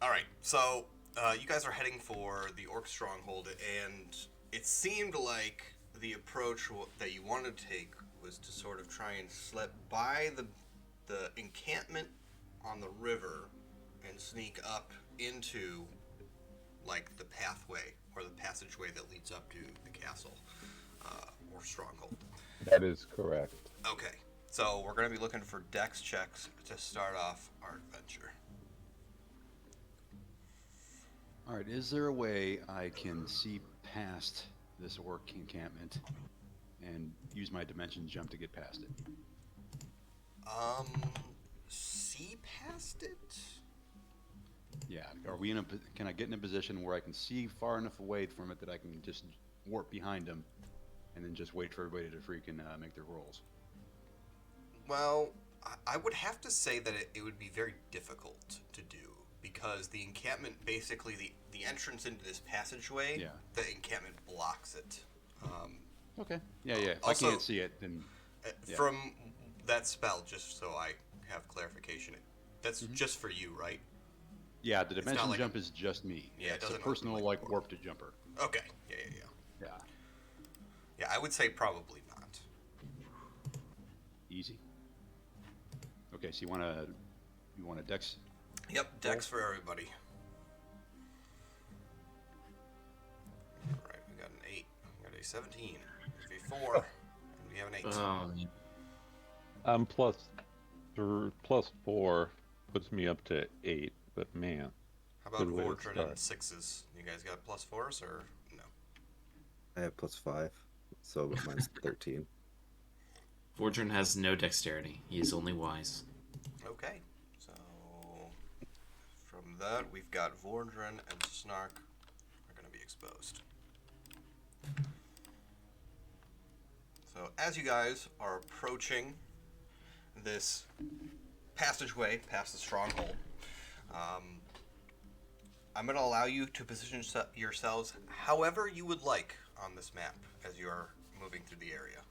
All right, so you guys are heading for the Orc Stronghold, and it seemed like the approach that you wanted to take was to sort of try and slip by the encampment on the river and sneak up into like the pathway or the passageway that leads up to the castle or stronghold. That is correct. Okay, so we're going to be looking for dex checks to start off our adventure. All right, is there a way I can see past this orc encampment and use my dimension jump to get past it? See past it? Yeah, are we in a? Can I get in a position where I can see far enough away from it that I can just warp behind them, and then just wait for everybody to freaking make their rolls? Well, I would have to say that it would be very difficult to do because the encampment, basically the entrance into this passageway, Yeah. the encampment blocks it. Okay. Yeah. If Also, I can't see it, then yeah. From that spell, just so I have clarification, that's just for you, right? Yeah, the dimension like jump is just me. Yeah, it it's a doesn't personal open, like, warp to jumper. Okay. Yeah. Yeah, I would say probably not. Easy. Okay, so you want a dex? Yep, dex for everybody. Alright, we got an 8. We got a 17. A 4. And we have an 8. Plus 4 puts me up to 8, but man. How about Vordren and 6s? You guys got plus 4s or no? I have plus 5, so mine's 13. Vordren has no dexterity. He is only wise. Okay, so from that we've got Vordren and Snark are going to be exposed. So as you guys are approaching this passageway past the stronghold, I'm going to allow you to position yourselves however you would like on this map as you are moving through the area.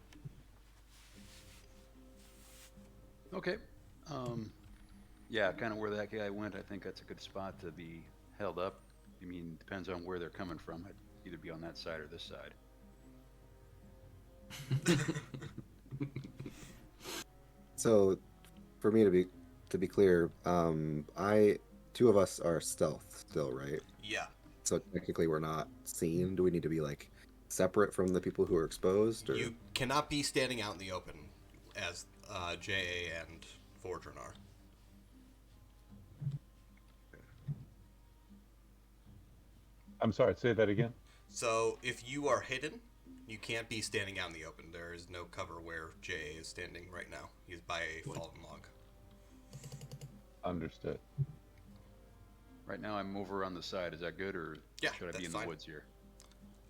Okay. Yeah, kind of where that guy went, I think that's a good spot to be held up. I mean, depends on where they're coming from. I'd either be on that side or this side. So, for me to be clear, two of us are stealth still, right? Yeah. So technically we're not seen. Do we need to be like separate from the people who are exposed? Or? You cannot be standing out in the open as JA and Vordren are. I'm sorry, say that again. So if you are hidden, you can't be standing out in the open. There is no cover where JA is standing right now. He's by a fallen log. Understood. Right now I'm over on the side. Is that good, or should I be in the woods here?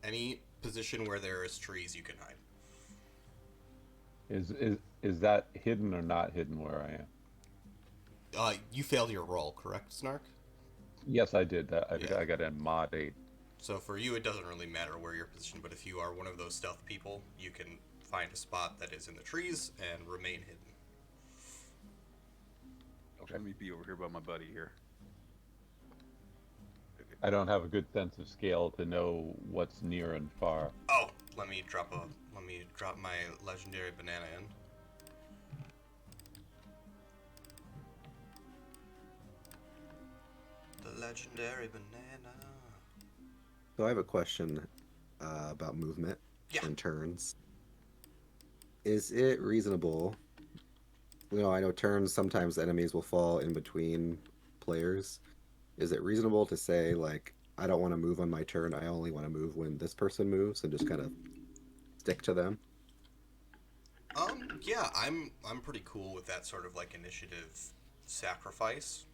Any position where there is trees, you can hide. Is that hidden or not hidden where I am? You failed your roll, correct, Snark? Yes, I did. I got a mod 8. So for you, it doesn't really matter where you're positioned, but if you are one of those stealth people, you can find a spot that is in the trees and remain hidden. Okay. Let me be over here by my buddy here. I don't have a good sense of scale to know what's near and far. Oh, let me drop my legendary banana in. The legendary banana. So I have a question about movement and turns. Is it reasonable? I know turns, sometimes enemies will fall in between players. Is it reasonable to say, like, I don't want to move on my turn, I only want to move when this person moves, and just kind of stick to them? Yeah, I'm pretty cool with that sort of like initiative sacrifice.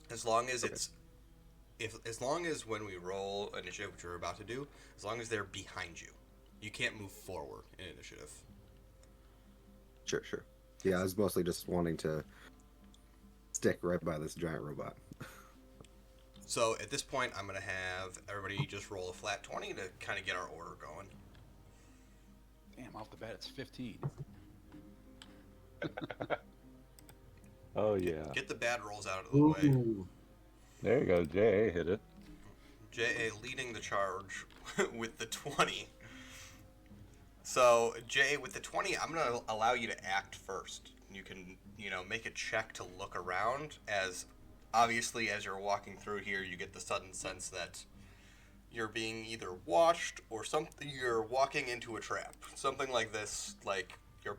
As long as as long as when we roll initiative, which we're about to do, as long as they're behind you. You can't move forward in initiative. Sure. Yeah, I was mostly just wanting to stick right by this giant robot. So at this point, I'm going to have everybody just roll a flat 20 to kind of get our order going. Damn, off the bat, it's 15. Oh, yeah. Get the bad rolls out of the way. There you go. JA hit it. JA leading the charge with the 20. So, JA, with the 20, I'm going to allow you to act first. You can, make a check to look around, as obviously as you're walking through here, you get the sudden sense that you're being either watched or something. You're walking into a trap. Something like this, like your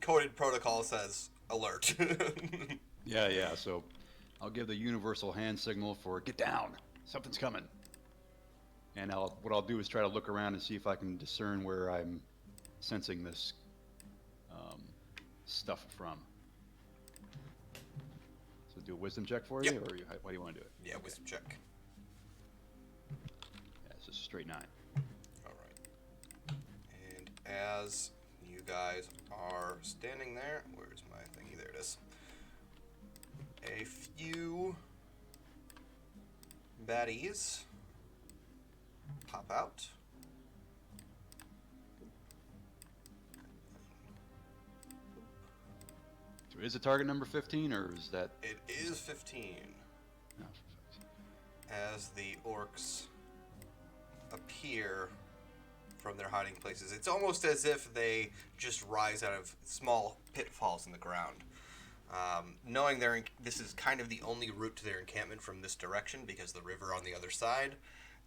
coded protocol says alert. Yeah. So I'll give the universal hand signal for get down. Something's coming. And what I'll do is try to look around and see if I can discern where I'm sensing this stuff from. So do a wisdom check for you, Yep. or why do you want to do it? Yeah, wisdom check. Yeah, it's just a straight 9. All right. And as you guys are standing there, where's my thingy? There it is. A few baddies pop out. So is it target number 15, or is that? It is 15. No. As the orcs appear from their hiding places, it's almost as if they just rise out of small pitfalls in the ground. Knowing this is kind of the only route to their encampment from this direction, because the river on the other side,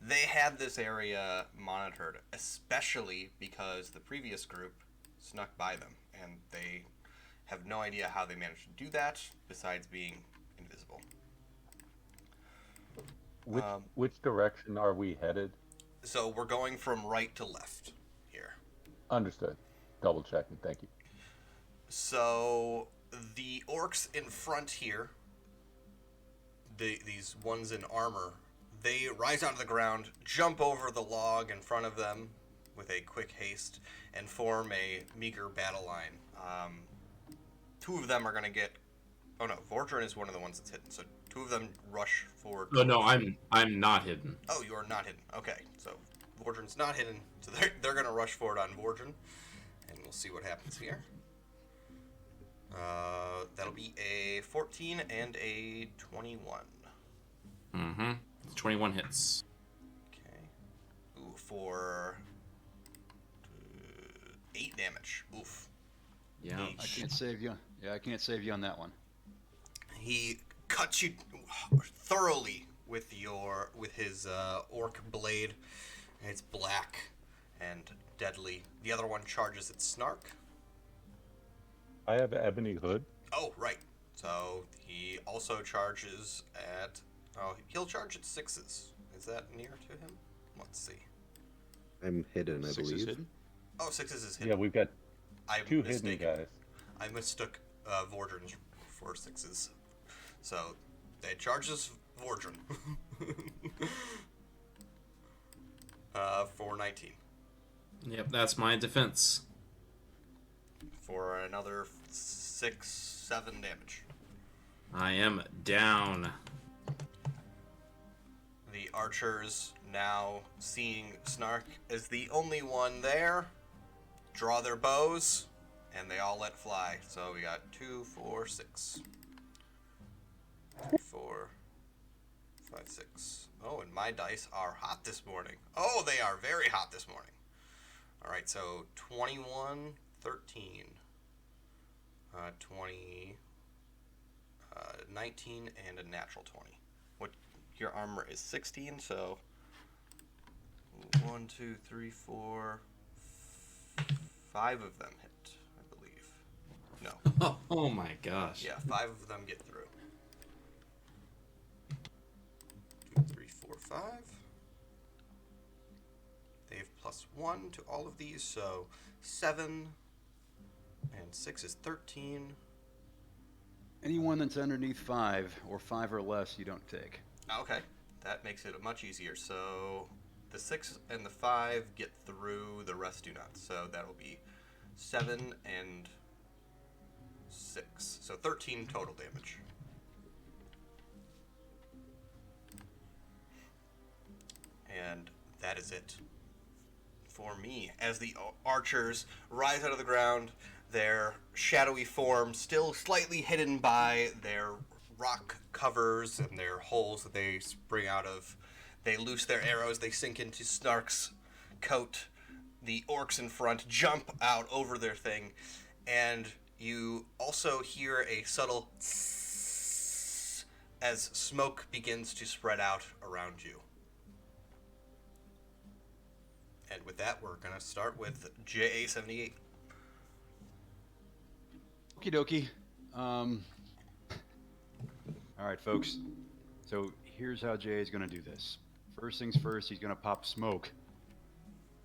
they had this area monitored, especially because the previous group snuck by them, and they have no idea how they managed to do that, besides being invisible. Which direction are we headed? So we're going from right to left here. Understood. Double checking. Thank you. So the orcs in front here, these ones in armor, they rise out of the ground, jump over the log in front of them with a quick haste, and form a meager battle line. Two of them are going to get... Oh no, Vordran is one of the ones that's hidden, so two of them rush forward. Oh no, I'm not hidden. Oh, you are not hidden. Okay, so Vordran's not hidden, so they're going to rush forward on Vordran, and we'll see what happens here. That'll be a 14 and a 21. Mm-hmm. 21 hits. Okay. Ooh, for 8 damage. Oof. Yeah. I can't save you. Yeah, I can't save you on that one. He cuts you thoroughly with his orc blade. It's black and deadly. The other one charges its snark. I have Ebony Hood. Oh, right. So he also charges at... Oh, he'll charge at 6s. Is that near to him? Let's see. I'm hidden, I 6 is believe. hidden? Oh, 6s is hidden. Yeah, we've got I'm two mistaken. hidden guys. I mistook Vordran for 6s. So, it charges Vordran. For 19. Yep, that's my defense. For another 6, 7 damage. I am down. The archers, now seeing Snark as the only one there, draw their bows, and they all let fly. So we got 2, 4, 6. 4, 5, 6. Oh, and my dice are hot this morning. Oh, they are very hot this morning. All right, so 21, 13, 20, 19, and a natural 20. What your armor is 16, so 1, 2, 3, 4, 5 of them hit, I believe. No. Oh my gosh. Yeah, 5 of them get through. 2, 3, 4, 5. They have +1 to all of these, so 7 and 6 is 13. Anyone that's underneath 5 or 5 or less, you don't take. Okay, that makes it much easier. So the 6 and the 5 get through, the rest do not. So that'll be 7 and 6. So 13 total damage. And that is it for me. As the archers rise out of the ground, their shadowy form still slightly hidden by their rock covers and their holes that they spring out of. They loose their arrows. They sink into Snark's coat. The orcs in front jump out over their thing, and you also hear a subtle tss as smoke begins to spread out around you. And with that, we're going to start with JA78. Okie dokie. All right, folks. So here's how Jay is going to do this. First things first, he's going to pop smoke.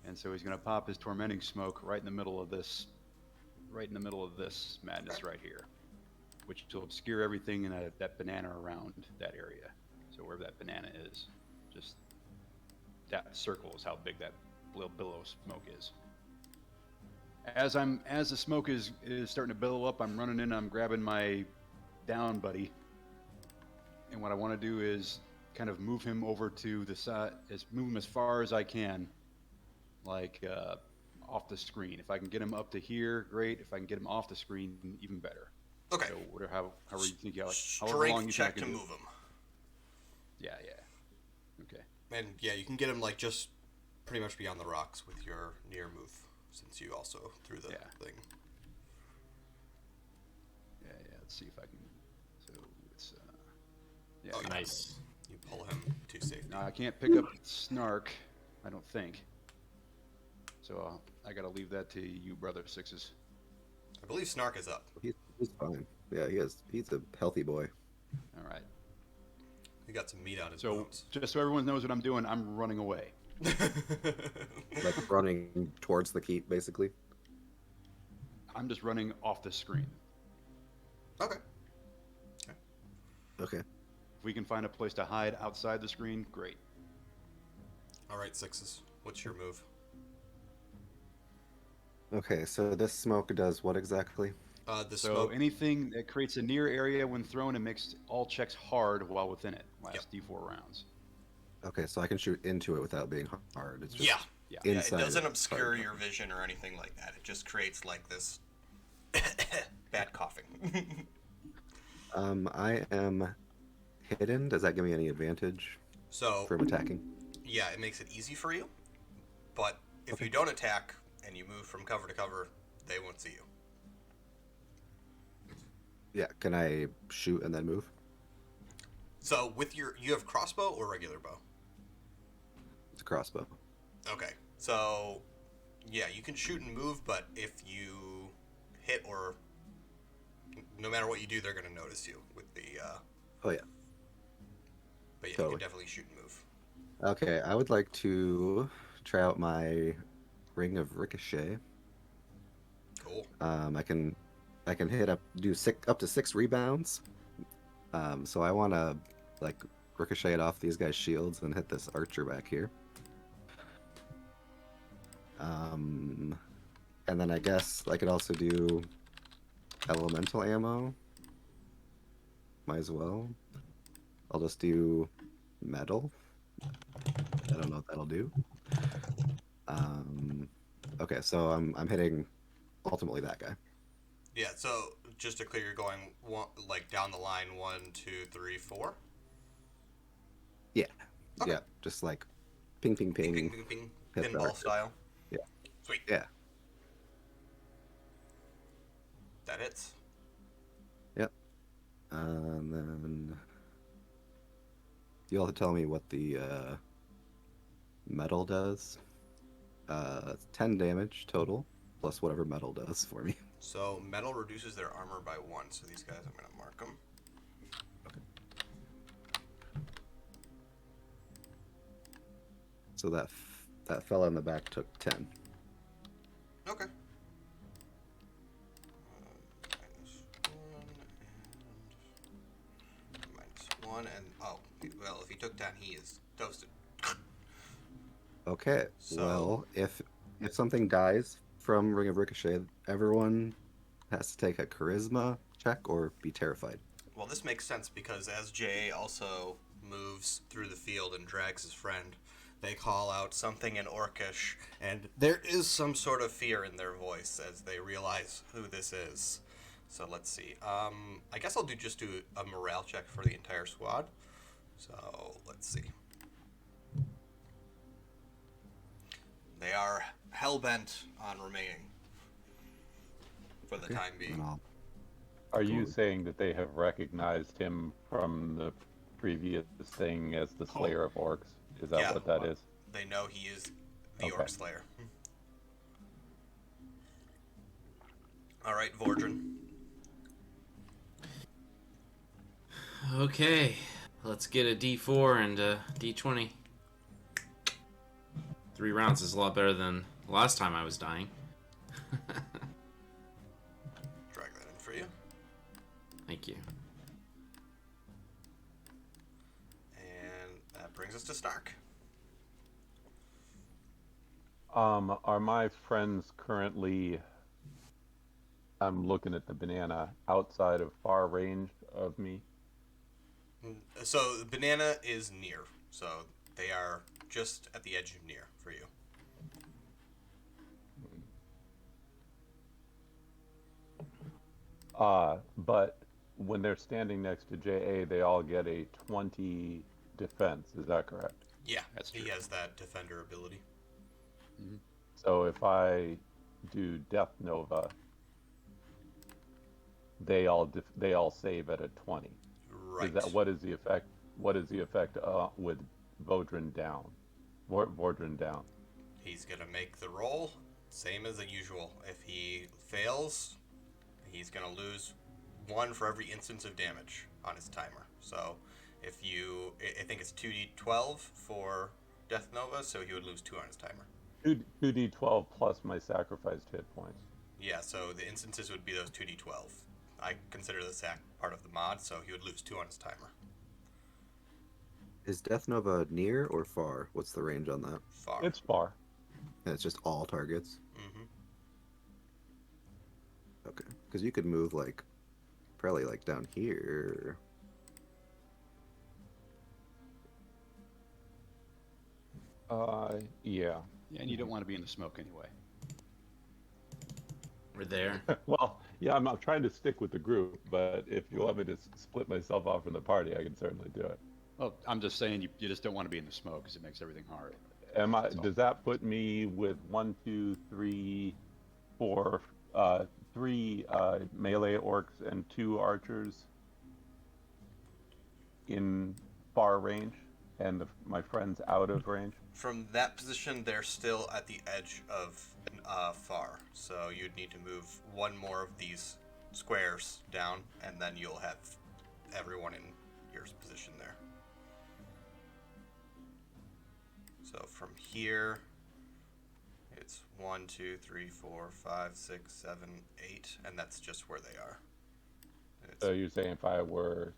And so he's going to pop his tormenting smoke right in the middle of this madness right here, which will obscure everything in that banana around that area. So wherever that banana is, just that circle is how big that billow of smoke is. As the smoke is starting to billow up, I'm running in, I'm grabbing my down buddy. And what I want to do is kind of move him over to the side, move him as far as I can, like off the screen. If I can get him up to here, great. If I can get him off the screen, even better. Okay. So however you think, however Strength long you check think I to can move him. Yeah. Okay. And yeah, you can get him like just pretty much beyond the rocks with your near move, since you also threw the thing. Yeah. Let's see if I can. So it's yeah. Oh, Nice. You pull him to safety. Now I can't pick up Snark, I don't think. So I gotta leave that to you, brother Sixes. I believe Snark is up. He's fine. Yeah, he is. He's a healthy boy. All right. He got some meat on his So bones. just so everyone knows what I'm doing, I'm running away. Like running towards the keep, basically. I'm just running off the screen. Okay. Okay. If we can find a place to hide outside the screen, great. All right, Sixes. What's your move? Okay, so this smoke does what exactly? The So smoke. anything that creates a near area when thrown and makes all checks hard while within it. Last D4 rounds. Okay, so I can shoot into it without being hard. It's just Yeah. Yeah. inside. It doesn't it. obscure your vision or anything like that. It just creates like this bad coughing. I am hidden. Does that give me any advantage So from attacking? yeah, it makes it easy for you. But if you don't attack and you move from cover to cover, they won't see you. Yeah, can I shoot and then move? So with you have crossbow or regular bow? It's a crossbow. Okay. So yeah, you can shoot and move, but if you hit or no matter what you do, they're going to notice you with the Oh, yeah. but yeah, Totally. you can definitely shoot and move. Okay, I would like to try out my Ring of Ricochet. Cool. I can hit up to 6 rebounds. So I want to like ricochet it off these guys' shields and hit this archer back here. And then I guess I could also do elemental ammo. Might as well. I'll just do metal. I don't know what that'll do. Okay, so I'm hitting ultimately that guy. Yeah, so just to clear, you're going one, like down the line 1, 2, 3, 4. Yeah. Okay. Yeah, just like ping, ping, ping. Ping, ping, ping, hit the pinball archer. style. Yeah. Sweet. Yeah. That hits. Yep. And then you'll have to tell me what the metal does. 10 damage total, plus whatever metal does for me. So metal reduces their armor by 1. So these guys, I'm gonna mark them. So that fella in the back took 10. Okay. -1 and oh, well, if he took 10, he is toasted. Okay. So- Well, if something dies from Ring of Ricochet, everyone has to take a charisma check or be terrified. Well, this makes sense because as Jay also moves through the field and drags his friend, they call out something in Orcish, and there is some sort of fear in their voice as they realize who this is. So let's see. I guess I'll just do a morale check for the entire squad. So let's see. They are hell-bent on remaining for the time being. Are you saying that they have recognized him from the previous thing as the Slayer of Orcs? Is that what that is? They know he is the Orc Slayer. All right, Vordran. Okay, let's get a D4 and a D20. 3 rounds is a lot better than last time I was dying. Drag that in for you. Thank you. And that brings us to Stark. Are my friends currently, I'm looking at the banana, outside of far range of me? So the banana is near. So they are just at the edge of near for you. But when they're standing next to JA, they all get a 20 defense. Is that correct? Yeah, that's true. He has that defender ability. Mm-hmm. So if I do Death Nova, they all save at a 20. Right. What is the effect? What is the effect with Vordran down? Vordran down. He's gonna make the roll, same as the usual. If he fails, he's gonna lose 1 for every instance of damage on his timer. So if you, I think it's 2d12 for Death Nova, so he would lose 2 on his timer. 2d12 plus my sacrificed hit points. Yeah, so the instances would be those 2d12. I consider the sac part of the mod, so he would lose 2 on his timer. Is Death Nova near or far? What's the range on that? Far. It's far. And it's just all targets? Mm-hmm. Okay. Because you could move, like, probably, like, down here. Yeah. Yeah, and you don't want to be in the smoke anyway. We're there. Well, yeah, I'm trying to stick with the group, but if you want me to split myself off from the party, I can certainly do it. Well, I'm just saying you just don't want to be in the smoke because it makes everything hard. Does that put me with 1, 2, 3, 4, 3 melee orcs and 2 archers in far range, and my friends out of range? From that position, they're still at the edge of far. So you'd need to move 1 more of these squares down, and then you'll have everyone in your position there. So from here, it's 1, 2, 3, 4, 5, 6, 7, 8, and that's just where they are. So you're saying if I were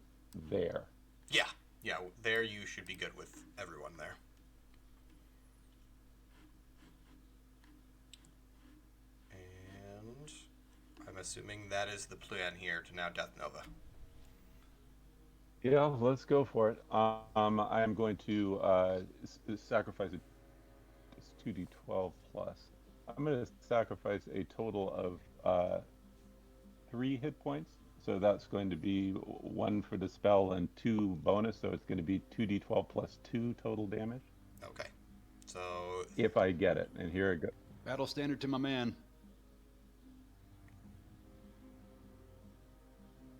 there? Yeah, there you should be good with everyone there. And I'm assuming that is the plan here to now Death Nova. Yeah, let's go for it. I'm going to sacrifice it's 2d12 plus. I'm going to sacrifice a total of 3 hit points. So that's going to be 1 for the spell and 2 bonus. So it's going to be 2d12 plus 2 total damage. Okay. So if I get it, and here it goes. Battle standard to my man.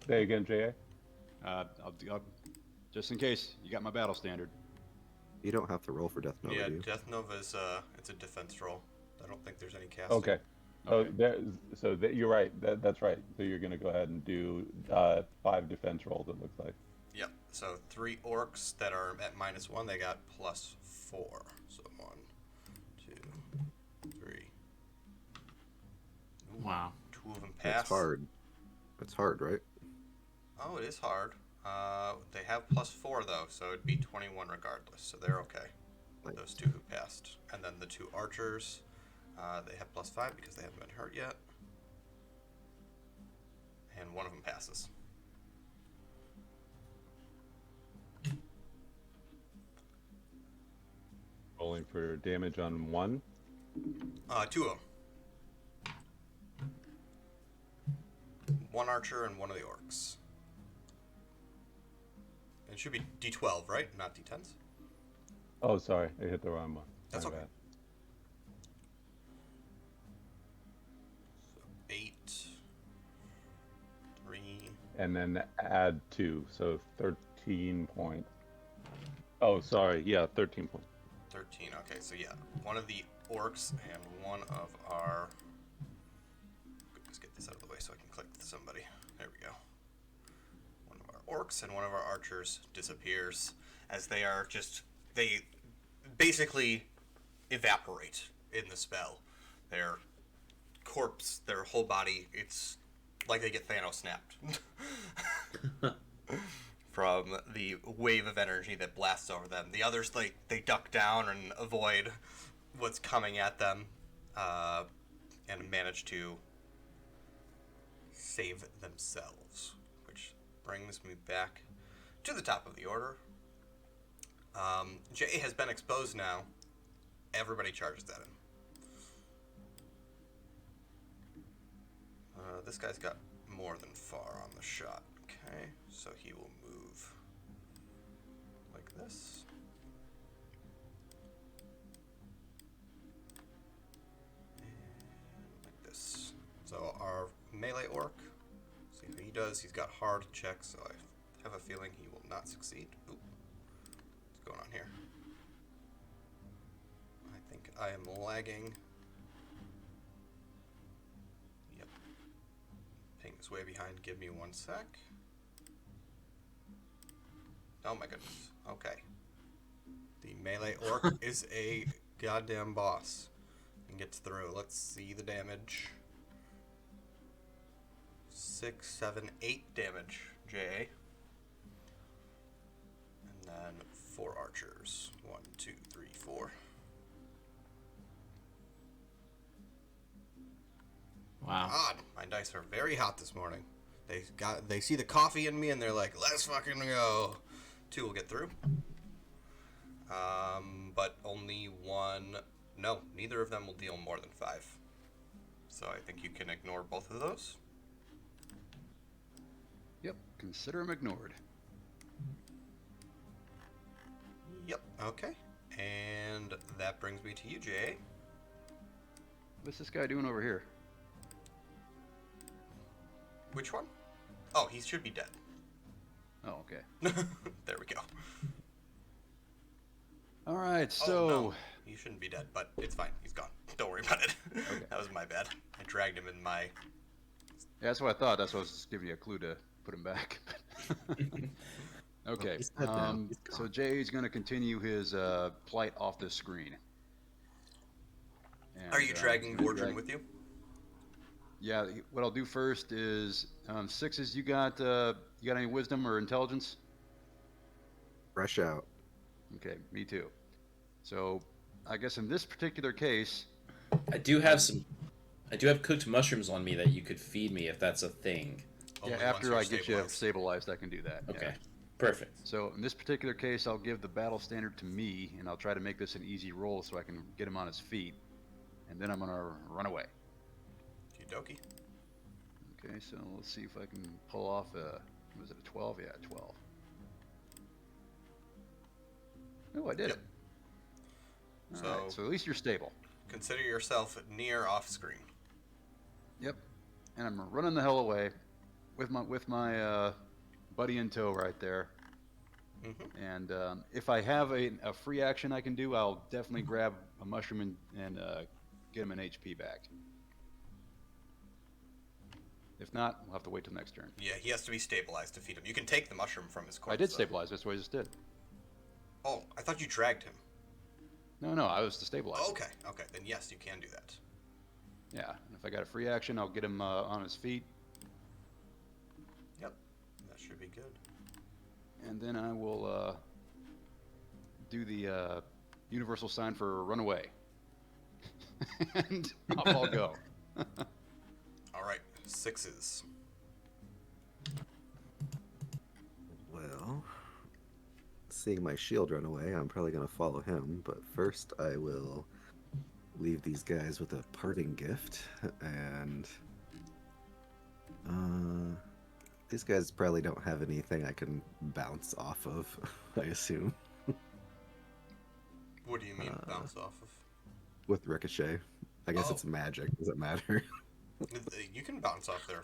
Say again, JA? I'll, just in case, you got my battle standard. You don't have to roll for Death Nova, yeah, do you? Death Nova is it's a defense roll. I don't think there's any casting. Okay. So you're right. That's right. So you're going to go ahead and do 5 defense rolls, it looks like. Yep. So 3 orcs that are at -1, they got +4. So 1, 2, 3. Ooh, Wow. 2 of them pass. That's hard. That's hard, right? Oh, it is hard. They have +4 though, so it'd be 21 regardless. So they're okay. Nice. Those 2 who passed, and then the 2 archers, they have +5 because they haven't been hurt yet, and 1 of them passes. Rolling for damage on 1. 2 of them. one archer, and one of the orcs. It should be D12, right? Not D10s? Oh, sorry, I hit the wrong one. That's My okay. bad. So 8, 3. And then add 2, so 13 points. Oh, sorry, yeah, 13 points. 13, okay, so yeah. One of the orcs and one of our... Let's get this out of the way so I can click to somebody. There we go. One of our orcs and one of our archers disappears as they are just... They basically evaporate in the spell. Their corpse, their whole body, it's like they get Thanos snapped. From the wave of energy that blasts over them. The others, they duck down and avoid what's coming at them, and manage to save themselves, which brings me back to the top of the order. Jay has been exposed now. Everybody charges at him. This guy's got more than far on the shot. Okay, so he will move like this. And like this. So our melee orc, see how he does. He's got hard checks, so I have a feeling he will not succeed. Oop. What's going on here? I think I am lagging. Yep. Ping is way behind. Give me 1 sec. Oh my goodness. Okay. The melee orc is a goddamn boss and gets through. Let's see the damage. 6, 7, 8 damage, JA. And then 4 archers. 1, 2, 3, 4. Wow. God, my dice are very hot this morning. They see the coffee in me and they're like, let's fucking go. 2 will get through. But only 1... No, neither of them will deal more than 5. So I think you can ignore both of those. Yep, consider them ignored. Yep, okay. And that brings me to you, Jay. What's this guy doing over here? Which one? Oh, he should be dead. Oh, okay. There we go. All right, so... Oh, no. He shouldn't be dead, but it's fine. He's gone. Don't worry about it. Okay. That was my bad. I dragged him in my... Yeah, that's what I thought. That's why I was just giving you a clue to put him back. Okay, he's dead now. He's so gone. Jay's going to continue his plight off the screen. And, Are you dragging Vordran with you? Yeah, what I'll do first is 6s. You got any wisdom or intelligence? Fresh out. Okay, me too. So I guess in this particular case, I do have cooked mushrooms on me that you could feed me if that's a thing. yeah, Only after I once you're get you stabilized, I can do that. Okay. Yeah. Perfect. So in this particular case, I'll give the battle standard to me, and I'll try to make this an easy roll so I can get him on his feet, and then I'm gonna run away. Okie dokie. Okay, so let's see if I can pull off was it a 12? Yeah, 12. Oh, I did Yep. it. So- Alright, so at least you're stable. Consider yourself near off screen. Yep. And I'm running the hell away with my buddy in tow right there. Mm-hmm. And if I have a free action I can do, I'll definitely grab a mushroom and get him an HP back. If not, we'll have to wait till next turn. Yeah, he has to be stabilized to feed him. You can take the mushroom from his corpse. I did though. stabilize. That's what I just did. Oh, I thought you dragged him. No, I was to stabilize. Oh, okay, then yes, you can do that. Yeah, and if I got a free action, I'll get him on his feet, Yep, that should be good. and then I will do the universal sign for runaway. And off I'll go. All right, 6s. Well, seeing my shield run away, I'm probably going to follow him, but first I will leave these guys with a parting gift and These guys probably don't have anything I can bounce off of, I assume. What do you mean bounce off of? With Ricochet. I guess Oh. it's magic. Does it matter? You can bounce off their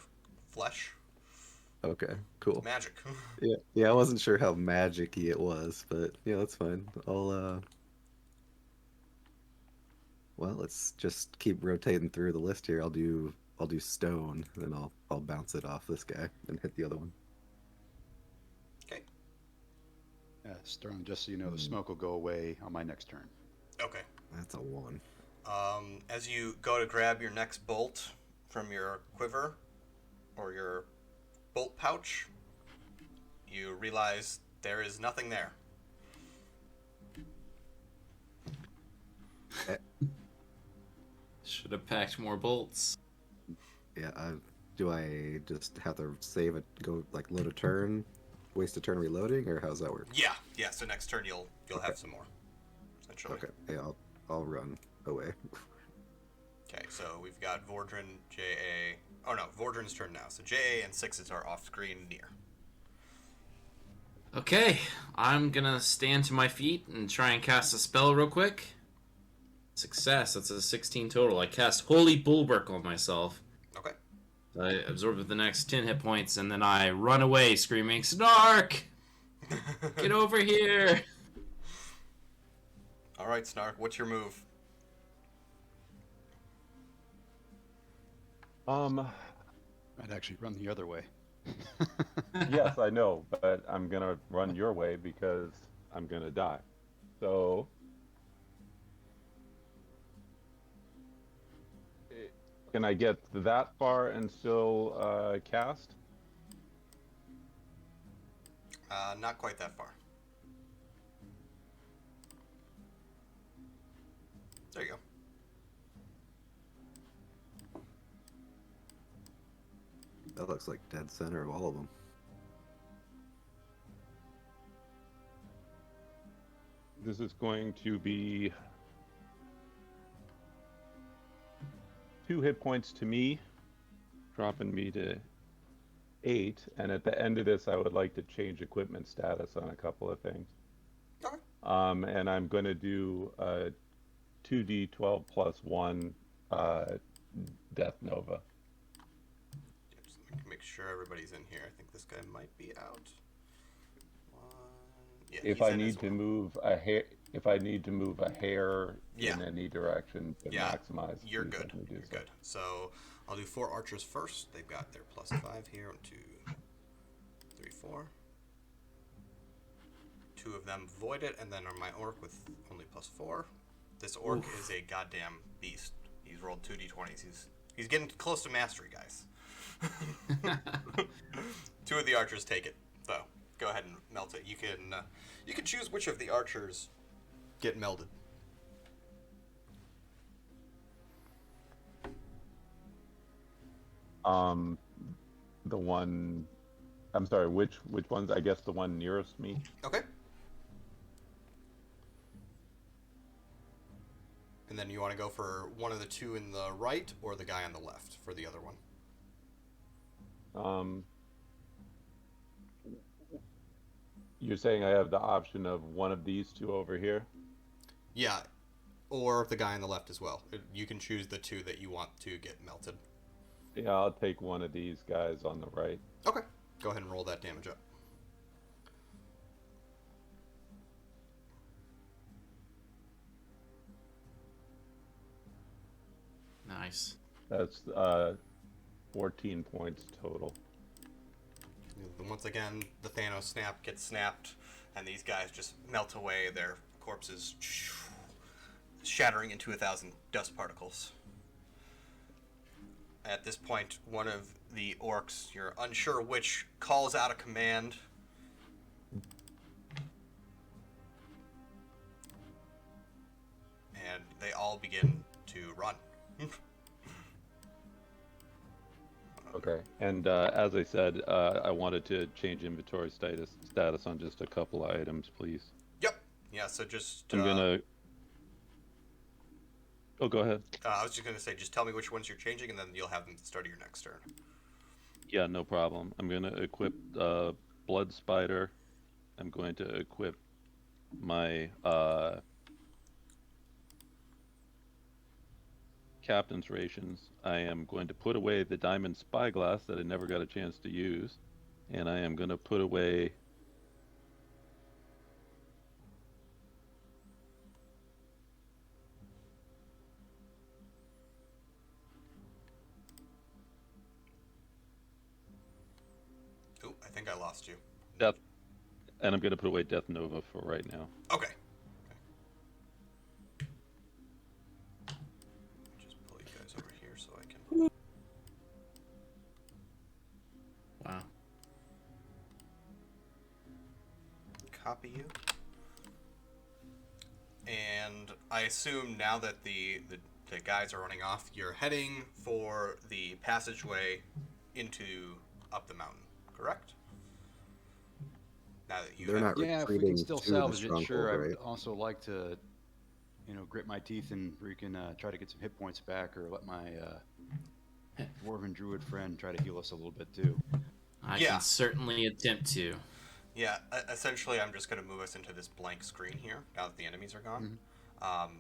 flesh. Okay, cool. Magic. Yeah, I wasn't sure how magic-y it was, but yeah, that's fine. Well, let's just keep rotating through the list here. I'll do stone, then I'll bounce it off this guy and hit the other one. Okay. Yeah, Sterling, just so you know, the smoke will go away on my next turn. Okay. That's a 1. As you go to grab your next bolt from your quiver or your bolt pouch, you realize there is nothing there. Should have packed more bolts. Yeah, do I just have to save it, go like load a turn, waste a turn reloading, or how's that work? Yeah. So next turn you'll have some more. Essentially. Okay, yeah, I'll run away. Okay, so we've got Vordran, JA. Oh no, Vordran's turn now. So JA and 6s are off screen near. Okay, I'm gonna stand to my feet and try and cast a spell real quick. Success, that's a 16 total. I cast Holy Bulwark on myself. Okay. I absorb the next 10 hit points, and then I run away screaming, Snark! Get over here! Alright, Snark, what's your move? I'd actually run the other way. Yes, I know, but I'm gonna run your way because I'm gonna die. So, can I get that far and still cast? Not quite that far. There you go. That looks like dead center of all of them. This is going to be 2 hit points to me, dropping me to 8. And at the end of this, I would like to change equipment status on a couple of things. Okay. And I'm going to do 2d12 plus 1 Death Nova. Just make sure everybody's in here. I think this guy might be out. Yeah, If he's I in need as to well. move a hair, if I need to move a hair Yeah. in any direction to maximize, You're please good. let me do You're so. good. So I'll do 4 archers first. They've got their +5 here. 1, 2, 3, 4. 2 of them void it, and then on my orc with only +4. This orc is a goddamn beast. He's rolled 2 d20s. He's getting close to mastery, guys. 2 of the archers take it, though. Go ahead and melt it. You can choose which of the archers get melded. The one, I'm sorry, which ones? I guess the one nearest me. Okay. And then you want to go for one of the 2 in the right or the guy on the left for the other one? You're saying I have the option of one of these 2 over here? Yeah, or the guy on the left as well. You can choose the 2 that you want to get melted. Yeah, I'll take one of these guys on the right. Okay. Go ahead and roll that damage up. Nice. That's 14 points total. Once again, the Thanos snap gets snapped, and these guys just melt away, their corpses shattering into 1,000 dust particles. At this point, one of the orcs, you're unsure which, calls out a command. And they all begin to run. Okay. And as I said, I wanted to change inventory status on just a couple of items, please. Yep. Yeah, so just... I'm gonna... Oh, go ahead. I was just going to say, just tell me which ones you're changing, and then you'll have them at the start of your next turn. Yeah, no problem. I'm going to equip Blood Spider. I'm going to equip my Captain's Rations. I am going to put away the Diamond Spyglass that I never got a chance to use. And I am going to put away... Ooh, I think I lost you. Death, and I'm going to put away Death Nova for right now. Okay. Just pull you guys over here so I can... Wow. Copy you. And I assume now that the guys are running off, you're heading for the passageway up the mountain, correct? Now that you They're not Yeah, if we retreating can still to the salvage it, sure. stronghold, I right? would also like to, grit my teeth and freaking try to get some hit points back, or let my dwarven druid friend try to heal us a little bit too. I can certainly attempt to. Yeah, essentially I'm just going to move us into this blank screen here, now that the enemies are gone. Mm-hmm.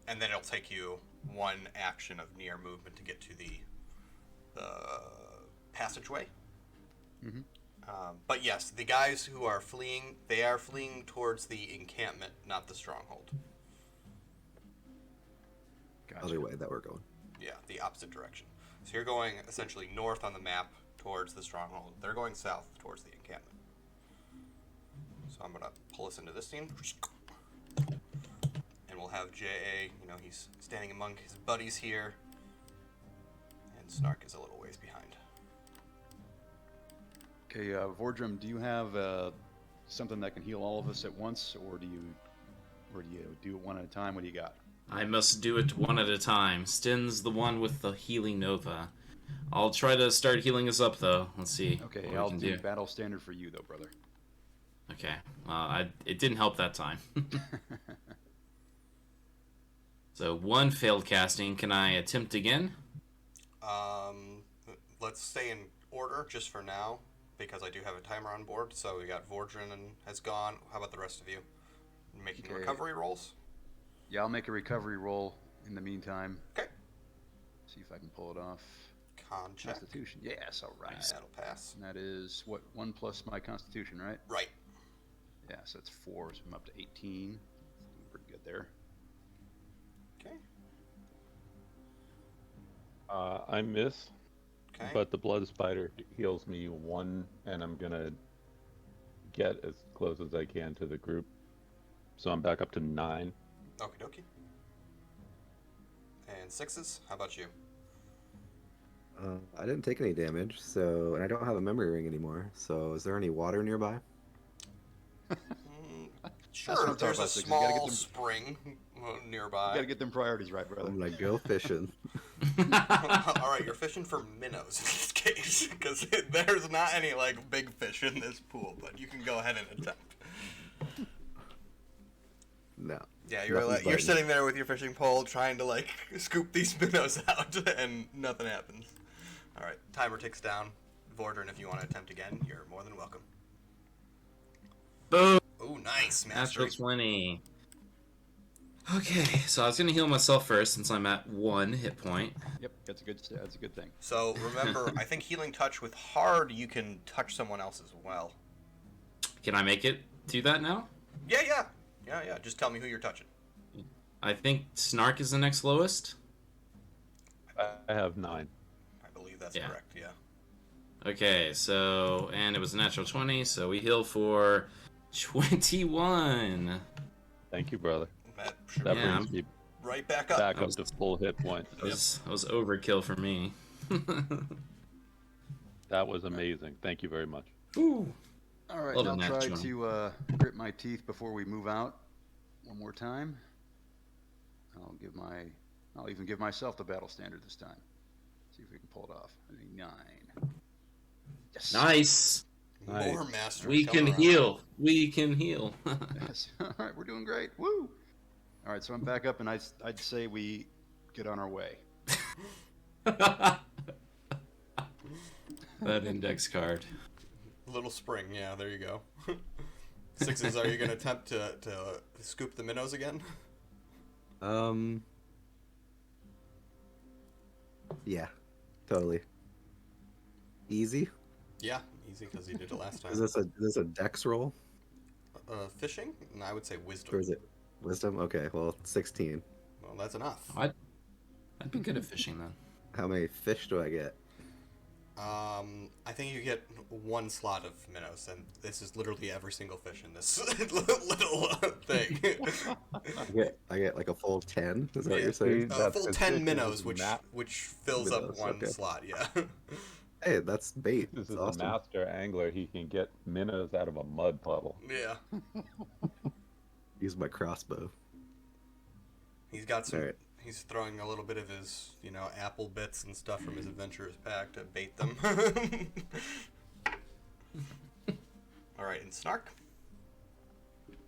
And then it'll take you one action of near movement to get to the passageway. Mm-hmm. But yes, the guys who are fleeing, they are fleeing towards the encampment, not the stronghold. Gotcha. Other way that we're going. Yeah, the opposite direction. So you're going essentially north on the map towards the stronghold. They're going south towards the encampment. So I'm going to pull us into this scene. And we'll have J.A., he's standing among his buddies here. And Snark is a little ways behind. Okay, Vordrum, do you have something that can heal all of us at once, or do you do it one at a time? What do you got? I must do it one at a time. Stin's the one with the healing Nova. I'll try to start healing us up, though. Let's see. Okay, what I'll we can do battle standard for you, though, brother. Okay. It didn't help that time. So, one failed casting. Can I attempt again? Let's stay in order just for now, because I do have a timer on board. So we got Vordrin has gone. How about the rest of you? Making recovery rolls? Yeah, I'll make a recovery roll in the meantime. Okay. See if I can pull it off. Con check. Constitution. Yes, all right. That'll pass. And that is, 1 plus my Constitution, right? Right. Yeah, so it's 4, so I'm up to 18. Doing pretty good there. Okay. I miss, Okay. but the Blood Spider heals me 1, and I'm going to get as close as I can to the group. So I'm back up to 9. Okie dokie. And 6s? How about you? I didn't take any damage, and I don't have a memory ring anymore. So, is there any water nearby? Sure, there's a small spring nearby. You gotta get them priorities right, brother. I'm gonna go fishing. All right, you're fishing for minnows in this case, because there's not any big fish in this pool, but you can go ahead and attempt. No. Yeah, you're sitting there with your fishing pole trying to scoop these minnows out, and nothing happens. All right, timer ticks down. Vordrin, if you want to attempt again, you're more than welcome. Boom! Ooh, nice, Natural mastery. 20. Okay, so I was gonna heal myself first since I'm at 1 hit point. Yep, that's a good thing. So remember, I think healing touch with hard, you can touch someone else as well. Can I make it do that now? Yeah. Just tell me who you're touching. I think Snark is the next lowest. I have 9. I believe that's correct. Yeah. Okay, so and it was a natural 20, so we heal for 21. Thank you, brother. That brings me right back up. Back up to full hit points. That was overkill for me. That was amazing. Thank you very much. Ooh. All right, Love I'll a try natural. to grit my teeth before we move out one more time. I'll even give myself the battle standard this time. See if we can pull it off. 9. Yes. Nice. More mastery. We can heal. We can heal. Yes. All right, we're doing great. Woo! All right, so I'm back up, and I'd say we get on our way. That index card. Little spring, yeah, there you go. Sixes, are you going to attempt to scoop the minnows again? Yeah, totally. Easy? Yeah, easy because you did it last time. Is this a dex roll? Fishing? No, I would say Or wisdom. is it wisdom? Okay, well, 16. Well, that's enough. I'd be good at fishing then. How many fish do I get? I think you get one slot of minnows, and this is literally every single fish in this little thing. I get like a full 10? Is that what Yeah. you're saying? That's Full because 10 this is minnows, a which fills up Minnows, one okay. slot, yeah. Hey, that's bait. This It's is awesome. a master angler. He can get minnows out of a mud puddle. Yeah. Use my crossbow. He's got some. Alright. He's throwing a little bit of his, apple bits and stuff from his adventurer's pack to bait them. All right, and Snark.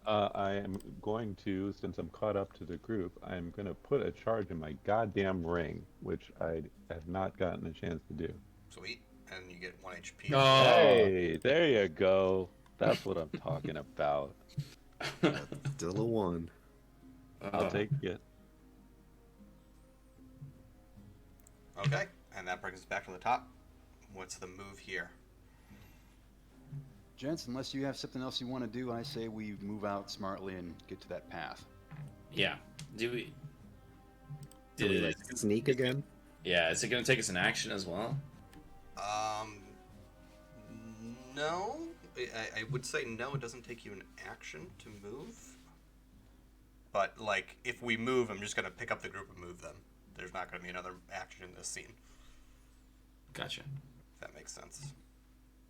I am going to, since I'm caught up to the group, I'm going to put a charge in my goddamn ring, which I have not gotten a chance to do. Sweet, and you get 1 HP. Oh. Hey, there you go. That's what I'm talking about. Still a 1. I'll take it. Okay, and that brings us back to the top. What's the move here? Gents, unless you have something else you want to do, I say we move out smartly and get to that path. Yeah. Do we? Do we like sneak again? Yeah. Is it gonna take us an action as well? No. I would say no, it doesn't take you an action to move. But, like, if we move, I'm just going to pick up the group and move them. There's not going to be another action in this scene. Gotcha. If that makes sense.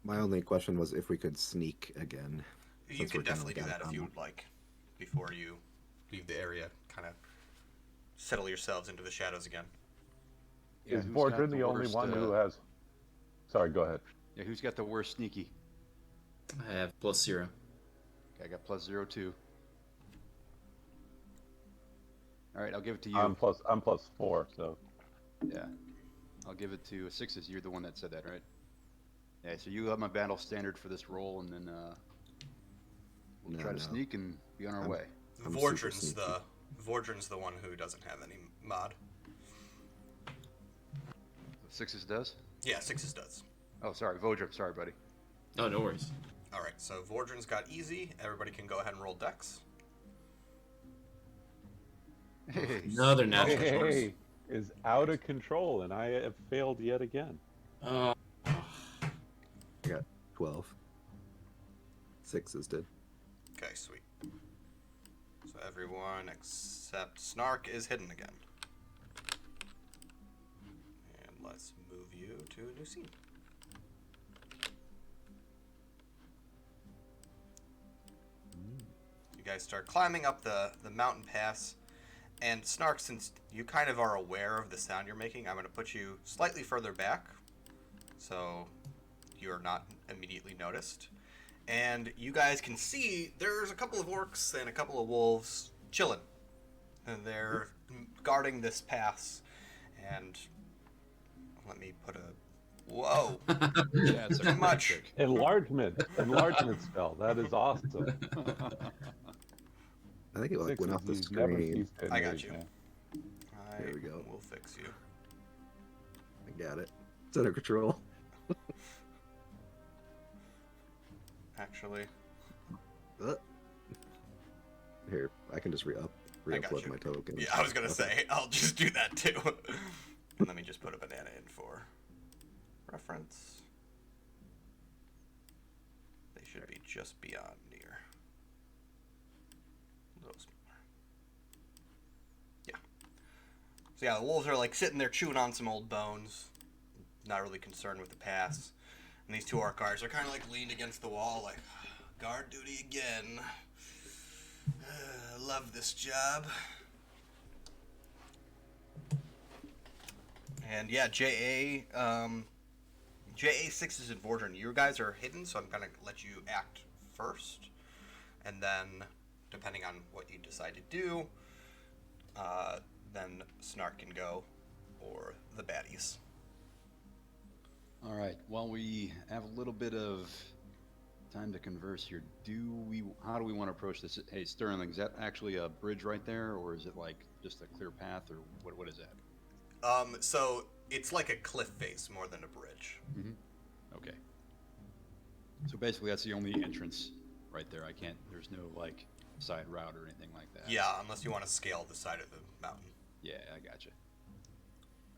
My only question was if we could sneak again. You Since can we're kinda definitely do like that if you would like, before you leave the area. Kind of settle yourselves into the shadows again. Yeah, Is who's got Bordrin the only worst, one who has... Sorry, go ahead. Yeah, who's got the worst sneaky? I have +0. Okay, I got +0 too. All right, I'll give it to you. I'm +4, so... Yeah, I'll give it to Sixes. You're the one that said that, right? Yeah, so you have my battle standard for this roll, and then we'll try to sneak and be on our way. I'm super Vordrin's the one who doesn't have any mod. Sixes does? Yeah, Sixes does. Oh, sorry, Vodrip. Sorry, buddy. Oh, no worries. All right, so Vordrin's got easy. Everybody can go ahead and roll dex. Hey, Another natural. Hey, is out of control, and I have failed yet again. Oh. I got 12. 6s did. Okay, sweet. So everyone except Snark is hidden again. And let's move you to a new scene. You guys start climbing up the mountain pass. And Snark, since you kind of are aware of the sound you're making, I'm going to put you slightly further back. So you're not immediately noticed. And you guys can see there's a couple of orcs and a couple of wolves chilling. And they're guarding this pass. And let me put a... Whoa! yeah, it's Too much. Enlargement spell. That is awesome. I think it like went off the Sixes, never screen. cease to I got amaze you. me. There we go. We'll fix you. I got it. It's under control. Actually, Here, I can just I got re-upload you. my token. Yeah, I was gonna say, I'll just do that too. Let me just put a banana in for reference. They should be just beyond near. A little smaller. Yeah. So yeah, the wolves are like sitting there chewing on some old bones, not really concerned with the pass. And these two orc guards are kind of like leaned against the wall, like, guard duty again. Love this job. And yeah, JA6 and Vordrin, you guys are hidden, so I'm gonna let you act first, and then depending on what you decide to do, then Snark can go, or the baddies. All right. While we have a little bit of time to converse here, how do we want to approach this? Hey, Sterling, is that actually a bridge right there, or is it like just a clear path, or what is that? So it's like a cliff face more than a bridge. Mm-hmm. Okay. So basically, that's the only entrance right there. There's no like side route or anything like that. Yeah, unless you want to scale the side of the mountain. Yeah, I gotcha.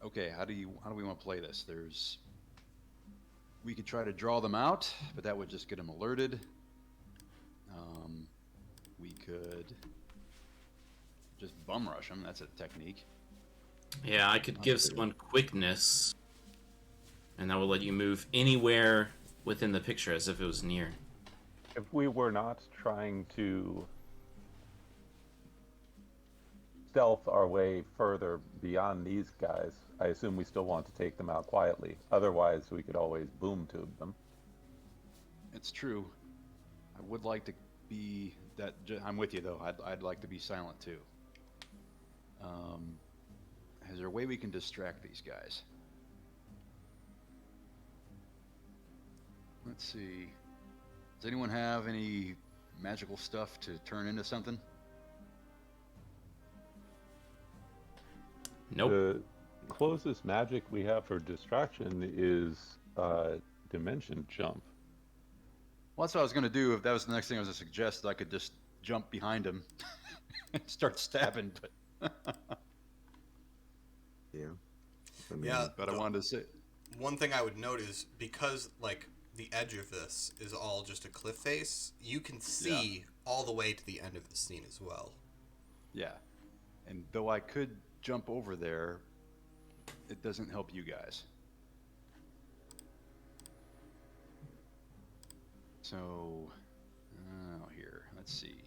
Okay, how do we want to play this? We could try to draw them out, but that would just get them alerted. We could just bum rush them. That's a technique. Yeah, I could give someone quickness, and that will let you move anywhere within the picture as if it was near. If we were not trying to stealth our way further beyond these guys, I assume we still want to take them out quietly. Otherwise, we could always boom tube them. It's true. I would like to be that. I'm with you though. I'd like to be silent too. Is there a way we can distract these guys? Let's see. Does anyone have any magical stuff to turn into something? Nope. The closest magic we have for distraction is dimension jump. Well, that's what I was going to do. If that was the next thing I was going to suggest, I could just jump behind him and start stabbing. But Yeah. But I wanted to say one thing I would note is because like the edge of this is all just a cliff face, you can see all the way to the end of the scene as well. Yeah, and though I could jump over there, it doesn't help you guys. So, here, let's see.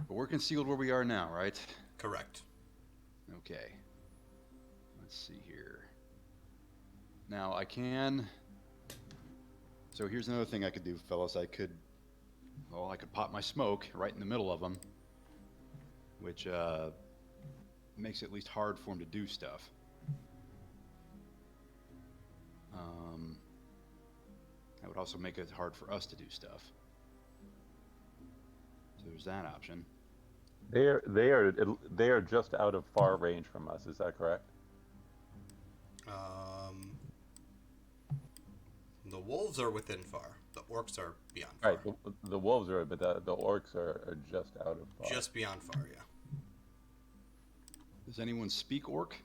But we're concealed where we are now, right? Correct. Okay. Let's see here. Now I can. So here's another thing I could do, fellas. I could pop my smoke right in the middle of them, which makes it at least hard for them to do stuff. That would also make it hard for us to do stuff. So there's that option. They are just out of far range from us. Is that correct? The wolves are within far. The orcs are beyond far. Right. The wolves are, but the orcs are just out of far. Just beyond far, yeah. Does anyone speak orc?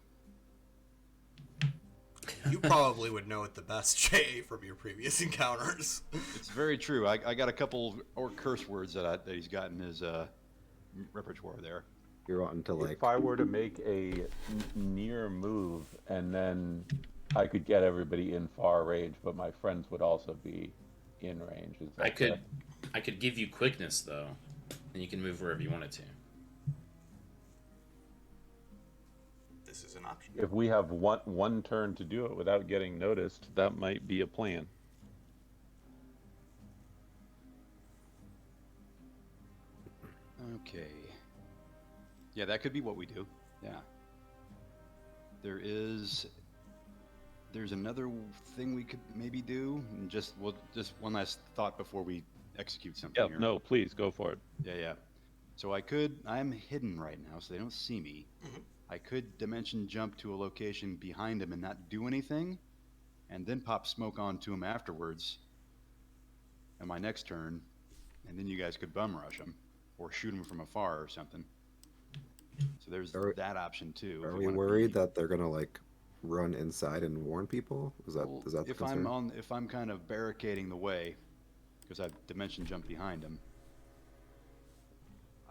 You probably would know it the best, Jay, from your previous encounters. It's very true. I got a couple orc curse words that he's got in his repertoire there. You're wanting to like. If I were to make a near move and then I could get everybody in far range, but my friends would also be in range. Is that correct? I could give you quickness though, and you can move wherever you wanted to. This is an option. If we have one turn to do it without getting noticed, that might be a plan. Okay. Yeah, that could be what we do. Yeah. There's another thing we could maybe do, and just one last thought before we execute something Yeah, here. no, please go for it. Yeah. So I'm hidden right now, so they don't see me. Mhm. I could dimension jump to a location behind him and not do anything, and then pop smoke onto him afterwards on my next turn, and then you guys could bum rush him or shoot him from afar or something. So there's that option too. Are we worried that they're gonna like run inside and warn people? Is that the if concern? if I'm kind of barricading the way because I've dimension jumped behind him.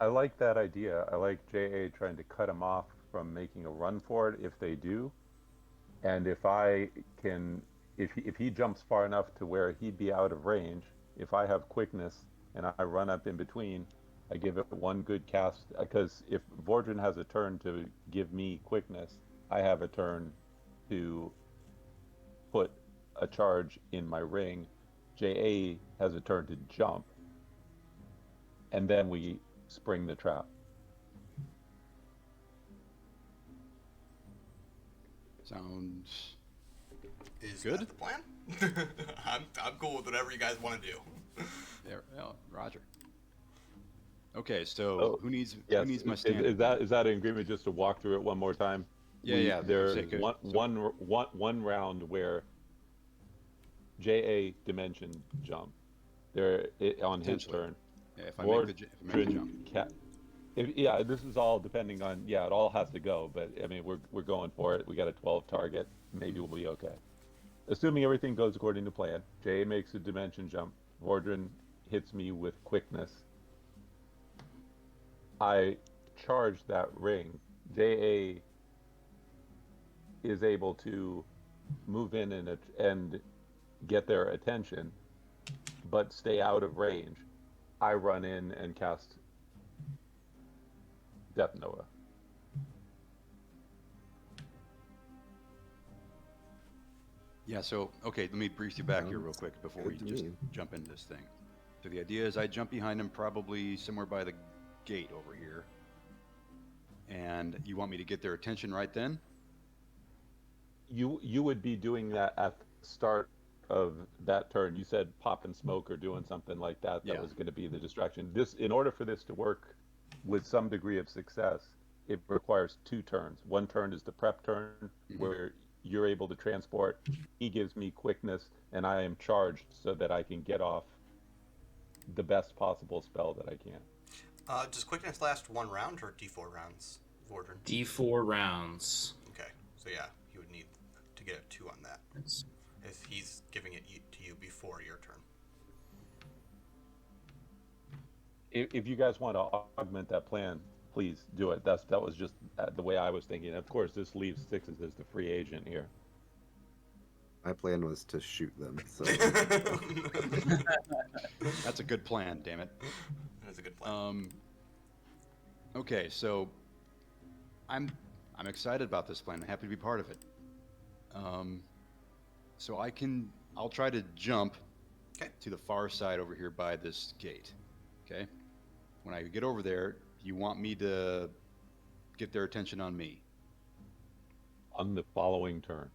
I like that idea. I like JA trying to cut him off from making a run for it if they do. And if he jumps far enough to where he'd be out of range, if I have quickness and I run up in between, I give it one good cast, because if Vordrin has a turn to give me quickness, I have a turn to put a charge in my ring. JA has a turn to jump, and then we spring the trap. Sounds Is Good. that the plan? I'm cool with whatever you guys want to do. There, Roger. Okay, so who needs my Is standard? that an agreement just to walk through it one more time? Yeah. There's Okay, one round where JA dimension jump. On his Potentially. turn. Yeah, if I make the jump. This is all depending on. Yeah, it all has to go. But I mean, we're going for it. We got a 12 target. Maybe we'll be okay. Assuming everything goes according to plan, JA makes a dimension jump. Vordran hits me with quickness. I charge that ring. JA is able to move in and get their attention, but stay out of range. I run in and cast Death Nova. Yeah, so, okay, let me brief you back here real quick before we just jump into this thing. So the idea is I jump behind him probably somewhere by the gate over here. And you want me to get their attention right then? You would be doing that at the start of that turn. You said popping smoke or doing something like that. That was going to be the distraction. In order for this to work with some degree of success, it requires 2 turns. One turn is the prep turn, where you're able to transport. He gives me quickness, and I am charged so that I can get off the best possible spell that I can. Does quickness last 1 round or D4 rounds, Vordran? D4 rounds. Okay, so yeah, he would need to get a 2 on that. If he's giving it to you before your turn. If you guys want to augment that plan, please do it. That was just the way I was thinking. Of course, this leaves Sixes as the free agent here. My plan was to shoot them. So That's a good plan, damn it. That's a good plan. Okay, so I'm excited about this plan. I'm happy to be part of it. So I'll try to jump to the far side over here by this gate. Okay? When I get over there, you want me to get their attention on me? On the following turn.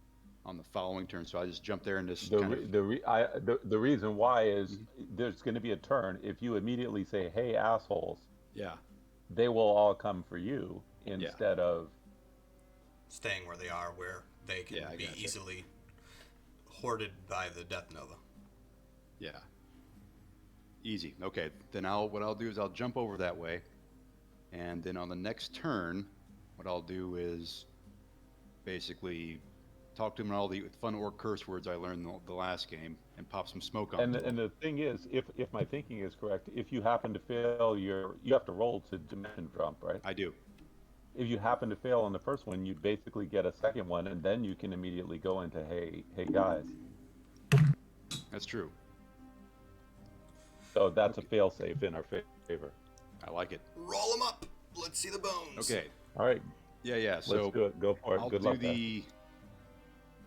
On the following turn, so I just jump there and just the reason why is there's going to be a turn. If you immediately say, "Hey, assholes," they will all come for you instead of staying where they are, where they can be easily hoarded by the Death Nova. Yeah. Easy. Okay, then what I'll do is I'll jump over that way, and then on the next turn, what I'll do is basically talk to him in all the fun orc curse words I learned the last game, and pop some smoke on him. And the thing is, if my thinking is correct, if you happen to fail you have to roll to dimension jump, right? I do. If you happen to fail on the first one, you basically get a second one, and then you can immediately go into hey guys. That's true. So that's a fail-safe in our favor. I like it. Roll them up. Let's see the bones. Okay. All right. Yeah. So let's do it. Go for it. Good luck.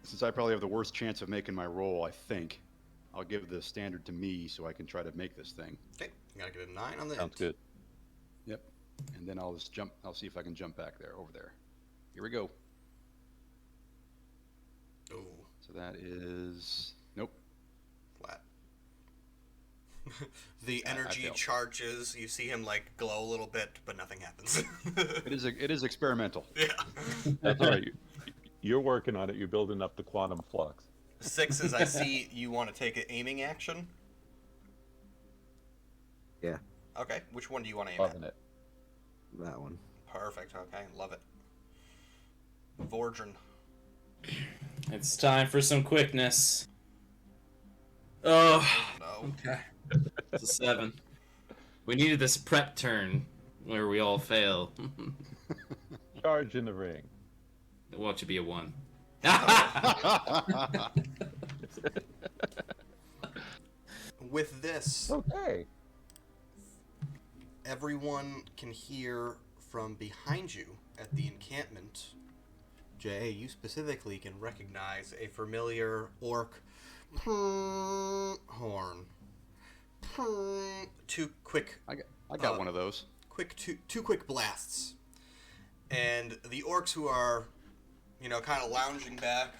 Since I probably have the worst chance of making my roll, I think I'll give the standard to me so I can try to make this thing. Okay. You gotta get a 9 on the Sounds good. Yep. And then I'll just jump. I'll see if I can jump back over there. Here we go. Oh. So that is nope. Flat. The energy charges. You see him like glow a little bit, but nothing happens. It is experimental. Yeah. That's all right. You're working on it. You're building up the quantum flux. Sixes, I see you want to take an aiming action. yeah, Okay, which one do you want to aim Loving at? it. that one. Perfect. Okay, love it. Vordran. It's time for some quickness. Oh, No. okay. It's a 7. We needed this prep turn where we all fail. Charge in the ring. Watch it be a 1. With this, Okay. everyone can hear from behind you at the encampment. Jay, you specifically can recognize a familiar orc horn. 2 quick, I got one of those. two quick blasts, and the orcs who are, kind of lounging back,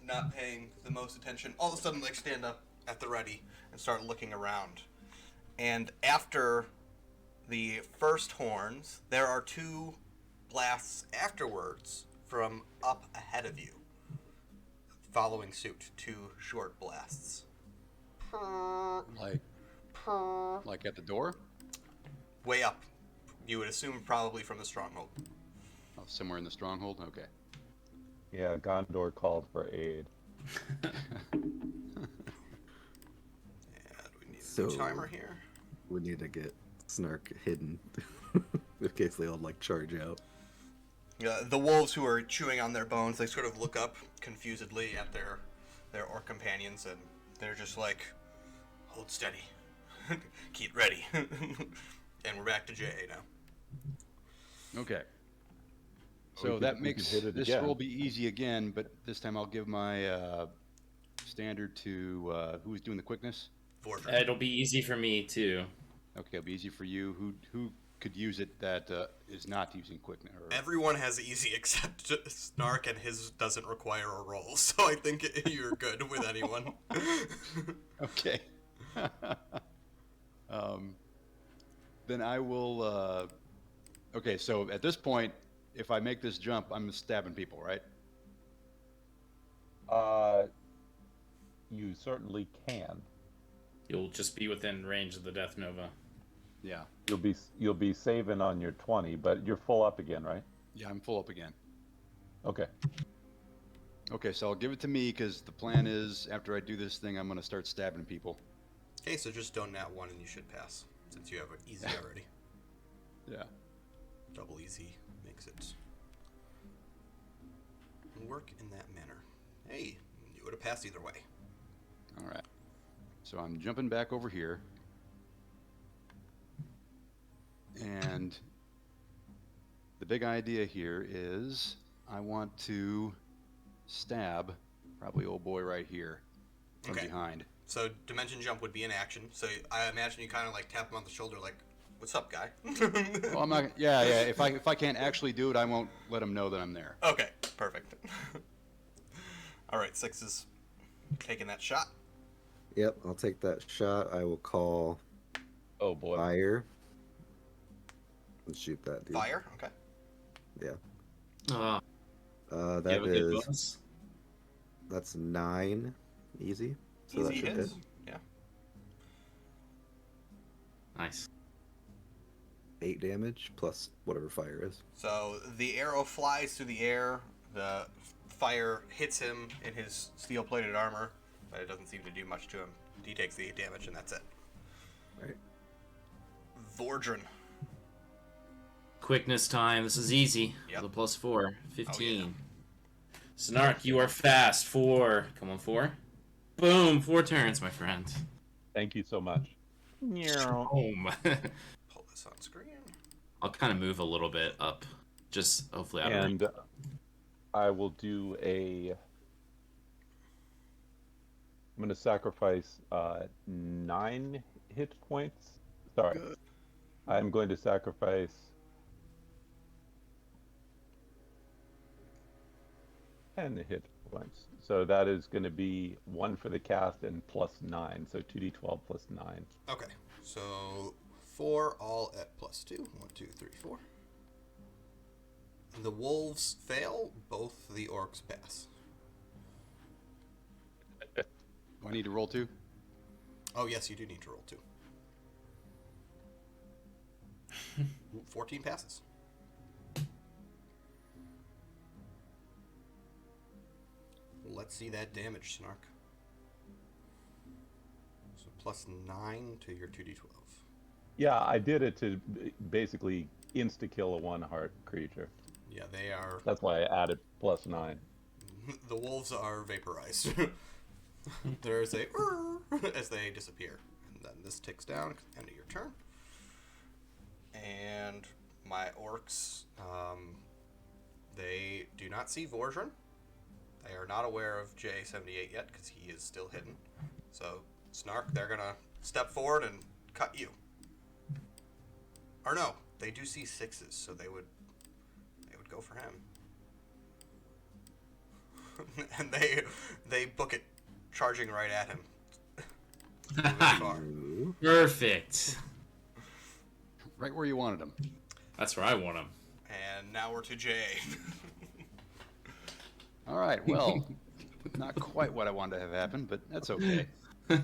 not paying the most attention, all of a sudden, like, stand up at the ready and start looking around. And after the first horns, there are 2 blasts afterwards from up ahead of you, following suit. 2 short blasts. Like at the door? Way up. You would assume probably from the stronghold. Oh, somewhere in the stronghold? Okay. Yeah, Gondor called for aid. And we need a timer here. We need to get Snark hidden in case they all like charge out. The wolves who are chewing on their bones, they sort of look up confusedly at their orc companions, and they're just like, hold steady. Keep ready. And we're back to JA now. Okay. So that makes this roll be easy again, but this time I'll give my standard to who's doing the quickness? It'll be easy for me too. Okay, it'll be easy for you. Who could use it that is not using quickness? Everyone has easy except Snark, and his doesn't require a roll, so I think you're good with anyone. Okay. Then I will. Okay, so at this point, if I make this jump, I'm stabbing people, right? You certainly can. You'll just be within range of the Death Nova. Yeah. You'll be saving on your 20, but you're full up again, right? Yeah, I'm full up again. Okay. Okay, so I'll give it to me because the plan is after I do this thing, I'm gonna start stabbing people. Okay, so just don't nat 1 and you should pass, since you have it easy already. Yeah. Double easy makes it work in that manner. Hey, you would have passed either way. All right. So I'm jumping back over here. And the big idea here is I want to stab probably old boy right here from behind. So dimension jump would be an action. So I imagine you kind of like tap him on the shoulder like, what's up, guy? Well, I'm not. Yeah. If I can't actually do it, I won't let him know that I'm there. Okay, perfect. All right, 6 is taking that shot. Yep, I'll take that shot. I will call. Oh boy. Fire. And shoot that dude. Fire. Okay. Yeah. That is. That's 9, easy. So easy that should hits. hit. Yeah. Nice. 8 damage plus whatever fire is. So the arrow flies through the air. The fire hits him in his steel-plated armor, but it doesn't seem to do much to him. He takes the 8 damage, and that's it. Right. Vordran. Quickness time. This is easy. Yep. With a +4. 15. Oh, yeah. Snark, you are fast. 4. Come on, 4. Boom. 4 turns, my friend. Thank you so much. Boom. Pull this on screen. I'll kind of move a little bit up. Just hopefully out of range. And I will do a... I'm going to sacrifice 9 hit points. Sorry. I'm going to sacrifice 10 hit points. So that is going to be 1 for the cast and +9. So 2d12 plus 9. Okay, so 4 all at +2. 1, 2, 3, 4. The wolves fail. Both the orcs pass. Do I need to roll 2? Oh, yes, you do need to roll 2. 14 passes. Let's see that damage, Snark. So +9 to your 2d12. Yeah, I did it to basically insta-kill a 1-heart creature. Yeah, they are... That's why I added +9. The wolves are vaporized. There's a... as they disappear. And then this ticks down, end of your turn. And my orcs, they do not see Vordran. They are not aware of J78 yet, because he is still hidden. So, Snark, they're going to step forward and cut you. Or no, they do see 6s, so they would go for him. and they book it, charging right at him. Moving far. Perfect. Right where you wanted them. That's where I want him. And now we're to Jay. All right, well, not quite what I wanted to have happen, but that's okay. We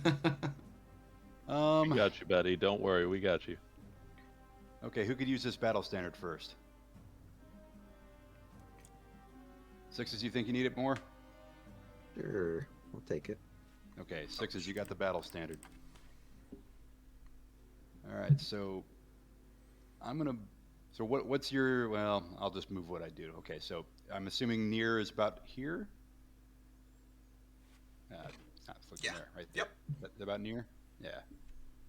got you, buddy. Don't worry, we got you. Okay, who could use this battle standard first? Sixes, you think you need it more? Sure, we'll take it. Okay, sixes, you got the battle standard. All right, so I'm gonna. So what's your? Well, I'll just move what I do. Okay, so I'm assuming near is about here. Not flipping there, right there. Yep. About near. Yeah.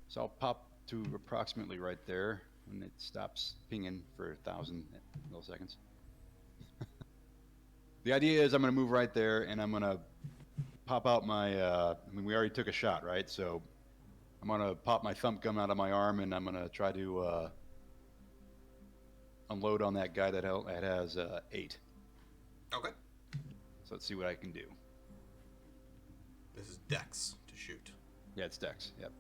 So I'll pop to approximately right there when it stops pinging for 1,000 milliseconds. The idea is I'm going to move right there, and I'm going to pop out my. I mean, we already took a shot, right? So I'm going to pop my thump gun out of my arm, and I'm going to try to unload on that guy that has 8. Okay. So let's see what I can do. This is Dex to shoot. Yeah, it's Dex. Yep.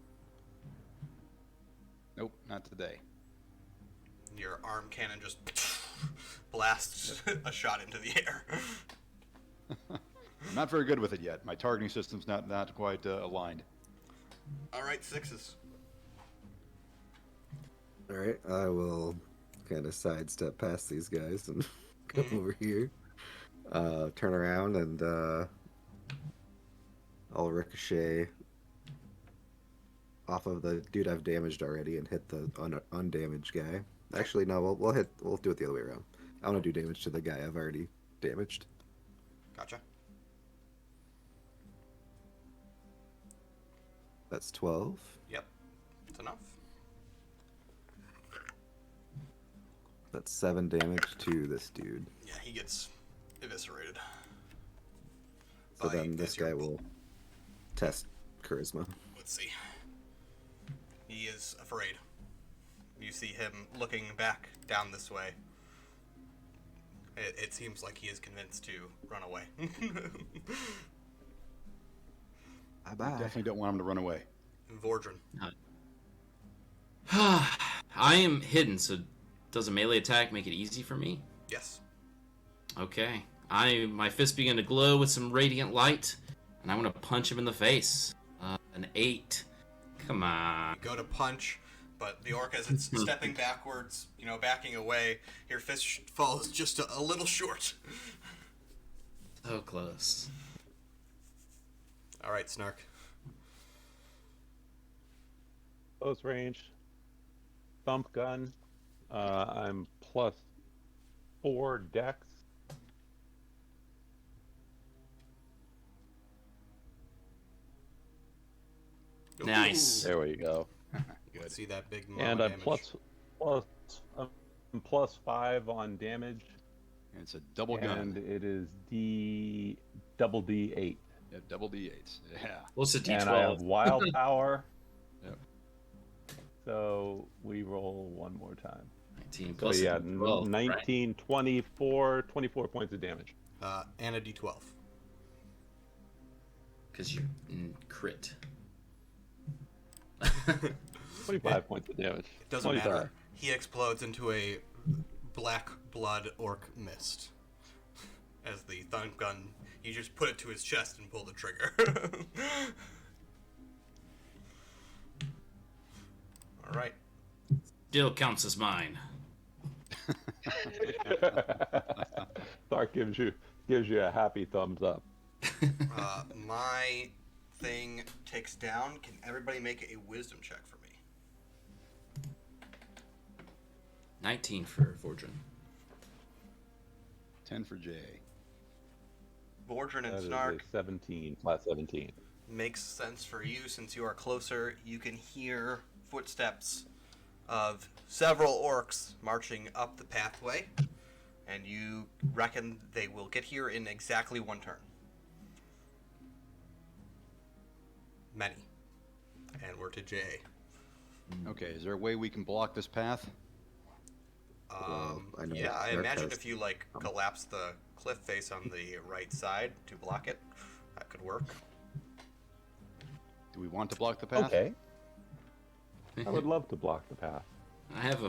Nope, not today. Your arm cannon just blasts a shot into the air. I'm not very good with it yet. My targeting system's not quite aligned. All right, sixes. All right, I will kind of sidestep past these guys and come over here. Turn around and I'll ricochet off of the dude I've damaged already and hit the undamaged guy. Actually, no, we'll do it the other way around. I want to do damage to the guy I've already damaged. Gotcha. That's 12. Yep. That's enough. That's 7 damage to this dude. Yeah, he gets eviscerated. So By- then this as your guy bu- will test charisma. Let's see. He is afraid. You see him looking back down this way. It seems like he is convinced to run away. Bye-bye. Definitely don't want him to run away. Vordran. I am hidden, so does a melee attack make it easy for me? Yes. Okay. My fist begin to glow with some radiant light, and I'm gonna punch him in the face. An 8. Come on. You go to punch, but the orc, as it's stepping backwards, backing away, your fist falls just a little short. So close. All right, Snark. Close range. Thump gun. I'm +4 dex. Nice. There we go. Good. See that big mama And I'm damage. I'm +5 on damage. And it's a double gun. And it is double D8. Yeah, double D8s. Yeah. What's a D12? And I have wild power. Yep. So we roll one more time. 19 So plus yeah, 12, 19, right? 24 points of damage. And a d12. Because you crit. 25 points of damage. It doesn't 25. matter. He explodes into a black blood orc mist. As the thump gun, you just put it to his chest and pull the trigger. All right. Still counts as mine. Thark gives you a happy thumbs up. My thing ticks down. Can everybody make a wisdom check for me? 19 for Vordran. 10 for Jay. Vordran and That is Snark. a 17, flat 17. Makes sense for you since you are closer. You can hear footsteps of several orcs marching up the pathway, and you reckon they will get here in exactly one turn. Many. And we're to Jay. Okay, is there a way we can block this path? Well, I I know. Yeah, I Eric imagine has- if you like collapse the cliff face on the right side to block it, that could work. Do we want to block the path? Okay. I would love to block the path. I have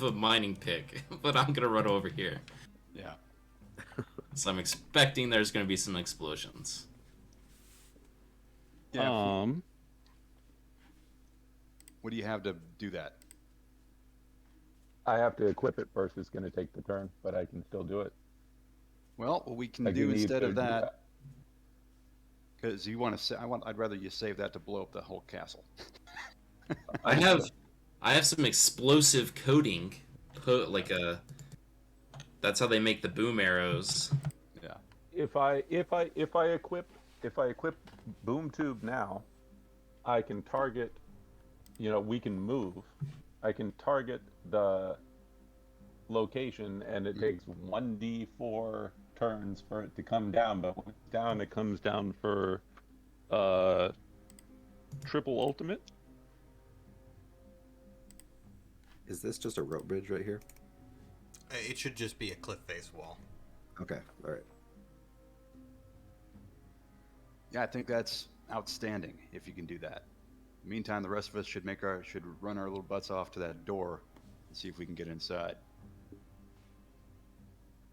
a mining pick, but I'm gonna run over here. Yeah. So I'm expecting there's gonna be some explosions. Yeah. What do you have to do that? I have to equip it first. It's going to take the turn, but I can still do it. Well, what we can Like, do you need instead to of do that, because you want to, I'd rather you save that to blow up the whole castle. I have some explosive coating, that's how they make the boom arrows. Yeah. If I equip boom tube now, I can target. We can move. I can target the location, and it takes 1d4 turns for it to come down. But when it's down, it comes down for triple ultimate. Is this just a rope bridge right here? It should just be a cliff face wall. Okay, all right. Yeah, I think that's outstanding if you can do that. Meantime, the rest of us should run our little butts off to that door and see if we can get inside.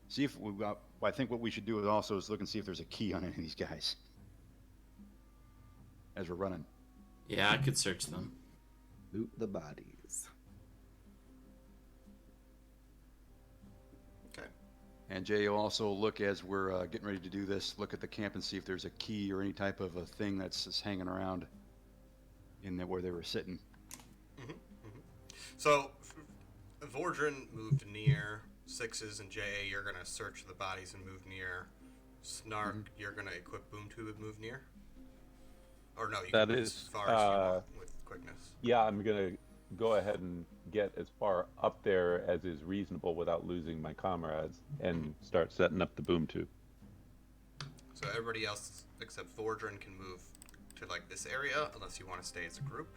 See if we got. I think what we should do also is look and see if there's a key on any of these guys as we're running. Yeah, I could search them. Loot the bodies. Okay. And Jay, you'll also look as we're getting ready to do this. Look at the camp and see if there's a key or any type of a thing that's just hanging around in there where they were sitting. So, Vordran moved near. Sixes and Jay, you're gonna search the bodies and move near. Snark, you're gonna equip Boom Tube and move near. Or no, you That can move is, as far as you want with quickness. Yeah, I'm gonna go ahead and get as far up there as is reasonable without losing my comrades, and start setting up the boom tube. So everybody else except Vordran can move to like this area, unless you want to stay as a group.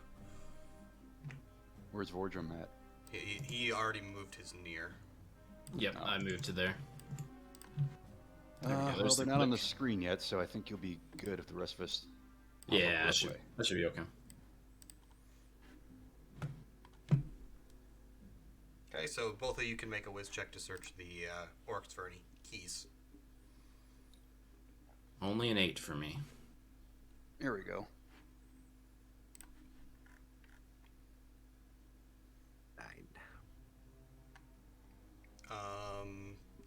Where's Vordrum at? He already moved his near. Yep, I moved to there. Well, There's they're the not on the click. screen yet, so I think you'll be good if the rest of us. Yeah, that that should be okay. Okay, so both of you can make a whiz check to search the orcs for any keys. Only an 8 for me. Here we go. 9.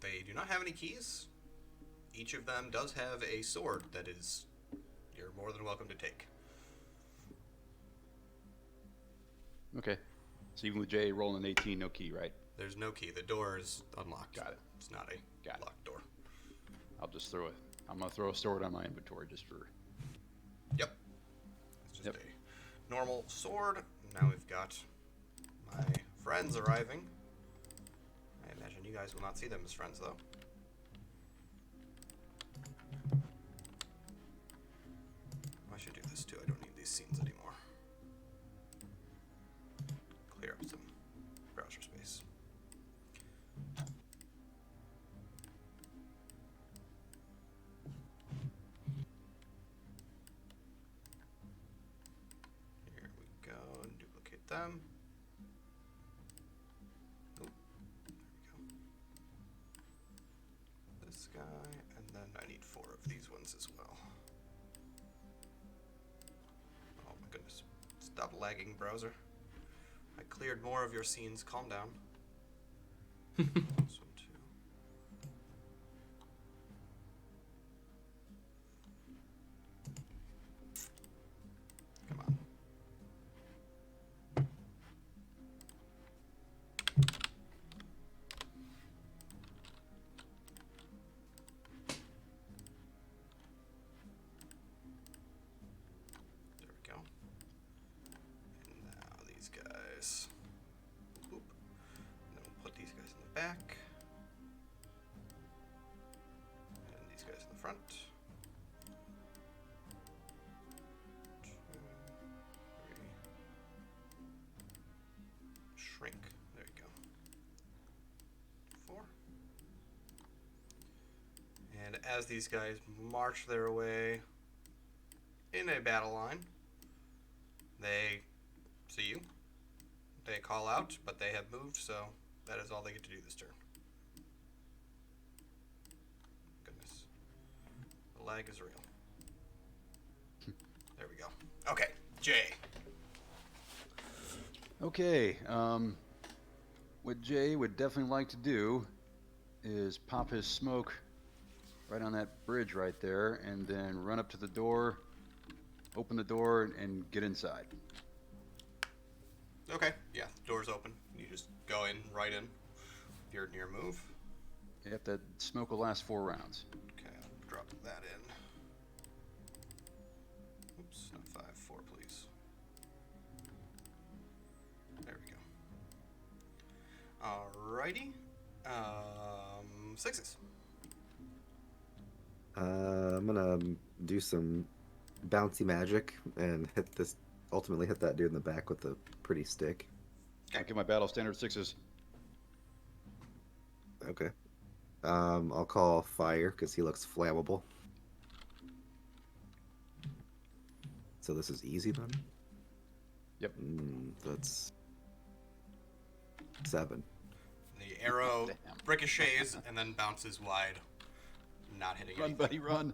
They do not have any keys. Each of them does have a sword that is you're more than welcome to take. Okay. So even with Jay rolling an 18, no key, right? There's no key. The door is unlocked. Got it. It's not a Got it. locked door. I'll just throw it. I'm gonna throw a sword on my inventory just for. Yep. It's just a normal sword. Now we've got my friends arriving. I imagine you guys will not see them as friends, though. I should do this too. I don't need these scenes anymore. Clear up some browser space. Here we go, and duplicate them. Oh, there we go. This guy, and then I need 4 of these ones as well. Oh my goodness. Stop lagging, browser. I cleared more of your scenes. Calm down. This one too. Come on. There we go. And now these guys. Boop. And then we'll put these guys in the back. And these guys in the front. 2, 3. Shrink. There you go. as these guys march their way in a battle line, they see you. They call out, but they have moved, so that is all they get to do this turn. Goodness. The lag is real. There we go. Okay, Jay. Okay, what Jay would definitely like to do is pop his smoke right on that bridge right there, and then run up to the door, open the door, and get inside. Okay, yeah, door's open. You just go in, right in. Your near move. Yep, that smoke will last 4 rounds. Okay, I'll drop that in. Oops, not 5, 4, please. There we go. Alrighty. 6s. I'm gonna do some bouncy magic and ultimately hit that dude in the back with a pretty stick. I'll give my battle standard 6s. Okay. I'll call fire because he looks flammable. So this is easy then? Yep. That's 7. The arrow Damn. ricochets and then bounces wide, not hitting Run, anything. buddy, run.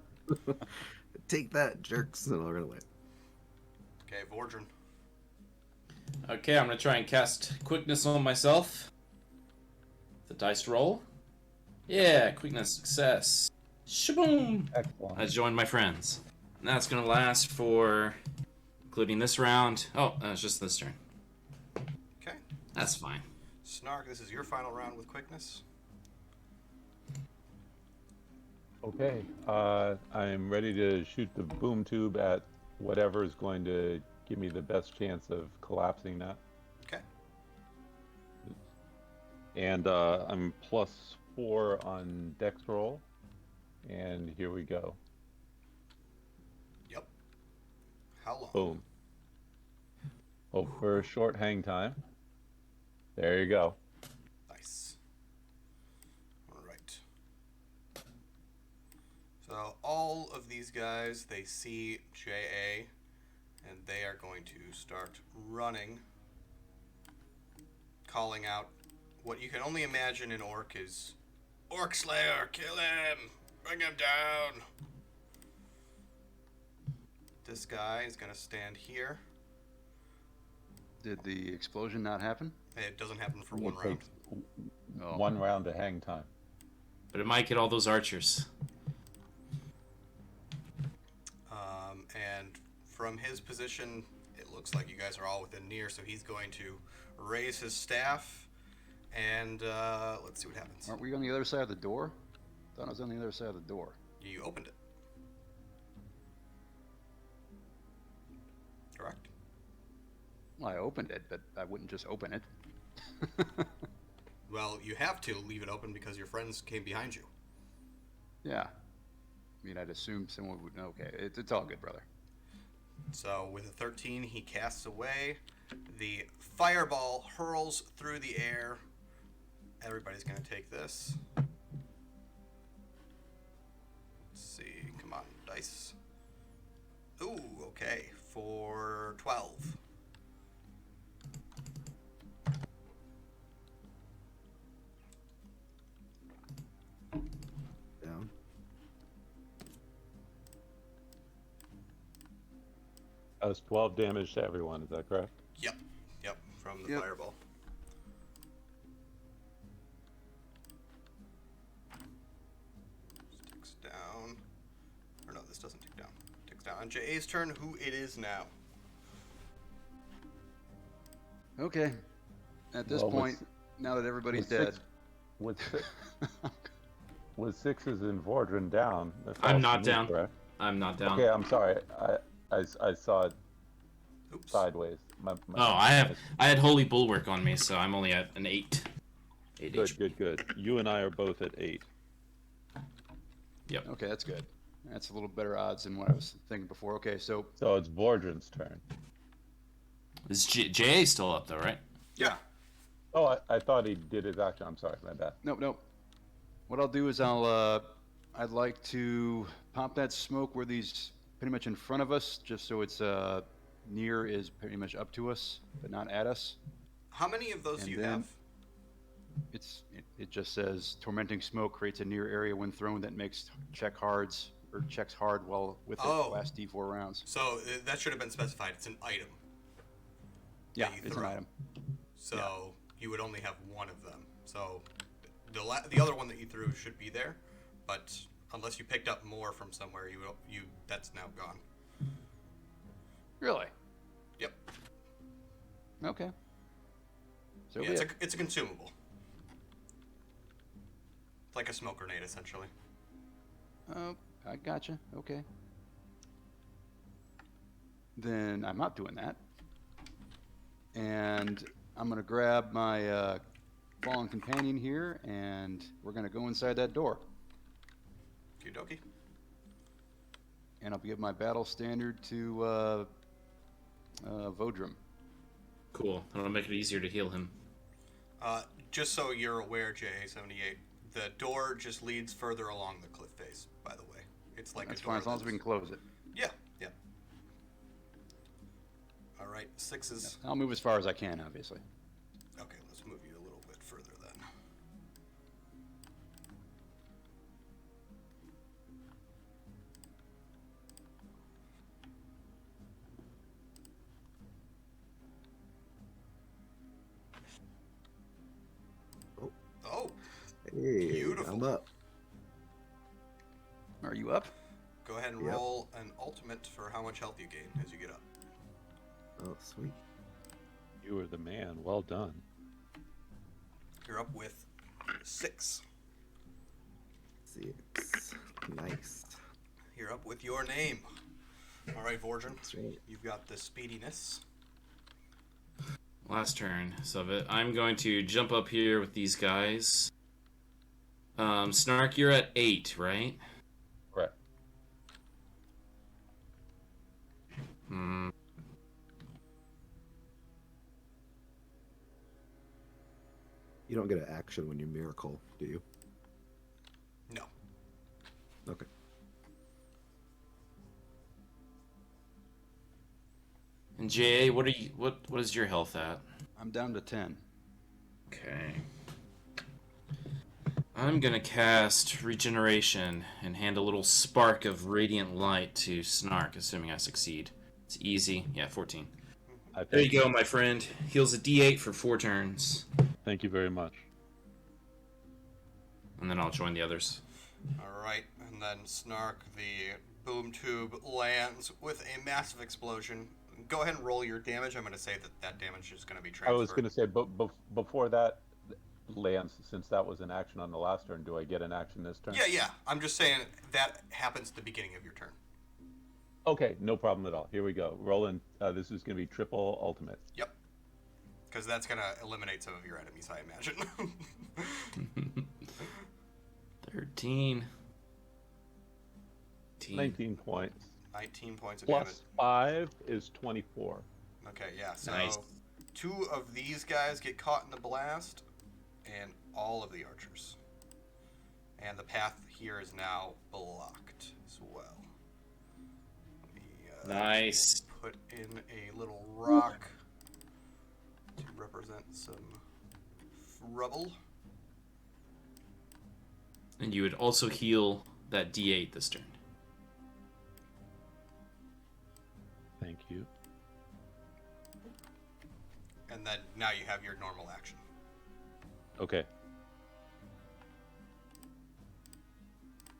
Take that, jerks, and I'll run away. Okay, Vordran. Okay, I'm gonna try and cast quickness on myself. The dice roll. Yeah, quickness success. Shaboom! Excellent. I joined my friends. And that's gonna last for, including this round. Oh, it's just this turn. Okay. That's fine. Snark, this is your final round with quickness. Okay, I'm ready to shoot the boom tube at whatever is going to give me the best chance of collapsing that. Okay. And I'm +4 on dex roll. And here we go. Yep. How long? Boom. Hope for a short hang time. There you go. Nice. All right. So all of these guys, they see JA, and they are going to start running, calling out what you can only imagine in Orc is, Orc Slayer, kill him! Bring him down! This guy is going to stand here. Did the explosion not happen? It doesn't happen for one It round. takes Oh. 1 round to hang time. But it might get all those archers. And from his position, it looks like you guys are all within near, so he's going to raise his staff, and let's see what happens. Aren't we on the other side of the door? Thought I was on the other side of the door. You opened it. Correct? Well, I opened it, but I wouldn't just open it. Well, you have to leave it open because your friends came behind you. Yeah. I mean, I'd assume someone would. Okay, it's all good, brother. So with a 13, he casts away. The fireball hurls through the air. Everybody's going to take this. Let's see. Come on, dice. Ooh, okay. For 12. Down. That was 12 damage to everyone, is that correct? Yep. Yep. From the Yep. fireball. This ticks down. Or no, this doesn't tick down. Ticks down. On JA's turn, who it is now. Okay. At this Well, point, now that everybody's with dead. With, with 6s and Vordran down. that I'm falls not to me, down. correct? I'm not down. Okay, I'm sorry. I saw it Oops. sideways. My, Oh, I had Holy Bulwark on me, so I'm only at an 8. 8 Good, HP. good. You and I are both at 8. Yep. Okay, that's good. That's a little better odds than what I was thinking before. Okay, so So it's Vordran's turn. Is JA still up, though, right? Yeah. Oh, I thought he did his action. I'm sorry, my bad. nope. What I'll do is I'll I'd like to pop that smoke where these pretty much in front of us, just so it's near is pretty much up to us, but not at us. How many of those And do you then have? It just says tormenting smoke creates a near area when thrown that makes checks hard while with it lasts D4 rounds. So that should have been specified. It's an item. Yeah, it's an item. So you would only have one of them. So the other one that you threw should be there, but unless you picked up more from somewhere, you that's now gone. Really? Yep. Okay. So yeah, it's a consumable. It's like a smoke grenade, essentially. Oh, I gotcha. Okay. Then I'm not doing that. And I'm going to grab my fallen companion here, and we're going to go inside that door. Okie dokie. And I'll give my battle standard to Vodrum. Cool. That'll make it easier to heal him. Just so you're aware, JA78, the door just leads further along the cliff face, by the way. It's like That's a door. fine, as long as we can close it. Yeah. All right, 6s. I'll move as far as I can, obviously. Okay, let's move you a little bit further then. Oh, Hey, beautiful. I'm up. Are you up? Go ahead and roll an ultimate for how much health you gain as you get up. Oh, sweet. You were the man. Well done. You're up with 6. 6. Nice. You're up with your name. All right, Vorgen. That's right. You've got the speediness. Last turn. So I'm going to jump up here with these guys. Snark, you're at 8, right? Correct. Hmm. You don't get an action when you miracle, do you? No. Okay. And JA, what is your health at? I'm down to 10. Okay. I'm gonna cast Regeneration and hand a little spark of radiant light to Snark, assuming I succeed. It's easy. Yeah, 14. There you go, my friend. Heals a D8 for 4 turns. Thank you very much. And then I'll join the others. All right, and then Snark, the boom tube lands with a massive explosion. Go ahead and roll your damage. I'm going to say that damage is going to be transferred. I was going to say, but before that lands, since that was an action on the last turn, do I get an action this turn? Yeah. I'm just saying that happens at the beginning of your turn. Okay, no problem at all. Here we go. Rolling. This is going to be triple ultimate. Yep. Because that's going to eliminate some of your enemies, I imagine. 13. 19 points. 19 points of Plus damage. 5 is 24. Okay, yeah. So Nice. 2 of these guys get caught in the blast, and all of the archers. And the path here is now blocked as well. Let me, Nice. put in a little rock to represent some rubble. And you would also heal that D8 this turn. Thank you. And then now you have your normal action. Okay.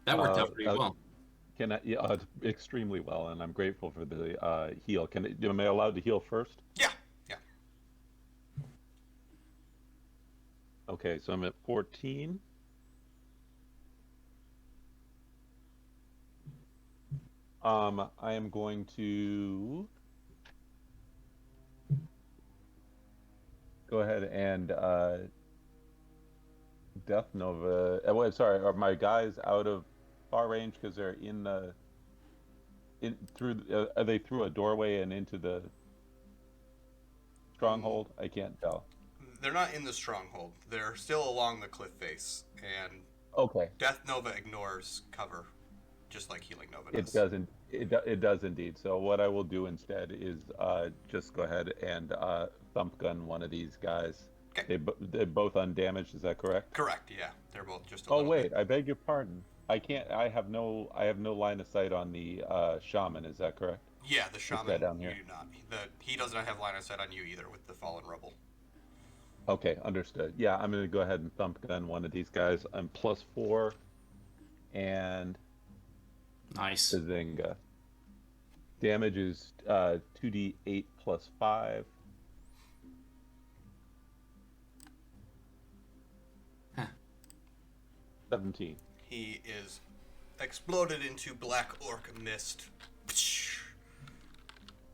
That worked out pretty well. Can I? Yeah, extremely well, and I'm grateful for the heal. Am I allowed to heal first? Yeah. Okay, so I'm at 14. I am going to go ahead and Death Nova. Sorry, are my guys out of far range because they're are they through a doorway and into the stronghold? I can't tell. They're not in the stronghold. They're still along the cliff face. And Okay. Death Nova ignores cover, just like Healing Nova It does. doesn't. It does indeed. So what I will do instead is just go ahead and thump gun one of these guys. Okay. They're both undamaged. Is that correct? Correct. Yeah, they're both just a Oh little wait, bit. I beg your pardon. I can't. I have no line of sight on the shaman. Is that correct? Yeah, the This shaman. guy down You here. do not. He doesn't have line of sight on you either with the fallen rebel. Okay, understood. Yeah, I'm gonna go ahead and thump gun one of these guys. I'm +4, and Nice. Bazinga. Damage is 2d8 plus 5. Huh. 17. He is exploded into black orc mist.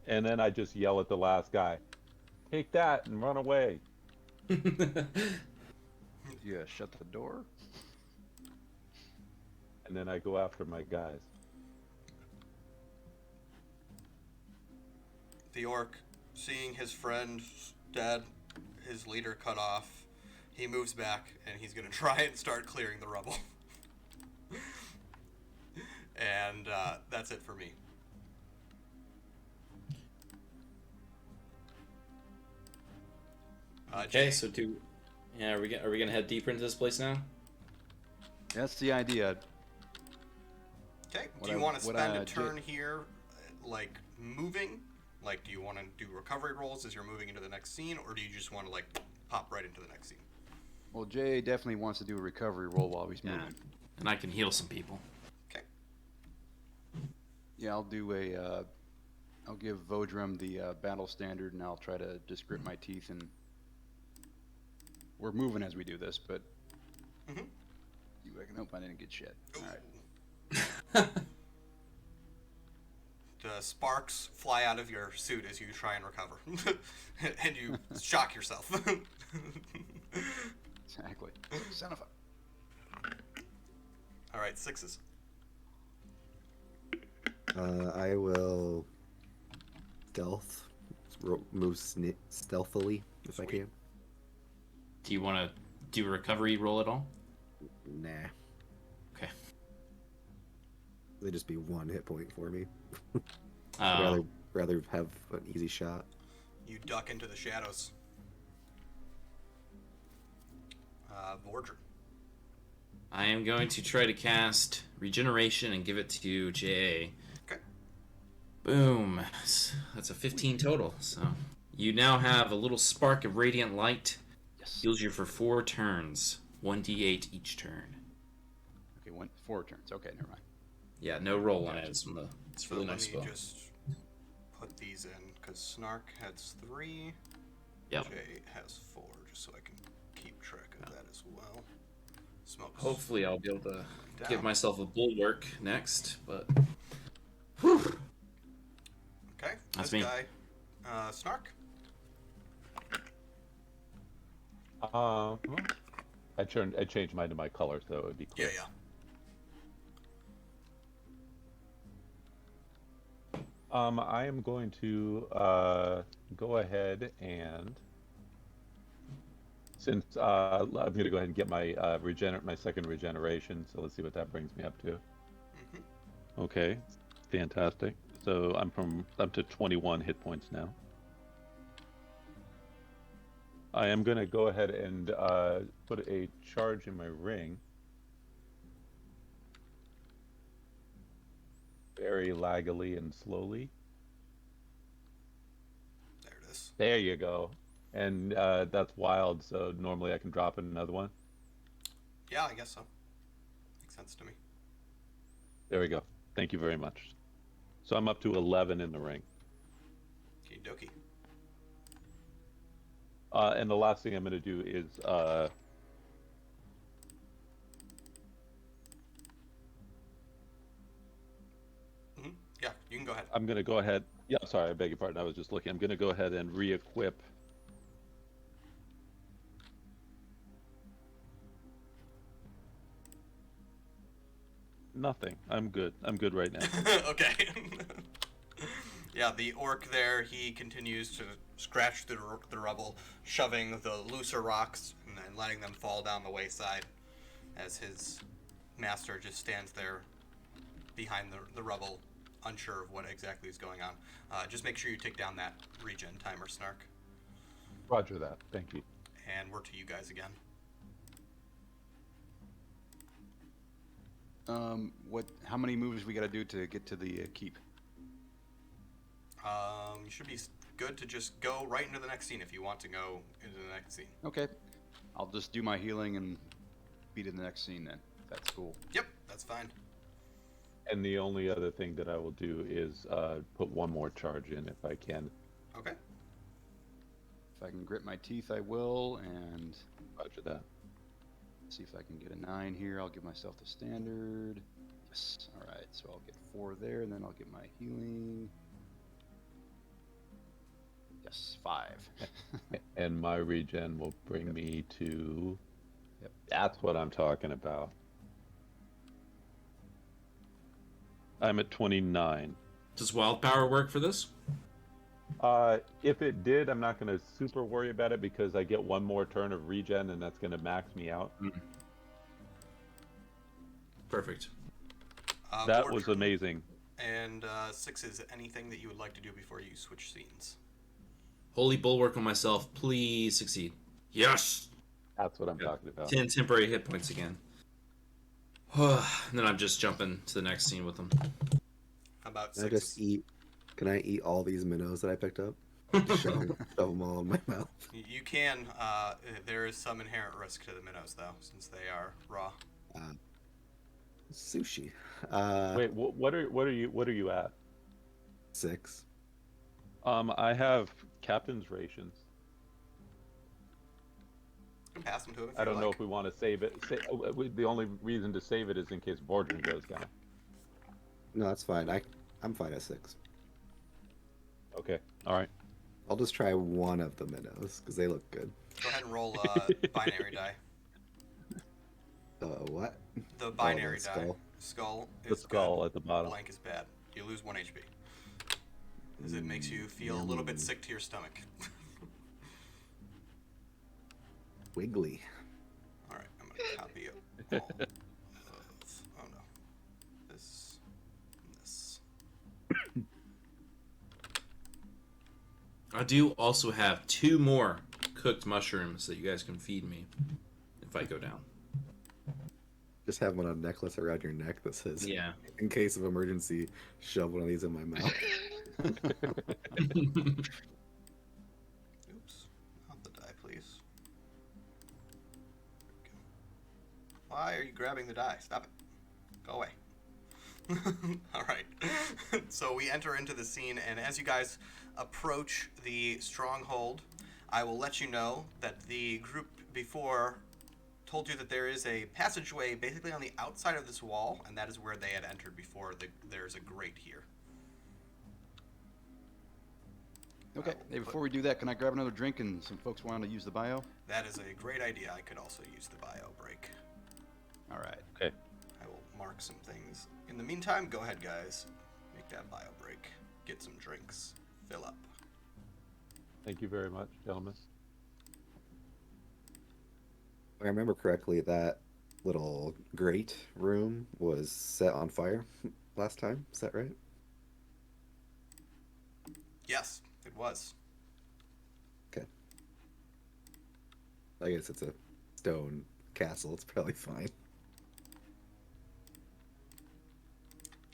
And then I just yell at the last guy, "Take that and run away." Yeah, shut the door. And then I go after my guys. The orc, seeing his friend dead, his leader cut off, he moves back and he's gonna try and start clearing the rubble. And that's it for me. Okay, so are we gonna head deeper into this place now? That's the idea. Okay. What Do you I- want to what spend I a turn here, like moving? Like, do you want to do recovery rolls as you're moving into the next scene, or do you just want to like pop right into the next scene? Well, Jay definitely wants to do a recovery roll while he's Yeah. moving. And I can heal some people. Okay. Yeah, I'll do a. I'll give Vodrum the battle standard, and I'll try to just grit my teeth. And we're moving as we do this, but Mm-hmm. you reckon? Nope, I didn't get shit. All right. The sparks fly out of your suit as you try and recover, and you shock yourself. Exactly. Son of a. All right, 6s. I will move stealthily if I Sweet. can. Do you want to do a recovery roll at all? Nah, Okay. it'd just be 1 hit point for me. Uh, I'd rather have an easy shot. You duck into the shadows. Vordr. I am going to try to cast Regeneration and give it to JA. Okay. Boom. That's a 15 total. So you now have a little spark of radiant light. Yes. Heals you for 4 turns. 1d8 each turn. Okay, 4 turns. Okay, never mind. Yeah, no roll on it. It's So really let nice me spell. just put these in, because Snark has 3. Yep. Jay has 4, just so I can keep track of that as well. Smokes. Hopefully I'll be able to Down. give myself a bulwark next, but... Okay, That's this me. guy, Snark. Well, I changed mine to my color so it would be clear. Yeah. I am going to go ahead and, since I'm going to go ahead and get my my second regeneration. So let's see what that brings me up to. Mm-hmm. Okay, fantastic. So I'm to 21 hit points now. I am going to go ahead and put a charge in my ring. Very laggily and slowly. There it is. There you go. And that's wild, so normally I can drop in another one. Yeah, I guess so. Makes sense to me. There we go. Thank you very much. So I'm up to 11 in the ring. Okie dokie. And the last thing I'm going to do is Yeah, you can go ahead. I'm going to go ahead. Yeah, sorry, I beg your pardon. I was just looking. I'm going to go ahead and re-equip. Nothing. I'm good. I'm good right now. Okay. Yeah, the orc there, he continues to scratch the rubble, shoving the looser rocks and then letting them fall down the wayside as his master just stands there behind the rubble, unsure of what exactly is going on. Just make sure you take down that regen timer, Snark. Roger that. Thank you. And we're to you guys again. How many moves we got to do to get to the keep? You should be good to just go right into the next scene if you want to go into the next scene. Okay. I'll just do my healing and be to the next scene then. That's cool. Yep, that's fine. And the only other thing that I will do is put one more charge in if I can. Okay. If I can grit my teeth, I will, and Roger that. see if I can get a 9 here. I'll give myself the standard. Yes. All right. So I'll get 4 there, and then I'll get my healing. Yes, 5. And my regen will bring me to... Yep. That's what I'm talking about. I'm at 29. Does wild power work for this? If it did, I'm not going to super worry about it because I get one more turn of regen and that's going to max me out. Perfect. That was amazing. And 6 is anything that you would like to do before you switch scenes? Holy bulwark on myself. Please succeed. Yes! That's what I'm talking about. 10 temporary hit points again. And then I'm just jumping to the next scene with them. How about Can I 6? just eat? Can I eat all these minnows that I picked up? shove them all in my mouth. You can. There is some inherent risk to the minnows, though, since they are raw. Sushi. Wait, what are you at? 6. I have captain's rations. You can pass them to him if I don't you know like. if we want to save it. The only reason to save it is in case Bordrin goes down. No, that's fine. I'm fine at 6. Okay. All right. I'll just try one of the minnows because they look good. Go ahead and roll binary die. What? The binary the die. skull. Skull is The skull good. at the bottom. Blank is bad. You lose 1 HP. As it makes you feel a little bit sick to your stomach. Wiggly. Alright, I'm going to copy it all of... Oh no. This... and this. I do also have 2 more cooked mushrooms that you guys can feed me if I go down. Just have one on a necklace around your neck that says, Yeah. in case of emergency, shove one of these in my mouth. Oops. Not the die, please. There we go. Why are you grabbing the die? Stop it. Go away. Alright. So we enter into the scene, and as you guys approach the stronghold, I will let you know that the group before told you that there is a passageway basically on the outside of this wall, and that is where they had entered before. There's a grate here. Okay. Hey, before we do that, can I grab another drink and some folks want to use the bio? That is a great idea. I could also use the bio break. All right. Okay. I will mark some things. In the meantime, go ahead, guys. Make that bio break. Get some drinks. Fill up. Thank you very much, gentlemen. If I remember correctly, that little grate room was set on fire last time. Is that right? Yes, it was. Okay. I guess it's a stone castle. It's probably fine.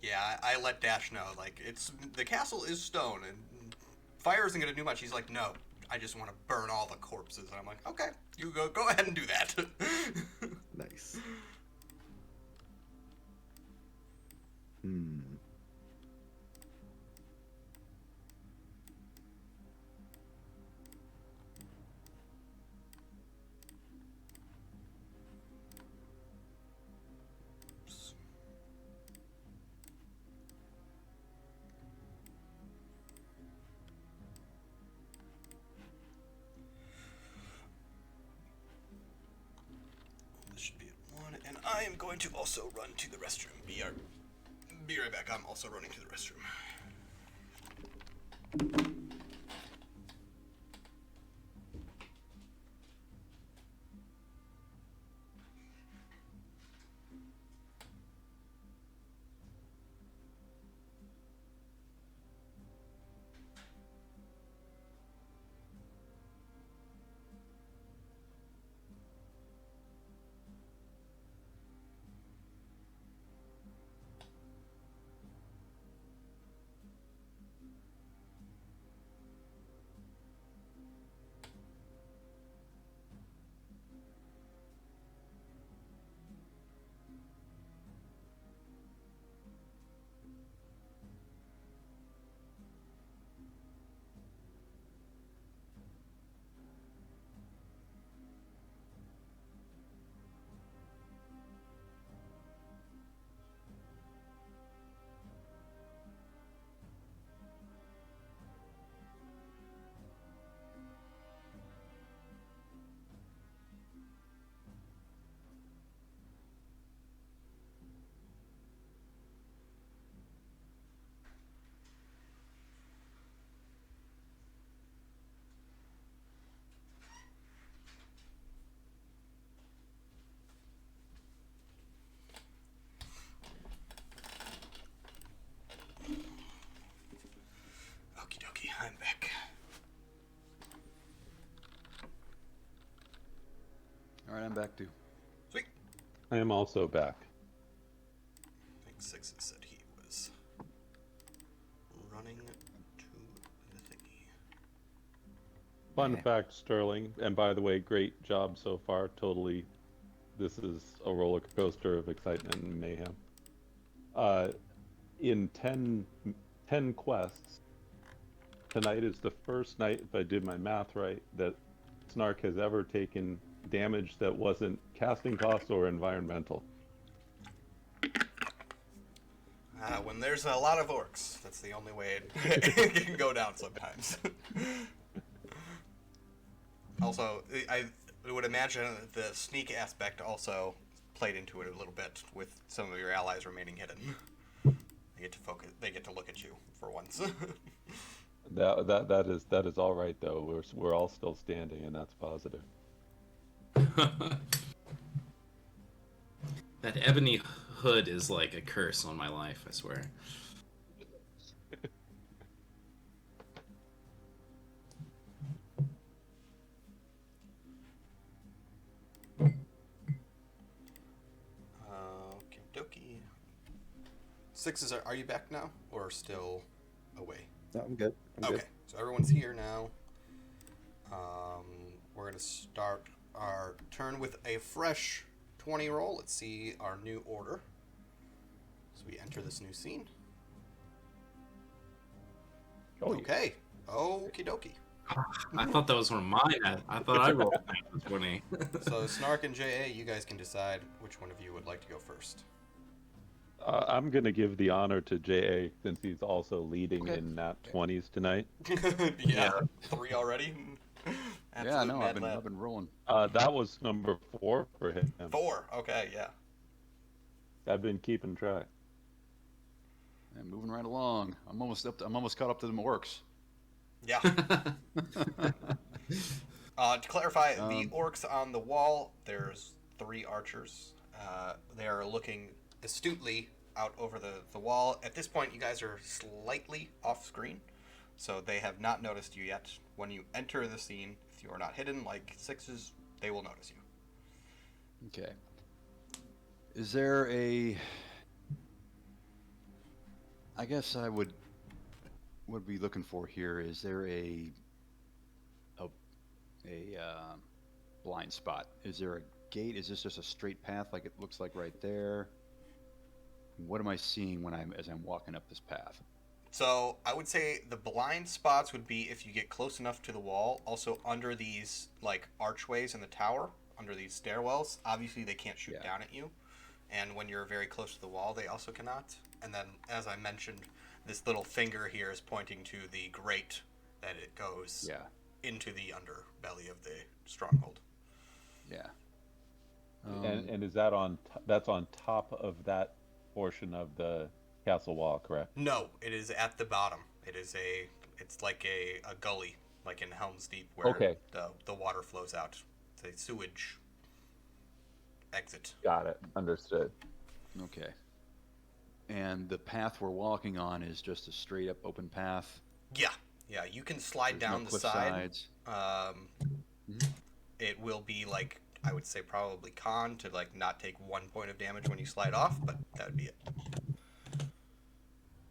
Yeah, I let Dash know. Like, the castle is stone, and fire isn't gonna do much. He's like, no, I just want to burn all the corpses. And I'm like, okay, you go ahead and do that. Nice. This should be at 1, and I am going to also run to the restroom. Be right back. I'm also running to the restroom. All right, I'm back too. Sweet. I am also back. I think Six said he was running to the thingy. Fun fact, Sterling, and by the way, great job so far. Totally, this is a roller coaster of excitement and mayhem. In 10 quests, tonight is the first night, if I did my math right, that Snark has ever taken damage that wasn't casting cost or environmental. When there's a lot of orcs, that's the only way it can go down sometimes. Also, I would imagine the sneak aspect also played into it a little bit with some of your allies remaining hidden. They get to focus. They get to look at you for once. That is all right though. We're all still standing, and that's positive. That ebony hood is like a curse on my life, I swear. Okie dokie. Sixes, are you back now, or still away? No, I'm good. I'm good. So everyone's here now. We're going to start our turn with a fresh 20 roll. Let's see our new order. So we enter this new scene. Oh, okay. Okie dokie. I thought that was one of mine. I thought I rolled 20. So Snark and JA, you guys can decide which one of you would like to go first. I'm going to give the honor to JA since he's also leading in nat 20s tonight. Yeah, 3 already. Yeah, no, I've been rolling. That was number 4 for him. 4, okay, yeah. I've been keeping track. And moving right along. I'm almost caught up to the orcs. Yeah. To clarify, the orcs on the wall, there's 3 archers. They are looking astutely out over the wall. At this point, you guys are slightly off screen, so they have not noticed you yet. When you enter the scene, if you are not hidden like Sixes, they will notice you. Okay. Is there a... I guess I would be looking for here, is there a blind spot? Is there a gate? Is this just a straight path like it looks like right there? What am I seeing as I'm walking up this path? So I would say the blind spots would be if you get close enough to the wall. Also under these like archways in the tower, under these stairwells, obviously they can't shoot down at you. And when you're very close to the wall, they also cannot. And then, as I mentioned, this little finger here is pointing to the grate that it goes into the underbelly of the stronghold. Yeah. And is that that's on top of that portion of the castle wall, correct? No, it is at the bottom. It's like a gully, like in Helm's Deep, where the water flows out. It's a sewage exit. Got it. Understood. Okay. And the path we're walking on is just a straight up open path? Yeah. You can slide down the side. It will be like, I would say probably con to like not take 1 point of damage when you slide off, but that would be it.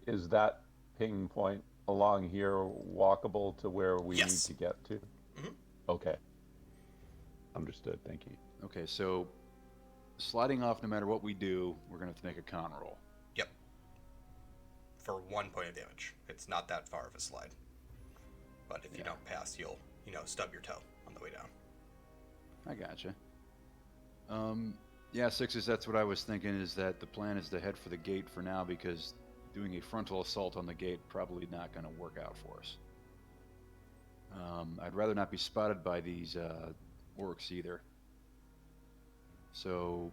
Is that ping point along here walkable to where we need to get to? Mm-hmm. Okay. Understood. Thank you. Okay, so sliding off, no matter what we do, we're going to have to make a con roll. Yep. For 1 point of damage. It's not that far of a slide. But if you don't pass, you'll, stub your toe on the way down. I gotcha. Yeah, Sixes, that's what I was thinking, is that the plan is to head for the gate for now, because doing a frontal assault on the gate probably not going to work out for us. I'd rather not be spotted by these orcs either. So,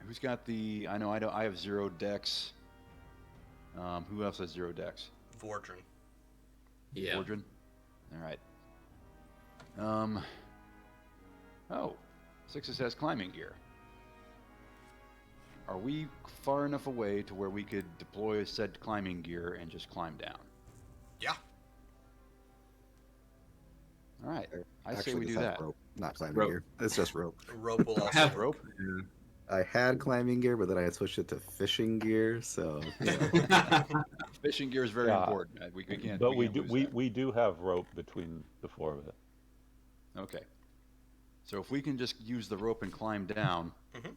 who's got the... I have 0 dex. Who else has 0 dex? Vordrin. Yeah. Vordrin? Alright. Oh, Sixes has climbing gear. Are we far enough away to where we could deploy said climbing gear and just climb down? Yeah. Alright, I say we do that. Not climbing Rope. gear. It's just rope. Rope will also have work. Rope? Yeah. I had climbing gear, but then I had switched it to fishing gear. So Fishing gear is very important. We can't. But we can't lose that. we do have rope between the four of it. Okay. So if we can just use the rope and climb down, Mhm.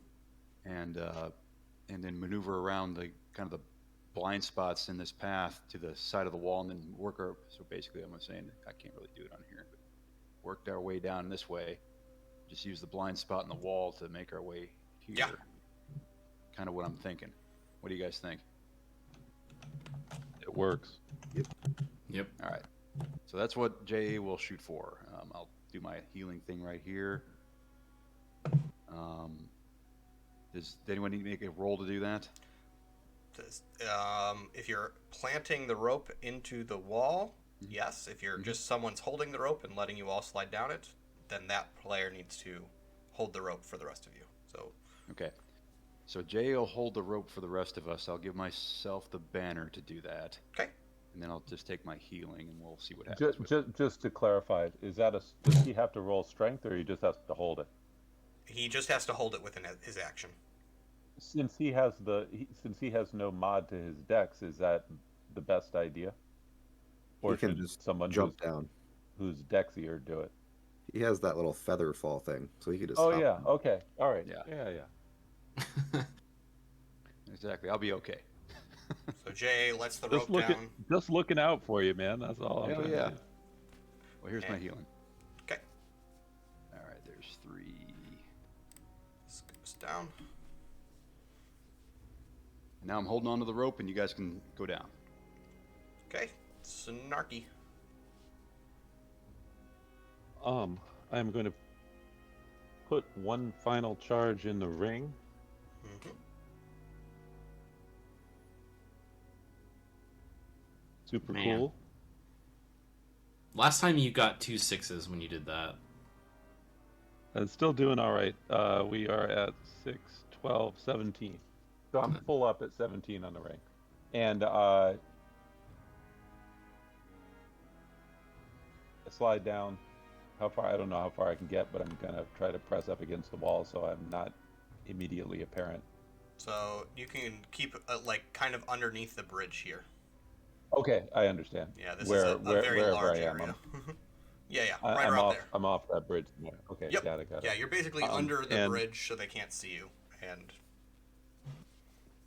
and then maneuver around the kind of the blind spots in this path to the side of the wall, and then work our. So basically, I'm saying I can't really do it on here, but worked our way down this way. Just use the blind spot in the wall to make our way here. Yeah. Kind of what I'm thinking. What do you guys think? It works. Yep. All right. So that's what JA will shoot for. I'll do my healing thing right here. Does anyone need to make a roll to do that? If you're planting the rope into the wall, yes. If you're just someone's holding the rope and letting you all slide down it, then that player needs to hold the rope for the rest of you. So Okay. So Jay will hold the rope for the rest of us. I'll give myself the banner to do that. okay. And then I'll just take my healing and we'll see what happens. Just to clarify, does he have to roll strength, or he just has to hold it? He just has to hold it within his action. Since he has no mod to his dex, is that the best idea? Or he can should just someone jump down. who's dexier do it? He has that little feather fall thing, so he could just. Oh hop yeah, down. okay, all right, Yeah. yeah. Exactly. I'll be okay. So Jay lets the rope down. Just looking out for you, man. That's all. Hell I'm yeah. saying. Well, here's my Okay. healing. Okay. All right, there's 3. This goes down. Now I'm holding onto the rope and you guys can go down. Okay. Snarky. I'm going to put one final charge in the ring. Mm-hmm. Super Man. cool. Last time you got 2 6s when you did that. And still doing all right. We are at 6, 12, 17. So I'm full up at 17 on the ring. And I slide down. How far? I don't know how far I can get, but I'm going to try to press up against the wall so I'm not immediately apparent. So you can keep kind of underneath the bridge here. Okay, I understand. Yeah, this is a very wherever large I am, area. yeah, right I'm around off. there. I'm off that bridge somewhere. Okay, Yep. got it. Yeah, you're basically under the bridge, so they can't see you.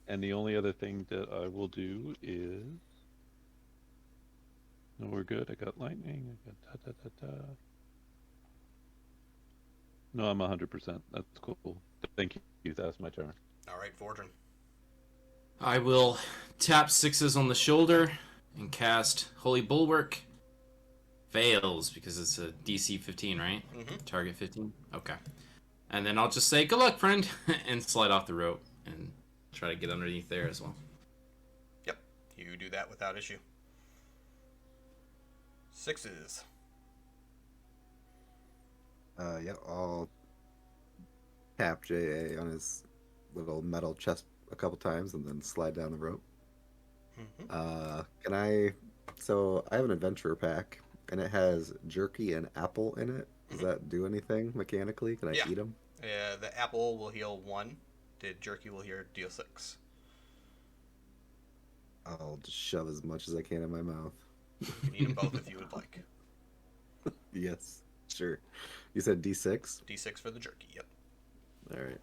And the only other thing that I will do is... No, we're good. I got lightning. I got No, I'm 100%. That's cool. Thank you. That's my turn. All right, Vordran. I will tap 6s on the shoulder and cast Holy Bulwark. Fails because it's a DC 15, right? Mm-hmm. Target 15? Okay. And then I'll just say, good luck, friend, and slide off the rope and try to get underneath there as well. Yep, you do that without issue. 6s. Yeah, I'll tap JA on his little metal chest a couple times and then slide down the rope. Mm-hmm. Can I? So I have an adventurer pack, and it has jerky and apple in it. Does that do anything mechanically? Can I eat them? The apple will heal 1. The jerky will deal 6. I'll just shove as much as I can in my mouth. You can eat them both if you would like. Yes, sure. You said D6? D6 for the jerky, yep. All right.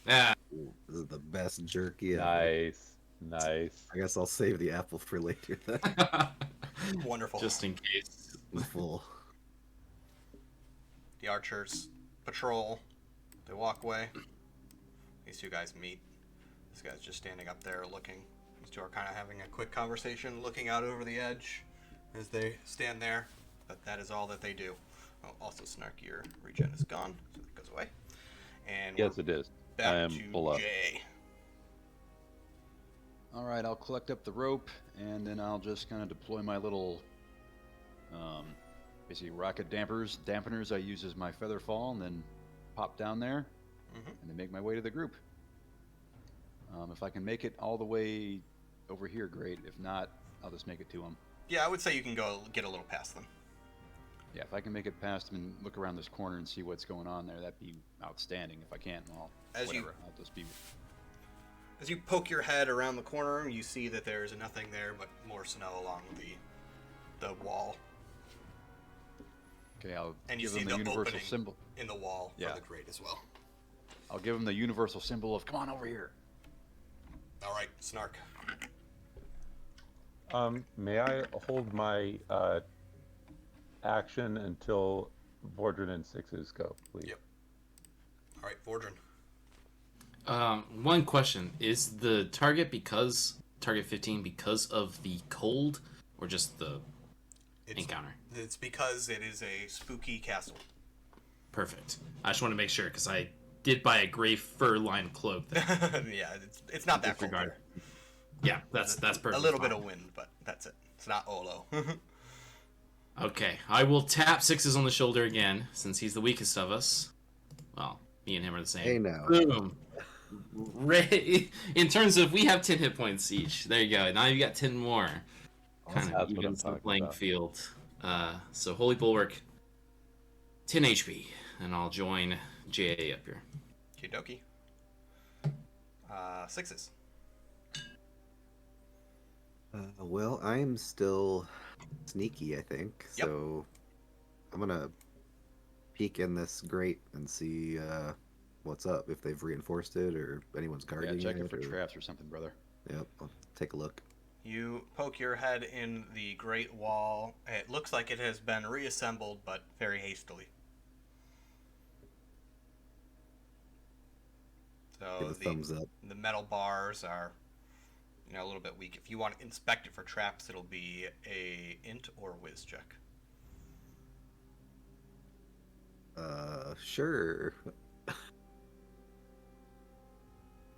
Ah, Ooh, this is the best jerky ever. Nice. I guess I'll save the apple for later then. Wonderful. just in case. I'm full. The archers patrol. They walk away. These two guys meet. This guy's just standing up there looking. These two are kind of having a quick conversation, looking out over the edge as they stand there. But that is all that they do. Oh, also, Snarky, your regen is gone, so it goes away. And Yes, it is. I back am to full up. Jay. All right, I'll collect up the rope and then I'll just kind of deploy my little, basically rocket dampeners I use as my feather fall, and then pop down there and then make my way to the group. If I can make it all the way over here, great. If not, I'll just make it to them. Yeah, I would say you can go get a little past them. Yeah, if I can make it past him and look around this corner and see what's going on there, that'd be outstanding. If I can't, well, whatever. I'll just be... As you poke your head around the corner, you see that there's nothing there but more snow along the wall. Okay, I'll and you give see him the the universal opening symbol. in the wall Yeah. for the grate as well. I'll give him the universal symbol of, come on over here. All right, Snark. May I hold my action until Vordran and Sixes go, please? Yep. All right, Vordran. One question. Is the target target 15 because of the cold or just the encounter? It's because it is a spooky castle. Perfect. I just want to make sure because I did buy a gray fur-lined cloak. Yeah, it's not that cold there. Yeah, that's perfect. A little bit of wind, but that's it. It's not Olo. Okay, I will tap Sixes on the shoulder again since he's the weakest of us. Well, me and him are the same. Hey, now. Boom. In terms of, we have 10 hit points each. There you go. Now you got 10 more. Kind of evens the playing field. So Holy Bulwark, 10 HP, and I'll join JA up here. Okie dokie. Sixes. Well, I'm still sneaky, I think. Yep. So I'm gonna peek in this grate and see what's up, if they've reinforced it or anyone's guarding it. Yeah, check it for traps or something, brother. Yep, I'll take a look. You poke your head in the great wall. It looks like it has been reassembled, but very hastily. So Give a thumbs up. The metal bars are, a little bit weak. If you want to inspect it for traps, it'll be a int or whiz check. Sure.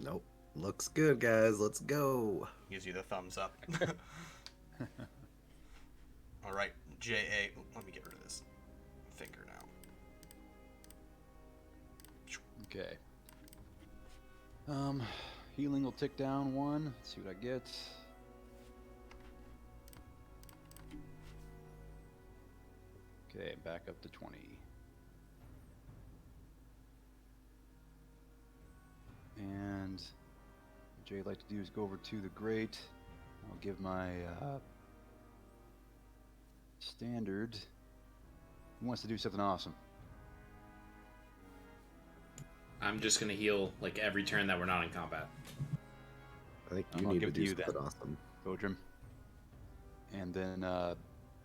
Nope. Looks good, guys. Let's go. Gives you the thumbs up. All right, JA. Let me get rid of this finger now. Okay. Healing will tick down 1. Let's see what I get. Okay, back up to 20. And what Jay'd like to do is go over to the grate. I'll give my standard. Who wants to do something awesome? I'm just going to heal like every turn that we're not in combat. I think you need to do something awesome. Bodrum. And then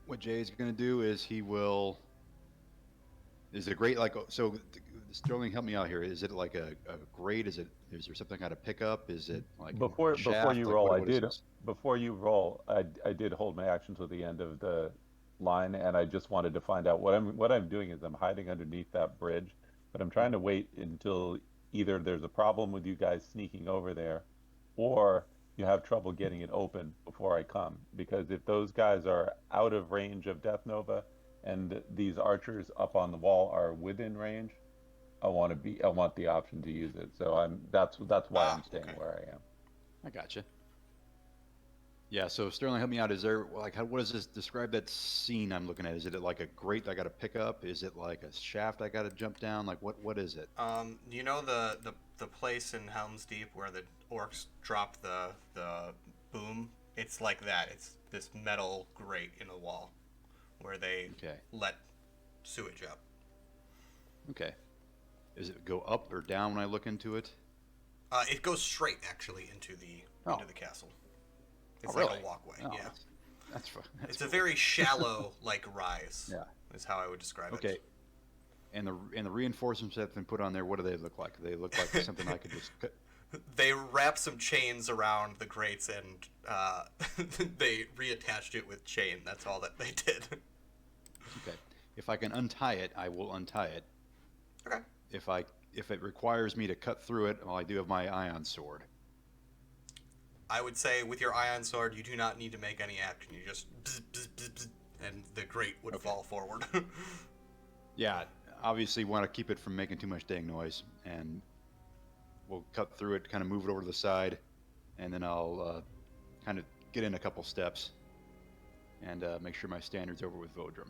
what Jay's going to do is he will... Is it great? Like, so Sterling, help me out here. Is it like a grade? Is there something I got to pick up? Is it like before you like, roll? Before you roll, I did hold my action till the end of the line, and I just wanted to find out what I'm doing is I'm hiding underneath that bridge, but I'm trying to wait until either there's a problem with you guys sneaking over there, or you have trouble getting it open before I come. Because if those guys are out of range of Death Nova, and these archers up on the wall are within range, I want the option to use it. So that's why I'm staying where I am. I gotcha. Yeah, so Sterling, help me out. Is there like what does this describe that scene I'm looking at? Is it like a grate I got to pick up? Is it like a shaft I got to jump down? Like what is it? You know the place in Helm's Deep where the orcs drop the boom? It's like that. It's this metal grate in the wall where they let sewage out. Okay. Does it go up or down when I look into it? It goes straight actually into the castle. It's really? like a walkway. Yeah. That's it's cool. A very shallow like rise. Yeah. Is how I would describe it. Okay. And the reinforcements that have been put on there, what do they look like? They look like something I could just cut. They wrap some chains around the grates and they reattached it with chain. That's all that they did. Okay. If I can untie it, I will untie it. Okay. If it requires me to cut through it, well, I do have my ion sword. I would say with your ion sword, you do not need to make any action. You just bzz, bzz, bzz, bzz, and the grate would fall forward. Yeah, obviously want to keep it from making too much dang noise, and we'll cut through it, kind of move it over to the side, and then I'll kind of get in a couple steps and make sure my standard's over with Vodrum.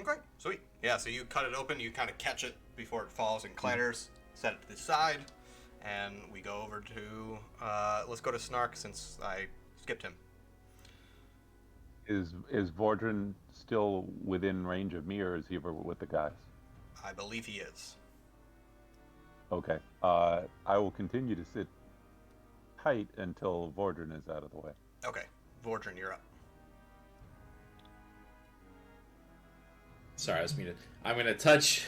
Okay, sweet. Yeah, so you cut it open, you kind of catch it before it falls and clatters, set it to the side, and we go over to, let's go to Snark since I skipped him. Is Vordran still within range of me, or is he with the guys? I believe he is. Okay. I will continue to sit tight until Vordran is out of the way. Okay, Vordran, you're up. Sorry, I was muted. I'm going to touch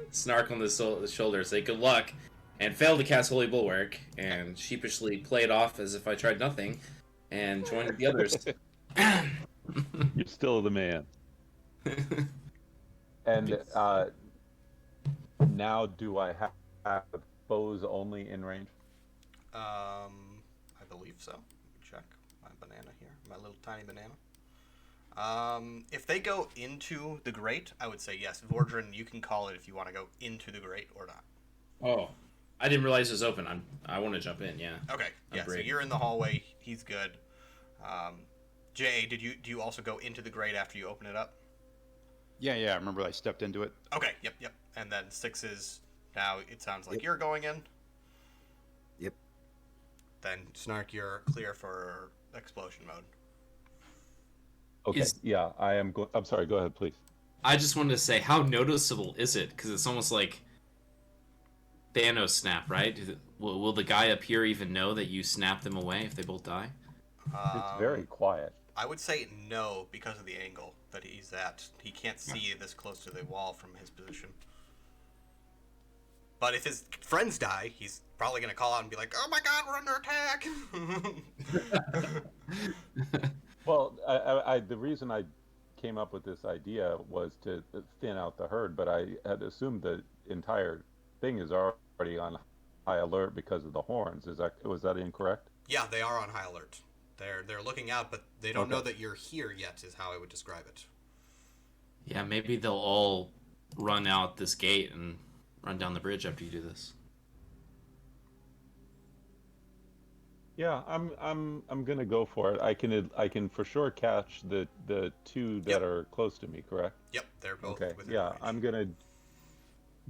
Snark on the shoulder, say good luck, and fail to cast Holy Bulwark, and sheepishly play it off as if I tried nothing, and join the others. You're still the man. And now do I have bows only in range? I believe so. Let me check my banana here, my little tiny banana. If they go into the grate, I would say yes. Vordran, you can call it if you want to go into the grate or not. Oh, I didn't realize it was open. I want to jump in. Yeah. Okay. Yeah. So you're in the hallway. He's good. Jay, do you also go into the grate after you open it up? Yeah. I remember I stepped into it. Okay. Yep. And then 6 is now. It sounds like you're going in. Yep. Then Snark, you're clear for explosion mode. Okay. Yeah, I am. I'm sorry. Go ahead, please. I just wanted to say, how noticeable is it? Because it's almost like Thanos snap, right? Will the guy up here even know that you snap them away if they both die? It's very quiet. I would say no because of the angle that he's at. He can't see this close to the wall from his position. But if his friends die, he's probably going to call out and be like, "Oh my God, we're under attack!" Well, the reason I came up with this idea was to thin out the herd, but I had assumed the entire thing is already on high alert because of the horns. Was that incorrect? Yeah, they are on high alert. They're looking out, but they don't know that you're here yet, is how I would describe it. Yeah, maybe they'll all run out this gate and run down the bridge after you do this. Yeah, I'm gonna go for it. I can for sure catch the 2 that are close to me. Correct? Yep, they're both. Okay. Within Yeah, range. I'm gonna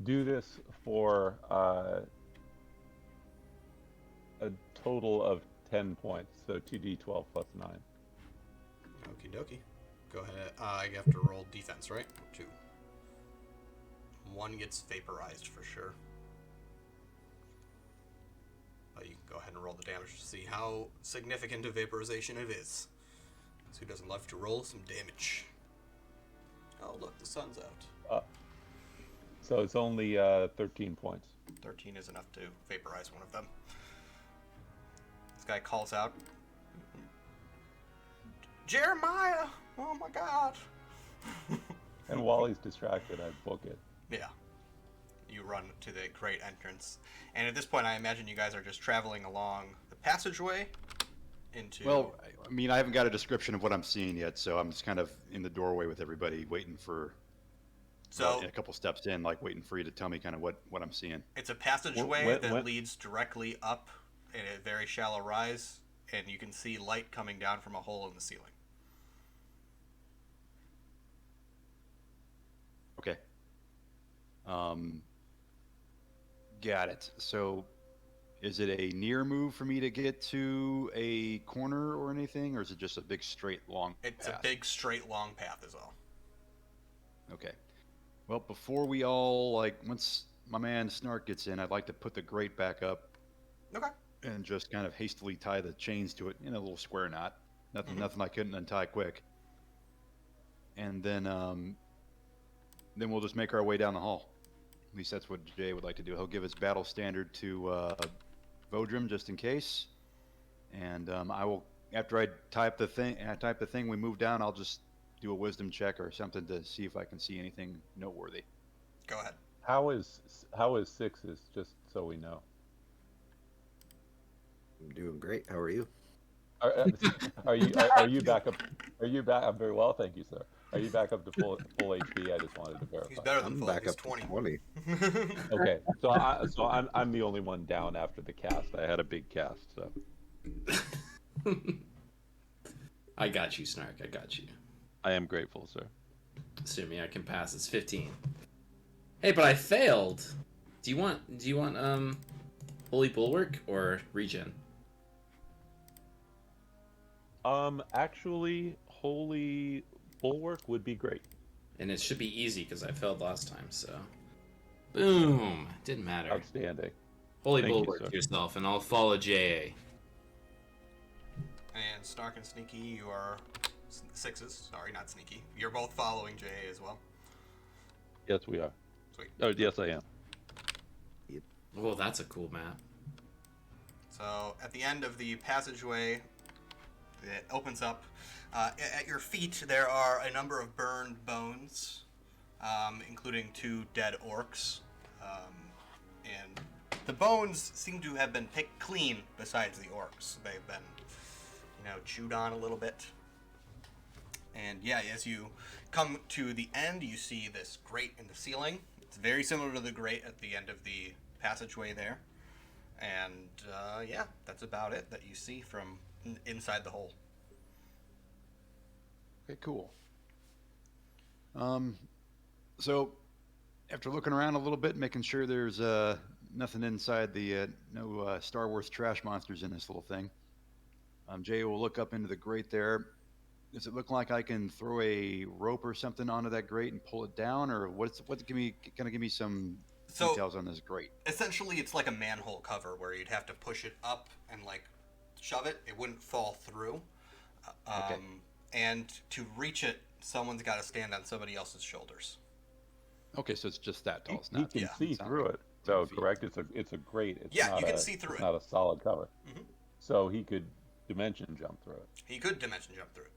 do this for a total of 10 points. So 2d12 plus 9. Okie dokie. Go ahead. You have to roll defense, right? 2. 1 gets vaporized for sure. But you can go ahead and roll the damage to see how significant a vaporization it is. So who doesn't love to roll some damage? Oh, look, the sun's out. So it's only 13 points. 13 is enough to vaporize one of them. This guy calls out, "Jeremiah! Oh my God!" And while he's distracted, I book it. Yeah. You run to the great entrance. And at this point, I imagine you guys are just traveling along the passageway into... Well, I mean, I haven't got a description of what I'm seeing yet, so I'm just kind of in the doorway with everybody waiting for... So, a couple steps in, like waiting for you to tell me kind of what I'm seeing. it's a passageway that leads directly up in a very shallow rise, and you can see light coming down from a hole in the ceiling. Okay. Got it. So, is it a near move for me to get to a corner or anything, or is it just a big straight long It's path? a big straight long path is all. Okay. Well, before we all, once my man Snark gets in, I'd like to put the grate back up. Okay. And just kind of hastily tie the chains to it in a little square knot. Nothing I couldn't untie quick. And then we'll just make our way down the hall. At least that's what Jay would like to do. He'll give his battle standard to Vodrim just in case. And I will, after I type the thing, we move down. I'll just do a wisdom check or something to see if I can see anything noteworthy. Go ahead. How is 6's? Just so we know. I'm doing great. How are you? Are you back up? Are you back? I'm very well, thank you, sir. Are you back up to full HP? I just wanted to verify. He's better than I'm full. back He's up 20. to 20. Okay, so I'm the only one down after the cast. I had a big cast, so. I got you, Snark. I got you. I am grateful, sir. Assuming I can pass, it's 15. Hey, but I failed. Do you want Holy Bulwark or Regen? Actually, Holy Bulwark would be great. And it should be easy because I failed last time, so. Boom! Didn't matter. Outstanding. Holy Thank you, Bulwark sir. to yourself, and I'll follow JA. And Snark and Sneaky, you are sixes. Sorry, not Sneaky. You're both following JA as well. Yes, we are. Sweet. Oh, yes, I am. Oh, that's a cool map. So at the end of the passageway, it opens up. At your feet, there are a number of burned bones, including 2 dead orcs. And the bones seem to have been picked clean besides the orcs. They've been, chewed on a little bit. And yeah, as you come to the end, you see this grate in the ceiling. It's very similar to the grate at the end of the passageway there. And yeah, that's about it that you see from inside the hole. Okay, cool. So after looking around a little bit, making sure there's nothing inside the no Star Wars trash monsters in this little thing, Jay will look up into the grate there. Does it look like I can throw a rope or something onto that grate and pull it down, or give me some details on this grate? Essentially, it's like a manhole cover where you'd have to push it up and shove it. It wouldn't fall through. Okay. And to reach it, someone's got to stand on somebody else's shoulders. Okay, so it's just that tall. It's He not. can see through it, though. Correct? It's a grate. It's Yeah, not you can see through it's it. not a solid cover. Mhm. So he could dimension jump through it. He could dimension jump through it.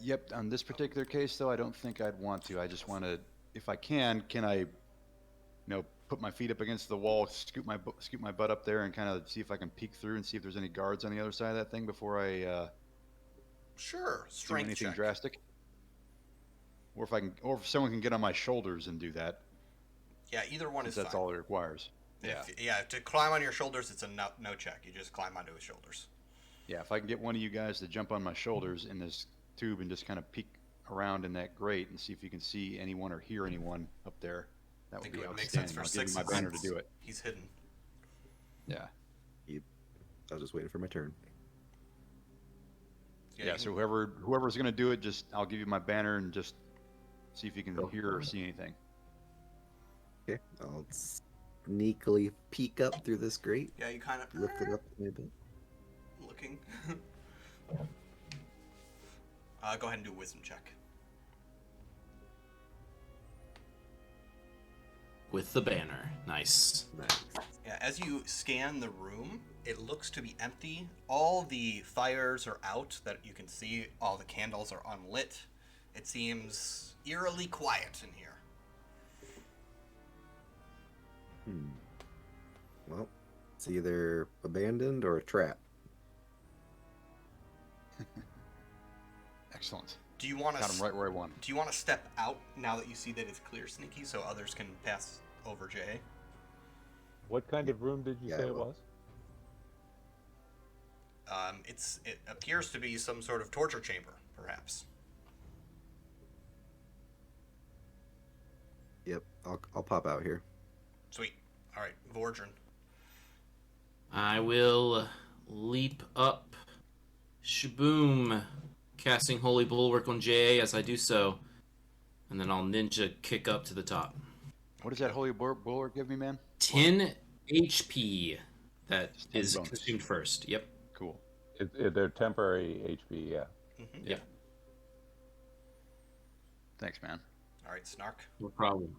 Yep. On this particular case, though, I don't think I'd want to. I just want to, if I can I, put my feet up against the wall, scoot my butt up there, and kind of see if I can peek through and see if there's any guards on the other side of that thing before I Sure, do strength anything check. drastic. Or if someone can get on my shoulders and do that. Yeah, either one is That's fine. all it requires. Yeah, to climb on your shoulders, it's a no check. You just climb onto his shoulders. Yeah, if I can get one of you guys to jump on my shoulders in this tube and just kind of peek around in that grate and see if you can see anyone or hear anyone up there, that would think be it would make outstanding. sense for I'll give you sixes. my banner to do it. He's hidden. Yeah. I was just waiting for my turn. Yeah, so whoever's going to do it, I'll give you my banner and just see if you can hear or see anything. Okay, I'll sneakily peek up through this grate. Yeah, you kind of Lift it up a bit. looking. Go ahead and do a wisdom check. With the banner. Nice. Nice. Yeah, as you scan the room, it looks to be empty. All the fires are out that you can see. All the candles are unlit. It seems eerily quiet in here. Well, it's either abandoned or a trap. Excellent. Do you want Got him right where I want him. Do you want to step out now that you see that it's clear, Sneaky, so others can pass over Jay? What kind of room did you say it was? It appears to be some sort of torture chamber, perhaps. Yep, I'll pop out here. Sweet. All right, Vordrin. I will leap up. Shaboom. Casting Holy Bulwark on JA as I do so. And then I'll ninja kick up to the top. What does that Holy Bulwark give me, man? 10 HP. That Just 10 is bonus. consumed first. Yep. Cool. They're temporary HP, yeah. Mm-hmm. Yeah. Thanks, man. All right, Snark. No problem.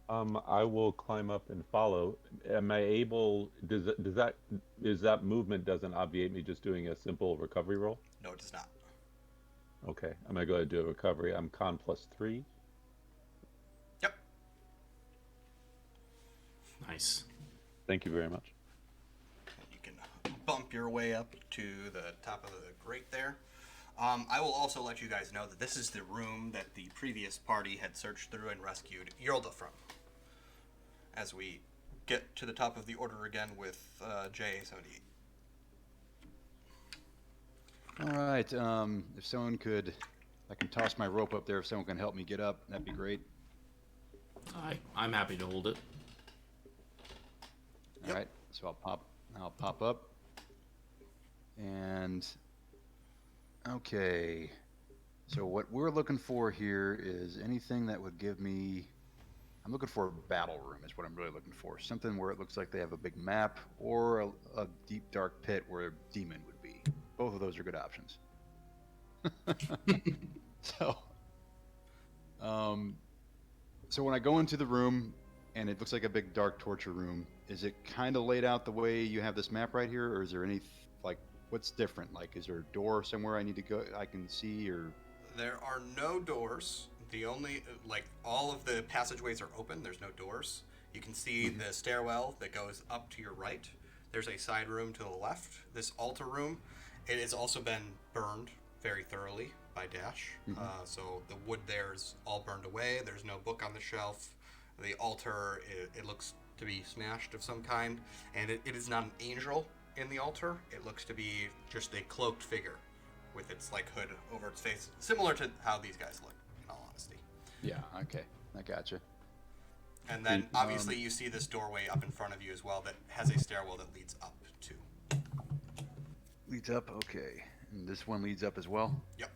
I will climb up and follow. Am I able? Is that movement doesn't obviate me just doing a simple recovery roll? No, it does not. Okay, I'm gonna go ahead and do a recovery. I'm con +3. Yep. Nice. Thank you very much. You can bump your way up to the top of the grate there. I will also let you guys know that this is the room that the previous party had searched through and rescued Yolda from. As we get to the top of the order again with JA78. All right. If someone could, I can toss my rope up there. If someone can help me get up, that'd be great. I'm happy to hold it. All right. So I'll pop up. And okay. So what we're looking for here is anything that would give me. I'm looking for a battle room is what I'm really looking for. Something where it looks like they have a big map or a deep dark pit where a demon would be. Both of those are good options. So, so when I go into the room and it looks like a big dark torture room, is it kind of laid out the way you have this map right here, or is there any like what's different? Like, is there a door somewhere I need to go? I can see, or there are no doors. The only all of the passageways are open. There's no doors. You can see the stairwell that goes up to your right. There's a side room to the left. This altar room, it has also been burned very thoroughly by Dash. So the wood there is all burned away. There's no book on the shelf. The altar, it looks to be smashed of some kind. And it is not an angel in the altar. It looks to be just a cloaked figure with its hood over its face. Similar to how these guys look, in all honesty. yeah, okay, I gotcha. And then obviously you see this doorway up in front of you as well that has a stairwell that leads up too. Leads up, okay. And this one leads up as well? Yep.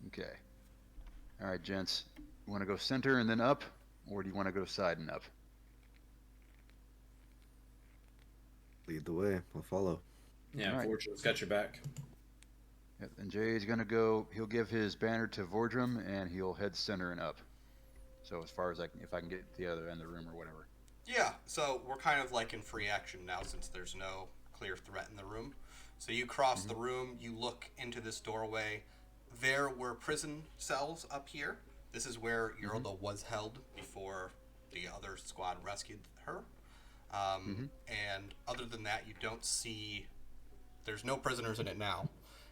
Okay. All right, gents. You want to go center and then up, or do you want to go side and up? Lead the way. I'll follow. Yeah, right. Fortune's got your back. Yep, and Jay's going to go, he'll give his banner to Vordrum, and he'll head center and up. So as far as if I can get to the other end of the room or whatever. Yeah, so we're kind of in free action now since there's no clear threat in the room. So you cross the room, you look into this doorway. There were prison cells up here. This is where Yurla was held before the other squad rescued her. And other than that, you don't see... There's no prisoners in it now.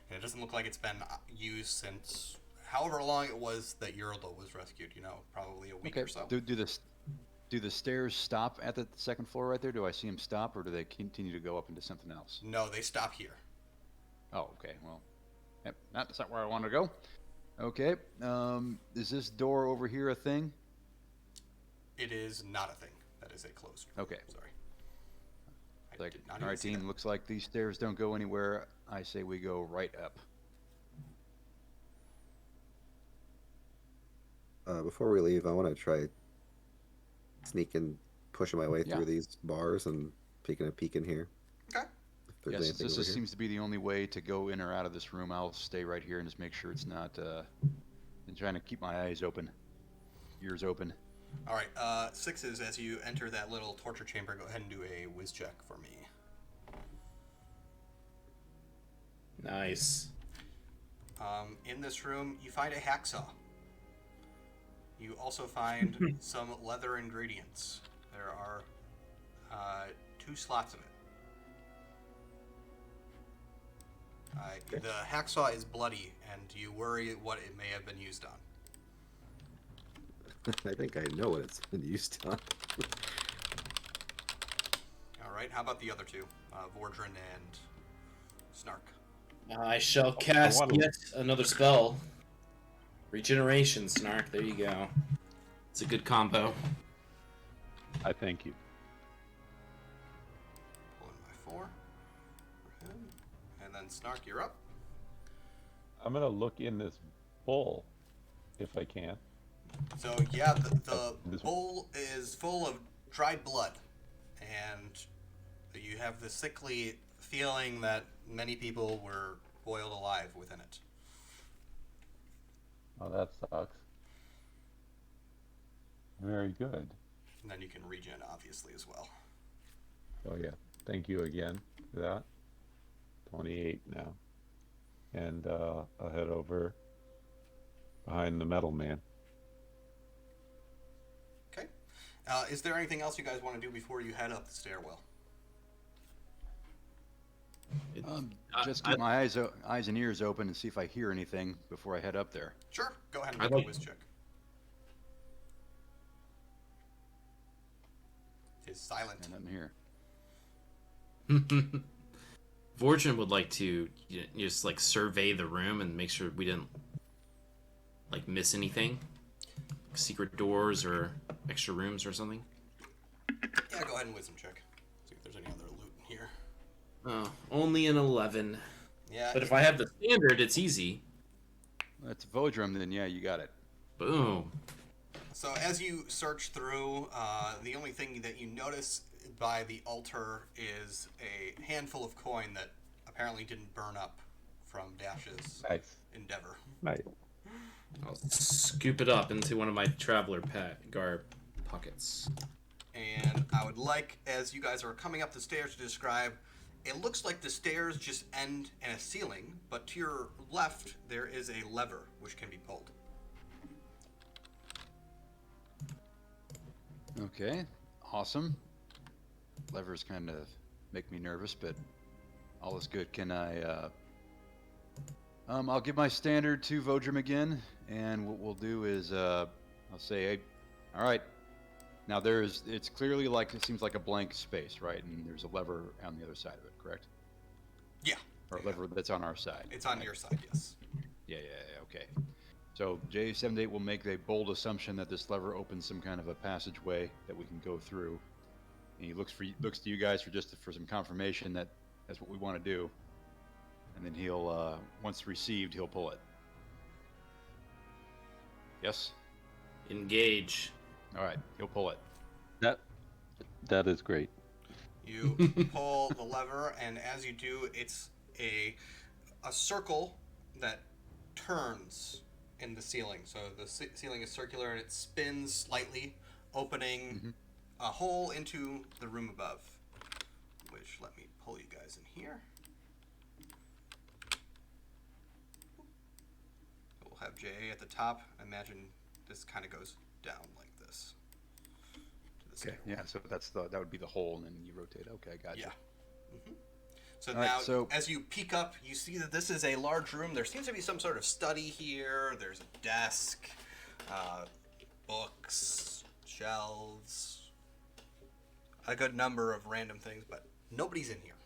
And it doesn't look like it's been used since however long it was that Yurla was rescued, probably a week or so. Do the stairs stop at the second floor right there? Do I see them stop, or do they continue to go up into something else? No, they stop here. Oh, okay. Well, yep, that's not where I want to go. Okay. Is this door over here a thing? It is not a thing. That is a closed room. Okay. Sorry. All right, team. Looks like these stairs don't go anywhere. I say we go right up. Before we leave, I want to try sneaking, pushing my way through these bars and taking a peek in here. Okay. Yes, this just seems to be the only way to go in or out of this room. I'll stay right here and just make sure it's not. And trying to keep my eyes open, ears open. All right. Sixes, as you enter that little torture chamber, go ahead and do a whiz check for me. Nice. In this room, you find a hacksaw. You also find some leather ingredients. There are 2 slots of it. The hacksaw is bloody, and you worry what it may have been used on. I think I know what it's been used on. All right. How about the other 2, Vordran and Snark? I shall cast yet another spell. Regeneration, Snark. There you go. It's a good combo. I thank you. Pulling my 4 for him. And then Snark, you're up. I'm going to look in this bowl, if I can. So, yeah, the bowl is full of dried blood. And you have the sickly feeling that many people were boiled alive within it. Oh, that sucks. Very good. And then you can regen, obviously, as well. Oh, yeah. Thank you again for that. 28 now. And I'll head over behind the metal man. Okay. Is there anything else you guys want to do before you head up the stairwell? Just keep my eyes and ears open and see if I hear anything before I head up there. Sure. Go ahead and make a whiz check. It's silent. And nothing here. Vorgen would like to just like survey the room and make sure we didn't like miss anything, secret doors or extra rooms or something. Yeah, go ahead and wisdom check. See if there's any other loot in here. Oh, only an 11. Yeah. But if I have the standard, it's easy. That's Vodrum, then yeah, you got it. Boom. So as you search through, the only thing that you notice by the altar is a handful of coin that apparently didn't burn up from Dash's endeavor. Nice. I'll scoop it up into one of my traveler garb pockets. And I would like, as you guys are coming up the stairs, to describe, it looks like the stairs just end in a ceiling, but to your left there is a lever which can be pulled. Okay, awesome. Levers kind of make me nervous, but all is good. Can I, I'll give my standard to Vodrum again, and what we'll do is, I'll say, hey, all right, now it's clearly like, it seems like a blank space, right? And there's a lever on the other side of it, correct? Yeah. Or a lever that's on our side. It's on your side, yes. Yeah, okay. So J78 will make a bold assumption that this lever opens some kind of a passageway that we can go through. And he looks to you guys for some confirmation that that's what we want to do. And then he'll once received, he'll pull it. Yes? Engage. All right, he'll pull it. That is great. You pull the lever, and as you do, it's a circle that turns in the ceiling. So the ceiling is circular and it spins slightly, opening a hole into the room above. Which, let me pull you guys in here. We'll have JA at the top. Imagine this kind of goes down like this. Okay, yeah, so that would be the hole, and then you rotate. Okay, gotcha. Yeah. So All now, right, as you peek up, you see that this is a large room. There seems to be some sort of study here. There's a desk, books, shelves, a good number of random things, but nobody's in here.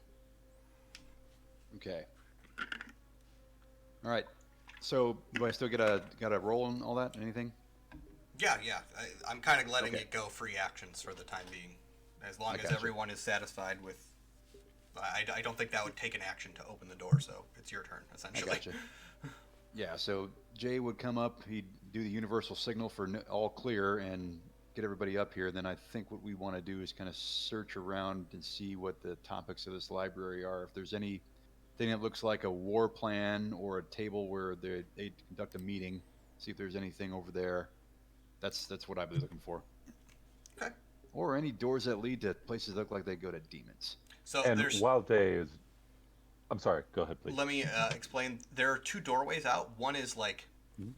Okay. All right. So do I still get a roll and all that? Anything? Yeah. I'm kind of letting it go free actions for the time being, as long as everyone is satisfied with. I don't think that would take an action to open the door, so it's your turn, essentially. I gotcha. Yeah, so Jay would come up, he'd do the universal signal for all clear and get everybody up here. Then I think what we want to do is kind of search around and see what the topics of this library are. If there's anything that looks like a war plan or a table where they conduct a meeting, see if there's anything over there. That's what I'd be looking for. Okay. Or any doors that lead to places that look like they go to demons. So And there's. while Day is, I'm sorry. Go ahead, please. Let me explain. There are two doorways out. One is like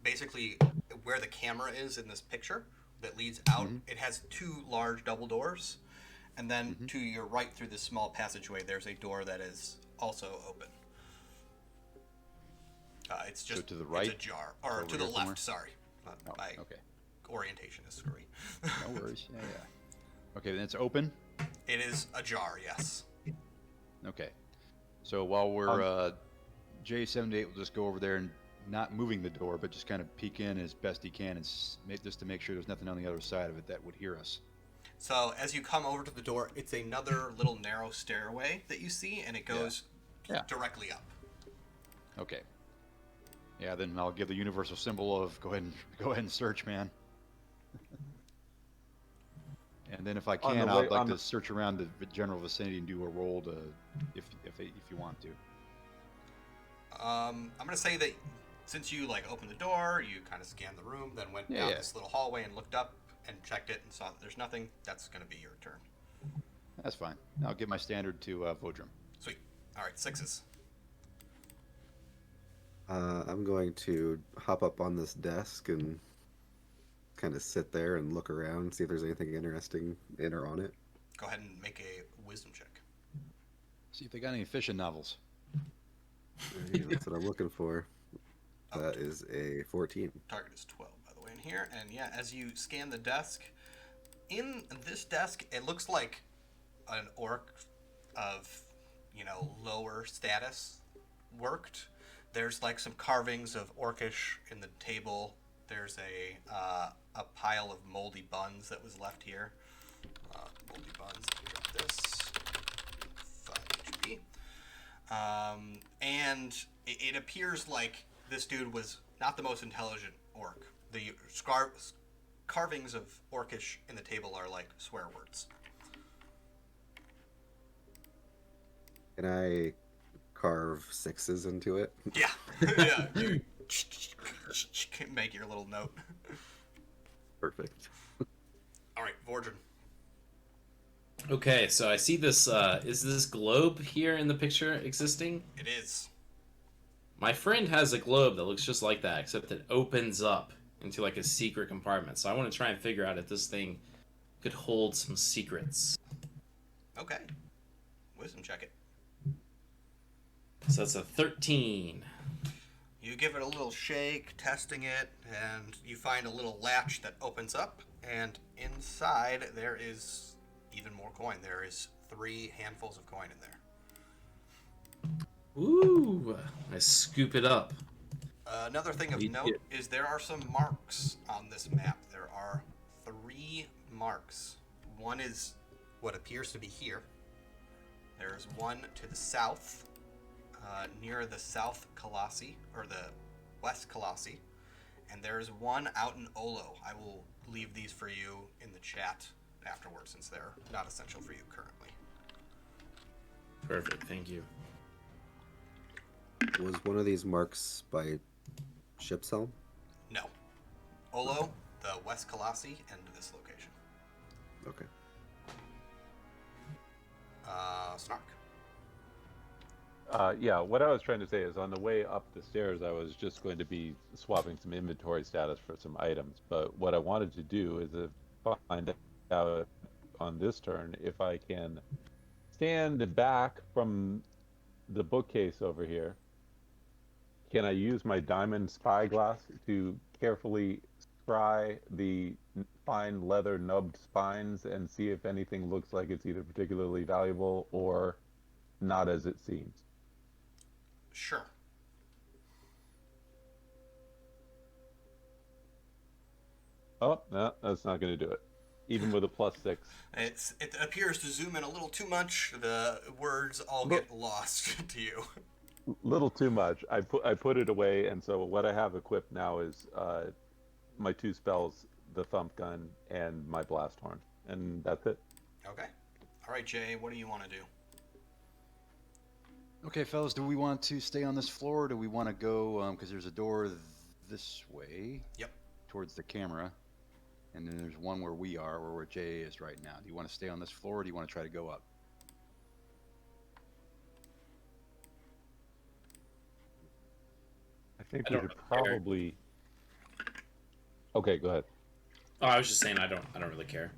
basically where the camera is in this picture that leads out. It has two large double doors, and then to your right through this small passageway, there's a door that is also open. It's just So to the right? It's ajar, or to the left. Somewhere? Sorry, my Okay. orientation is screwy. No worries. Yeah. Okay, then it's open. It is ajar. Yes. Okay. So while we're J78 will just go over there and not moving the door, but just kind of peek in as best he can and just to make sure there's nothing on the other side of it that would hear us. So as you come over to the door, it's another little narrow stairway that you see, and it goes directly up. Okay. Yeah, then I'll give the universal symbol of go ahead and search, man. And then if I can, I'd like to search around the general vicinity and do a roll to, if you want to. I'm gonna say that since you opened the door, you kind of scanned the room, then went down this little hallway and looked up and checked it and saw that there's nothing. That's gonna be your turn. That's fine. I'll give my standard to Vodrum. Sweet. All right, 6s. I'm going to hop up on this desk and kind of sit there and look around and see if there's anything interesting in or on it. Go ahead and make a wisdom check. See if they got any fishing novels. Yeah, that's what I'm looking for. That is a 14. Target is 12, by the way, in here. And yeah, as you scan the desk, in this desk, it looks like an orc of lower status worked. There's like some carvings of Orcish in the table. There's a pile of moldy buns that was left here. Moldy buns. Let me drop this. 5 HP. And it appears like this dude was not the most intelligent orc. The carvings of Orcish in the table are like swear words. Can I carve 6s into it? Yeah. Yeah. Make your little note. Perfect. All right, Vordrin. Okay, so I see this. Is this globe here in the picture existing? It is. My friend has a globe that looks just like that, except it opens up into like a secret compartment. So I want to try and figure out if this thing could hold some secrets. Okay. Wisdom check it. So that's a 13. You give it a little shake, testing it, and you find a little latch that opens up, and inside there is even more coin. There is 3 handfuls of coin in there. Ooh, I scoop it up. Another thing of note is there are some marks on this map. There are 3 marks. One is what appears to be here. There's one to the south, near the South Colossi, or the West Colossi, and there's one out in Olo. I will leave these for you in the chat afterwards, since they're not essential for you currently. Perfect, thank you. Was one of these marks by Ship's Helm? No. Olo, the West Colossi, and this location. Okay. Snark. Yeah, what I was trying to say is on the way up the stairs, I was just going to be swapping some inventory status for some items. But what I wanted to do is find out on this turn if I can stand back from the bookcase over here. Can I use my diamond spyglass to carefully scry the fine leather nubbed spines and see if anything looks like it's either particularly valuable or not as it seems? Sure. Oh, no, that's not going to do it. Even with a +6. It appears to zoom in a little too much. The words all get lost to you. Little too much. I put it away, and so what I have equipped now is my 2 spells, the thump gun and my blast horn, and that's it. Okay. All right, Jay. What do you want to do? Okay, fellas, do we want to stay on this floor, or do we want to go, because there's a door this way? Yep. Towards the camera, and then there's one where we are, or where Jay is right now. Do you want to stay on this floor, or do you want to try to go up? I think we should probably... Okay, go ahead. Oh, I was just saying I don't really care.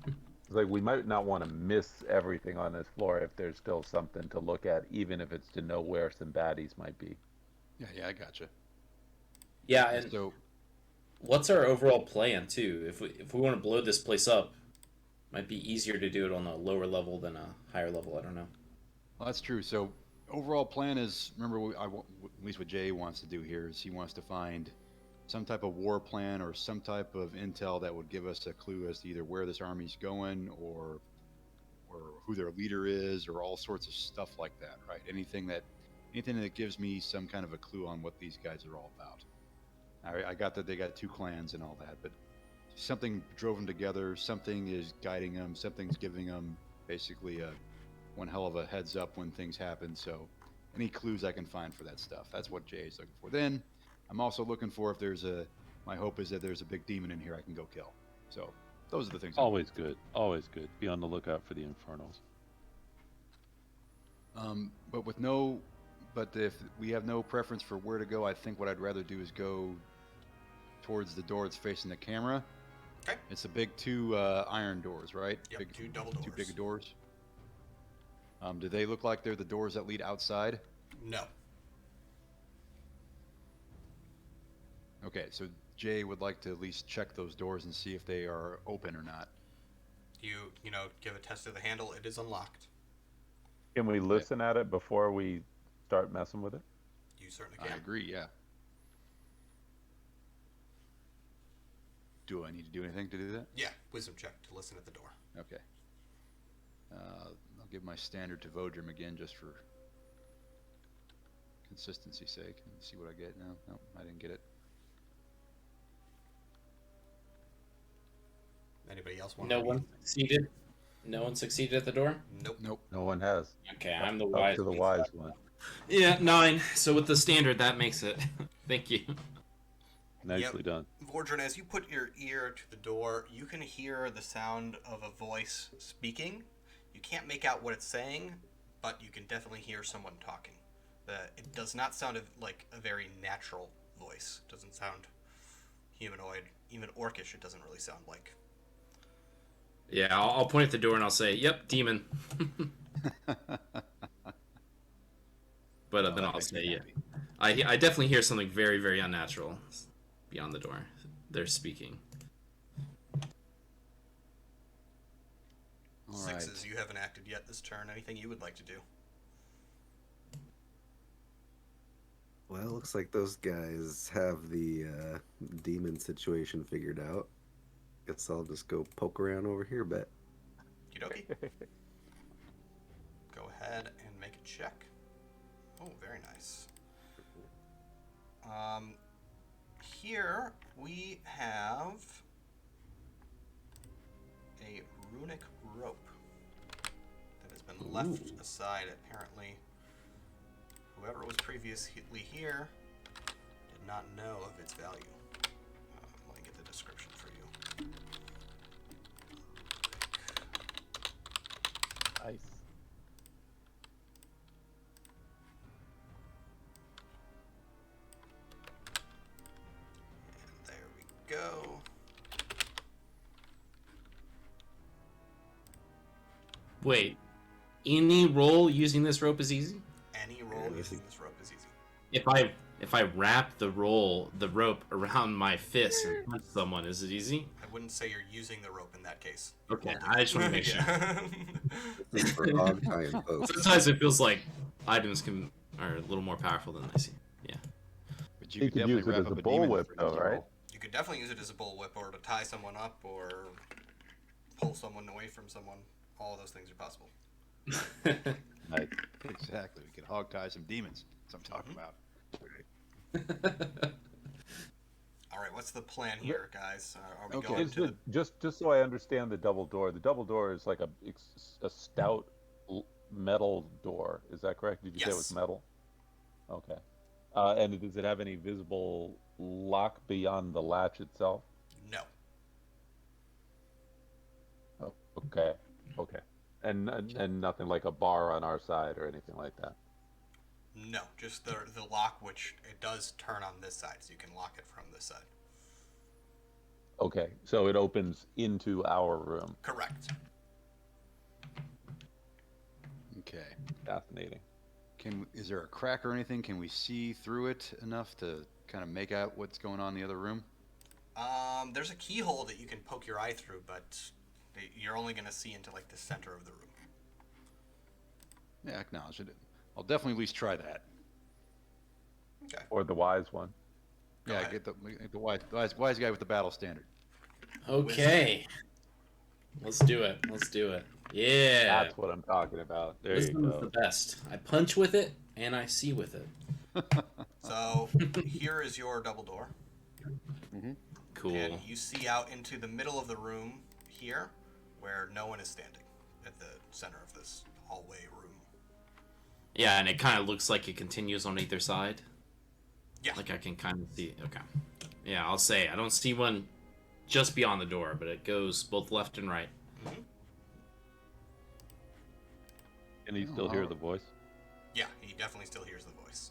It's like we might not want to miss everything on this floor if there's still something to look at, even if it's to know where some baddies might be. Yeah, I gotcha. Yeah, and so what's our overall plan too? If we want to blow this place up, might be easier to do it on a lower level than a higher level. I don't know. Well, that's true. So overall plan is, remember, at least what Jay wants to do here is he wants to find some type of war plan or some type of intel that would give us a clue as to either where this army's going or who their leader is, or all sorts of stuff like that, right? Anything that gives me some kind of a clue on what these guys are all about. I got that they got 2 clans and all that, but something drove them together, something is guiding them, something's giving them basically one hell of a heads up when things happen. So any clues I can find for that stuff, that's what Jay's looking for. Then I'm also looking for if there's my hope is that there's a big demon in here I can go kill. So those are the things. Always good. Always good. Be on the lookout for the infernals. But if we have no preference for where to go, I think what I'd rather do is go towards the door that's facing the camera. Okay. It's the big 2 iron doors, right? Yep, big, 2 double doors. 2 big doors. Do they look like they're the doors that lead outside? No. Okay, so Jay would like to at least check those doors and see if they are open or not. You give a test of the handle. It is unlocked. Can we listen at it before we start messing with it? You certainly can. I agree, yeah. Do I need to do anything to do that? Yeah, wisdom check to listen at the door. Okay. I'll give my standard to Vodrum again just for consistency's sake and see what I get. No, I didn't get it. Anybody else want No one succeeded? No one succeeded at the door? Nope. No one has. Okay, I'm the Up wise. to the wise one. Yeah, 9. So with the standard, that makes it. Thank you. Nicely done. Vordran, as you put your ear to the door, you can hear the sound of a voice speaking. You can't make out what it's saying, but you can definitely hear someone talking. It does not sound like a very natural voice. It doesn't sound humanoid. Even orcish, it doesn't really sound like. Yeah, I'll point at the door and I'll say, "Yep, demon." But then I'll say, "Yeah, I definitely hear something very, very unnatural beyond the door. They're speaking." All Sixes, right. you haven't acted yet this turn. Anything you would like to do? Well, it looks like those guys have the demon situation figured out. Guess I'll just go poke around over here a bit. Okie dokie. Go ahead and make a check. Oh, very nice. Here we have a runic rope that has been left aside. Apparently, whoever was previously here did not know of its value. Let me get the description for you. Nice. And there we go. Wait, any roll using this rope is easy? Any roll using this rope is easy. If I wrap the rope around my fist and punch someone, is it easy? I wouldn't say you're using the rope in that case. Okay, I just want to make sure. This is for hog tying folks. Sometimes it feels like items are a little more powerful than they seem. Yeah. But You could use it as a bullwhip, though, right? You could definitely use it as a bullwhip or to tie someone up or pull someone away from someone. All of those things are possible. Nice. Exactly. We could hog tie some demons. That's what I'm talking about. All right, what's the plan here, guys? Are we Okay. going to the... Just so I understand the double door. The double door is like a stout metal door. Is that correct? Did you say it was Yes. metal? Okay. And does it have any visible lock beyond the latch itself? No. Oh, okay. Okay. And nothing like a bar on our side or anything like that. No, just the lock, which it does turn on this side, so you can lock it from this side. Okay, so it opens into our room. Correct. Okay. Fascinating. Is there a crack or anything? Can we see through it enough to kind of make out what's going on in the other room? There's a keyhole that you can poke your eye through, but you're only going to see into like the center of the room. Yeah, I acknowledge it. I'll definitely at least try that. Okay. Or the wise one. Go Yeah, ahead. get the wise guy with the battle standard. Okay. Let's do it. Let's do it. Yeah. That's what I'm talking about. There Wisdom you is the go. best. I punch with it and I see with it. So here is your double door. Cool. And you see out into the middle of the room here where no one is standing at the center of this hallway room. Yeah, and it kind of looks like it continues on either side. Yeah. Like I can kind of see. Okay. Yeah, I'll say I don't see one just beyond the door, but it goes both left and right. Can you still hear the voice? Yeah, he definitely still hears the voice.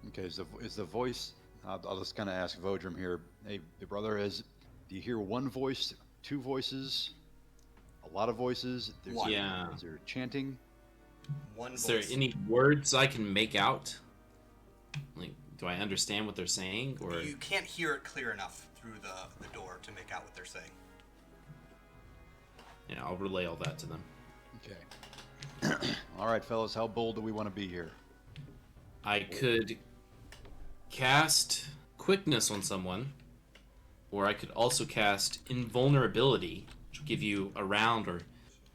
Okay, is the voice? I'll just kind of ask Vodrum here. Hey, brother, do you hear one voice, two voices, a lot of voices? One. Yeah. Is there chanting? One Is there voice. any words I can make out? Like, do I understand what they're saying, or You can't hear it clear enough through the door to make out what they're saying. yeah, I'll relay all that to them. Okay. All right, fellas, how bold do we want to be here? I could cast quickness on someone, or I could also cast invulnerability, which will give you a round, or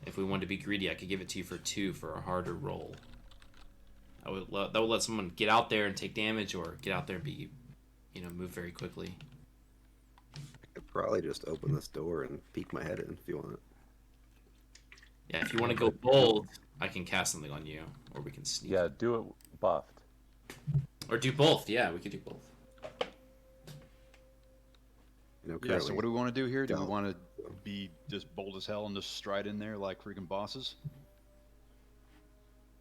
if we wanted to be greedy, I could give it to you for 2 for a harder roll. That would let someone get out there and take damage, or get out there and be, move very quickly. I could probably just open this door and peek my head in if you want. Yeah, if you want to go bold, I can cast something on you, or we can sneak. Yeah, do it buffed. Or do both. Yeah, we could do both. Yeah, so what do we want to do here? Do we want to be just bold as hell and just stride in there like freaking bosses?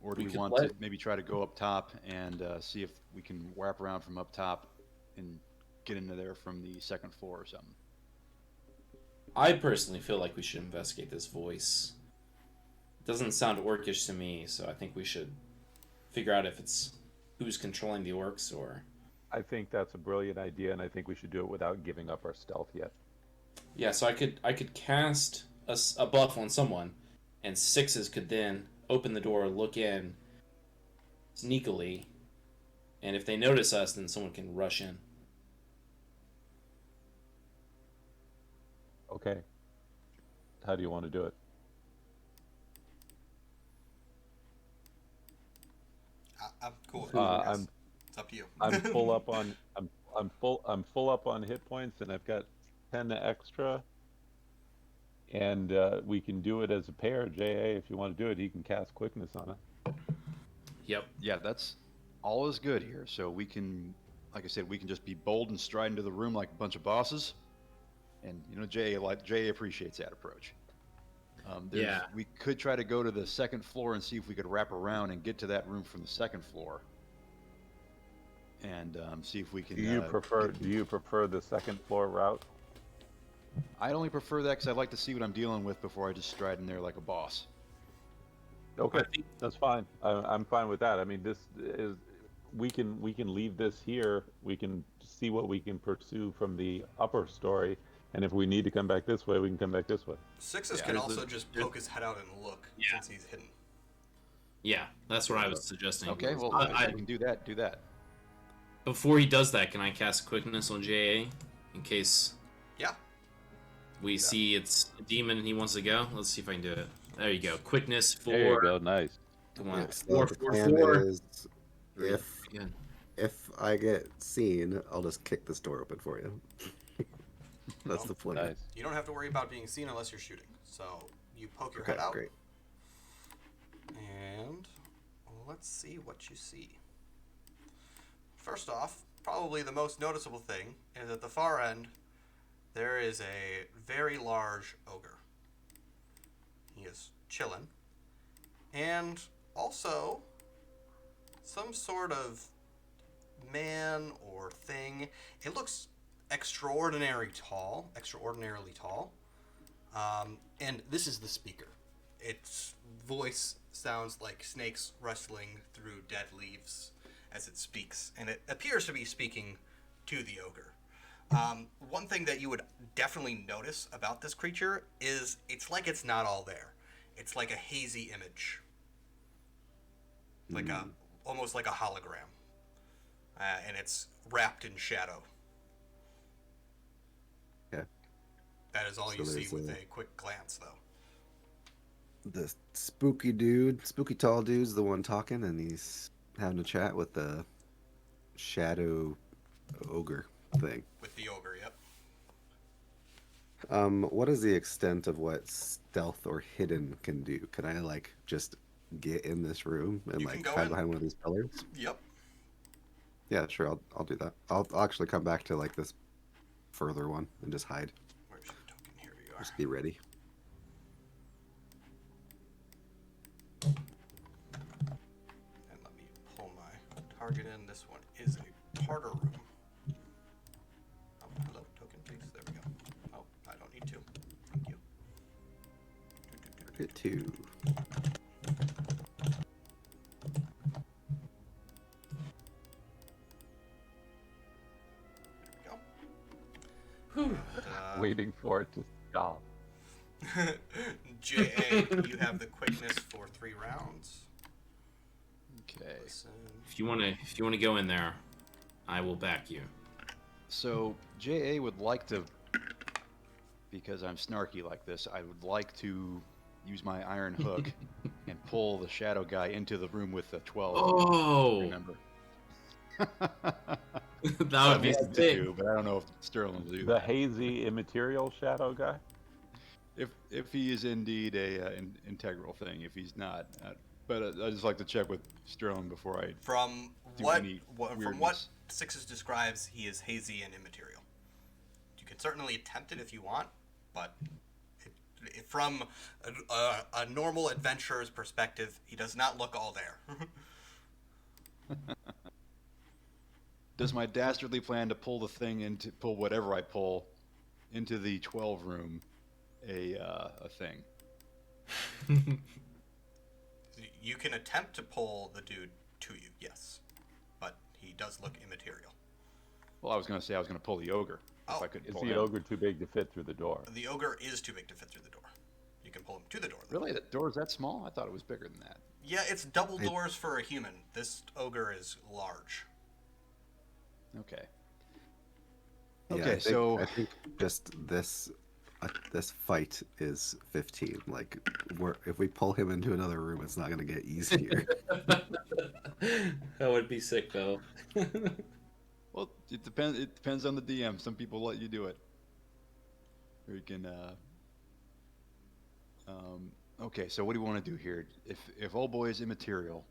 Or do we want to maybe try to go up top and see if we can wrap around from up top and get into there from the second floor or something? I personally feel like we should investigate this voice. It doesn't sound orcish to me, so I think we should figure out if it's who's controlling the orcs or... I think that's a brilliant idea, and I think we should do it without giving up our stealth yet. Yeah, so I could cast a buff on someone, and 6s could then open the door, look in sneakily, and if they notice us, then someone can rush in. Okay. How do you want to do it? I'm cool. It's up to you. I'm full up on I'm full up on hit points, and I've got 10 extra. And we can do it as a pair. JA, if you want to do it, he can cast quickness on it. Yep. Yeah, that's all is good here. So we can, like I said, we can just be bold and stride into the room like a bunch of bosses. And JA appreciates that approach. Yeah. We could try to go to the second floor and see if we could wrap around and get to that room from the second floor. And see if we can. Do you prefer the second floor route? I only prefer that because I like to see what I'm dealing with before I just stride in there like a boss. Okay, that's fine. I'm fine with that. I mean, this is we can leave this here. We can see what we can pursue from the upper story, and if we need to come back this way, we can come back this way. 6s can also just poke his head out and look since he's hidden. Yeah, that's what I was suggesting. Okay, well, I can do that. Do that. Before he does that, can I cast quickness on JA in case? Yeah. We see it's a demon and he wants to go. Let's see if I can do it. There you go. Quickness 4. There you go. Nice. Come on. So 4, the 4, plan 4. is if I get seen, I'll just kick this door open for you. That's the plan. Nice. You don't have to worry about being seen unless you're shooting. So you poke your head out. Great. And let's see what you see. First off, probably the most noticeable thing is at the far end, there is a very large ogre. He is chilling. And also, some sort of man or thing. It looks extraordinarily tall. And this is the speaker. Its voice sounds like snakes rustling through dead leaves as it speaks, and it appears to be speaking to the ogre. One thing that you would definitely notice about this creature is it's like it's not all there. It's like a hazy image, like almost like a hologram, and it's wrapped in shadow. Okay. That is all So you see there's with a quick glance, though. The spooky tall dude's the one talking, and he's having a chat with the shadow ogre thing. With the ogre, yep. What is the extent of what stealth or hidden can do? Can I just get in this room and hide behind one of these pillars? Yep. Yeah, sure. I'll do that. I'll actually come back to this further one and just hide. Where's your token? Here you are. Just be ready. And let me pull my target in. This one is a Tartar room. Oh, hello, token, please. There we go. Oh, I don't need to. Thank you. Target 2. There we go. Waiting for it to stop. JA, you have the quickness for 3 rounds. Okay. If you wanna go in there, I will back you. So JA would like to, because I'm snarky like this, I would like to use my iron hook and pull the shadow guy into the room with the 12. Oh, Remember? that would be I'd like to sick. do, but I don't know if Sterling will do The that. hazy immaterial shadow guy. If he is indeed a integral thing, if he's not, but I just like to check with Sterling before I From do what any from weirdness. what Sixes describes, he is hazy and immaterial. You can certainly attempt it if you want, but from a normal adventurer's perspective, he does not look all there. Does my dastardly plan to pull the thing pull whatever I pull into the 12 room a thing? You can attempt to pull the dude to you, yes, but he does look immaterial. Well, I was going to say I was going to pull the ogre if I couldn't Is pull the him. ogre too big to fit through the door? The ogre is too big to fit through the door. You can pull him to the door. Really? The door's that small? I thought it was bigger than that. Yeah, it's double doors for a human. This ogre is large. Okay. Yeah, Okay, I think just this fight is 15. Like, if we pull him into another room, it's not going to get easier. That would be sick, though. Well, it depends. It depends on the DM. Some people let you do it, or you can. Okay, so what do you want to do here? If old boy is immaterial,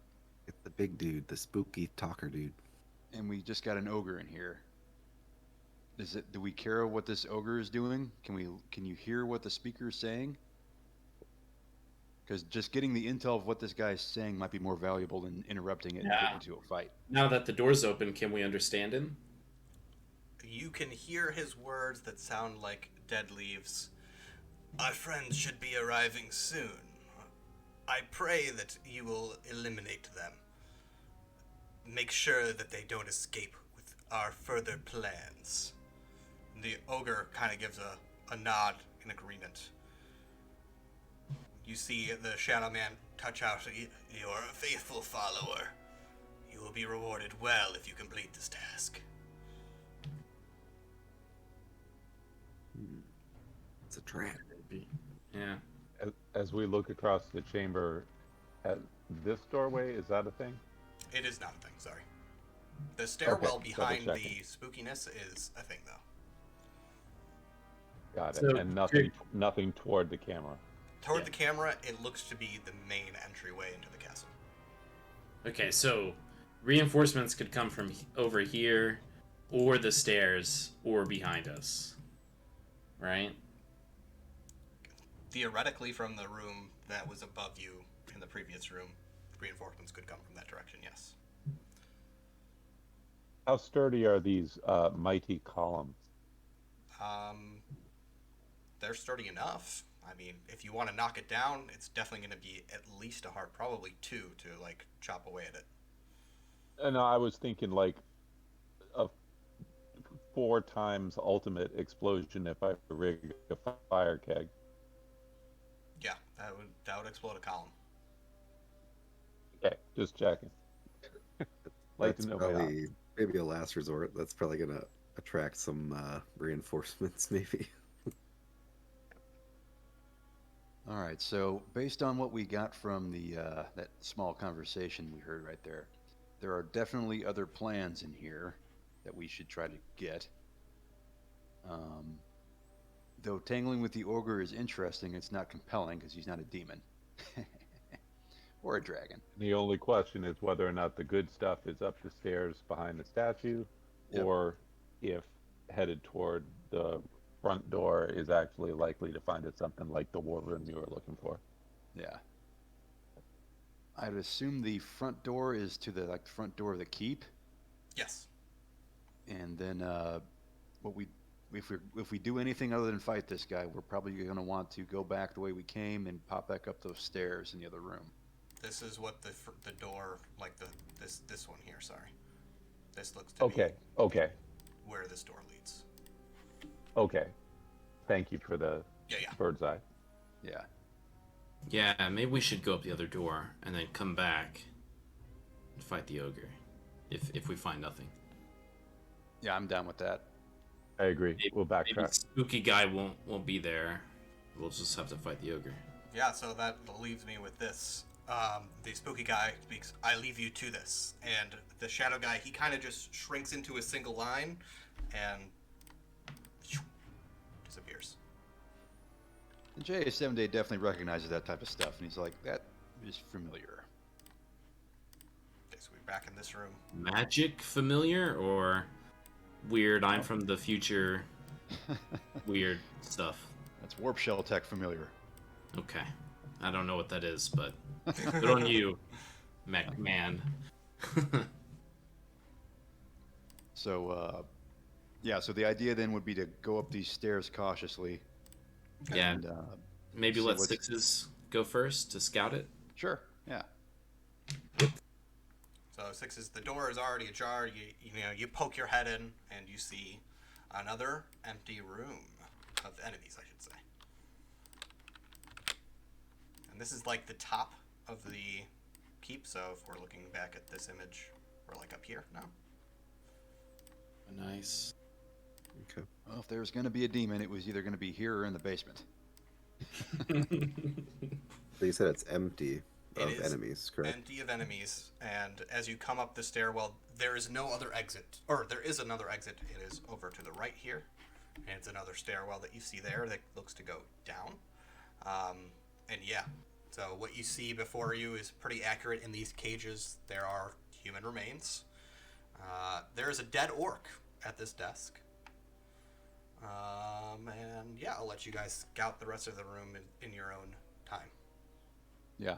It's the big dude, the spooky talker dude. and we just got an ogre in here, do we care what this ogre is doing? Can you hear what the speaker is saying? Because just getting the intel of what this guy is saying might be more valuable than interrupting it and getting into a fight. Now that the door's open, can we understand him? You can hear his words that sound like dead leaves. Our friends should be arriving soon. I pray that you will eliminate them. Make sure that they don't escape with our further plans. The ogre kind of gives a nod in agreement. You see the Shadow Man touch out, "You're a faithful follower. You will be rewarded well if you complete this task." It's a trap. Yeah. As we look across the chamber, at this doorway, is that a thing? It is not a thing, sorry. The stairwell Okay, behind the double-checking. spookiness is a thing, though. Got it. So, And nothing toward the camera. Toward the camera, it looks to be the main entryway into the castle. Okay, so reinforcements could come from over here, or the stairs, or behind us. Right? Theoretically, from the room that was above you in the previous room, reinforcements could come from that direction, yes. How sturdy are these mighty columns? They're sturdy enough. I mean, if you want to knock it down, it's definitely going to be at least a heart, probably 2 to, like, chop away at it. No, I was thinking like a 4 times ultimate explosion if I rig a fire keg. Yeah, that would explode a column. Okay, just checking. Like That's to know probably maybe a last resort. That's probably going to attract some reinforcements, maybe. All right, so based on what we got from the that small conversation we heard right there, there are definitely other plans in here that we should try to get. Though tangling with the ogre is interesting, it's not compelling because he's not a demon or a dragon. The only question is whether or not the good stuff is up the stairs behind the statue, or if headed toward the front door is actually likely to find it something like the war room you were looking for. Yeah. I'd assume the front door is to the front door of the keep. Yes. And then if we do anything other than fight this guy, we're probably going to want to go back the way we came and pop back up those stairs in the other room. This is what the door, like this one here, sorry. This looks to be Okay. where this door leads. Okay. Thank you for the bird's eye. Yeah. Yeah, maybe we should go up the other door and then come back. fight the ogre, if we find nothing. Yeah, I'm down with that. I agree. We'll Maybe backtrack. spooky guy won't be there. We'll just have to fight the ogre. Yeah, so that leaves me with this. The spooky guy speaks, I leave you to this. And the shadow guy, he kind of just shrinks into a single line and disappears. And JA7-Day definitely recognizes that type of stuff, and he's like, that is familiar. Okay, so we're back in this room. Magic familiar or weird? I'm from the future. Weird stuff. That's warp shell tech familiar. Okay, I don't know what that is, but good on you, McMahon. So, yeah. So the idea then would be to go up these stairs cautiously. Yeah, And, maybe see let what's- Sixes go first to scout it. Sure. Yeah. So Sixes, the door is already ajar. You poke your head in and you see another empty room of enemies, I should say. And this is like the top of the keep. So if we're looking back at this image, we're like up here now. Nice. Okay. Well, if there's going to be a demon, it was either going to be here or in the basement. So you said it's empty It of is enemies, correct? empty of enemies, and as you come up the stairwell, there is no other exit. Or there is another exit. It is over to the right here, and it's another stairwell that you see there that looks to go down. And yeah, so what you see before you is pretty accurate. In these cages, there are human remains. There is a dead orc at this desk. And yeah, I'll let you guys scout the rest of the room in your own time. Yeah.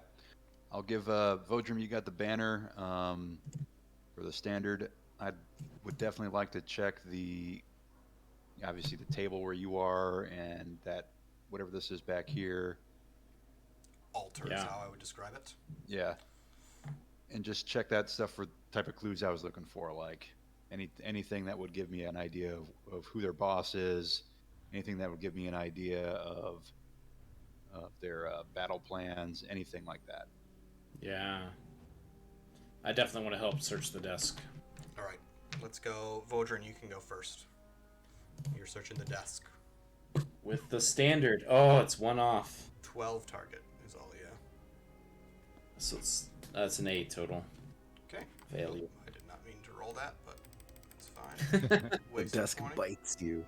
I'll give Vodrum, you got the banner for the standard. I would definitely like to check obviously the table where you are and that whatever this is back here. Altar is how I would describe it. Yeah. And just check that stuff for type of clues I was looking for, like anything that would give me an idea of who their boss is, anything that would give me an idea of their battle plans, anything like that. Yeah. I definitely want to help search the desk. All right, let's go. Vodrin, you can go first. You're searching the desk. With the standard. Oh, it's one off. 12 target is all, yeah. So that's an 8 total. Okay. Failure. I did not mean to roll that, but it's fine. The Wasted desk 20. bites you.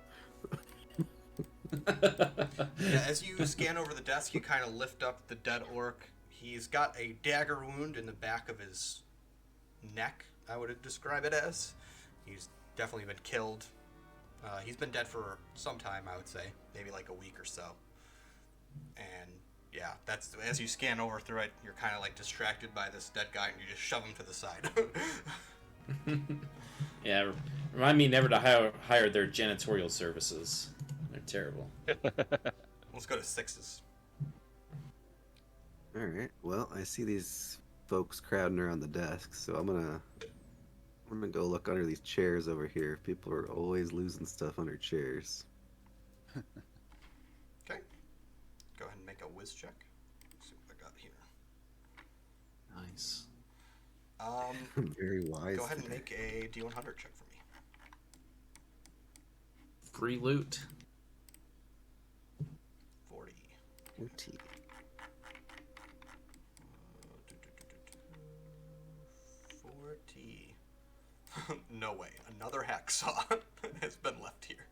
Yeah, as you scan over the desk, you kind of lift up the dead orc. He's got a dagger wound in the back of his neck, I would describe it as. He's definitely been killed. He's been dead for some time, I would say, maybe like a week or so. And yeah, that's as you scan over through it, you're kind of like distracted by this dead guy, and you just shove him to the side. Yeah, remind me never to hire their janitorial services. They're terrible. Let's go to Sixes. All right. Well, I see these folks crowding around the desk, so I'm gonna go look under these chairs over here. People are always losing stuff under chairs. Okay. Go ahead and make a whiz check. See what I got here. Nice. Very wise. Go ahead and today. make a D100 check for me. Free loot. 40. OT. 40. No way. Another hacksaw has been left here.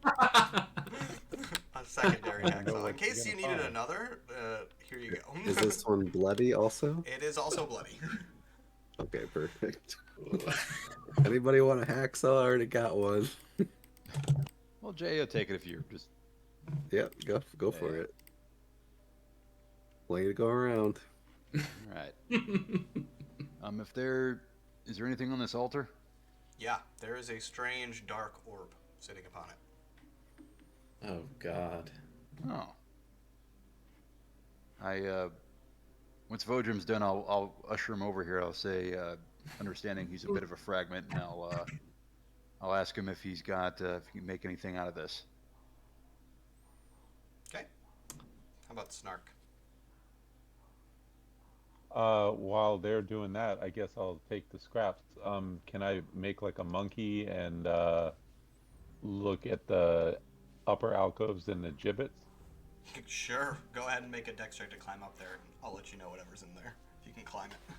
A secondary hacksaw. In case you needed another, here you go. Is this one bloody also? It is also bloody. Okay, perfect. Anybody want a hacksaw? I already got one. Well, Jay, you'll take it if you're just... Yep, go for it. Plenty to go around. All right. Is there anything on this altar? Yeah, there is a strange dark orb sitting upon it. Oh God. Oh. Once Vodrim's done, I'll usher him over here. I'll say, understanding he's a bit of a fragment, and I'll ask him if he's got if he can make anything out of this. Okay. How about Snark? While they're doing that, I guess I'll take the scraps. Can I make like a monkey and look at the upper alcoves and the gibbets? Sure. Go ahead and make a dex check to climb up there. I'll let you know whatever's in there if you can climb it.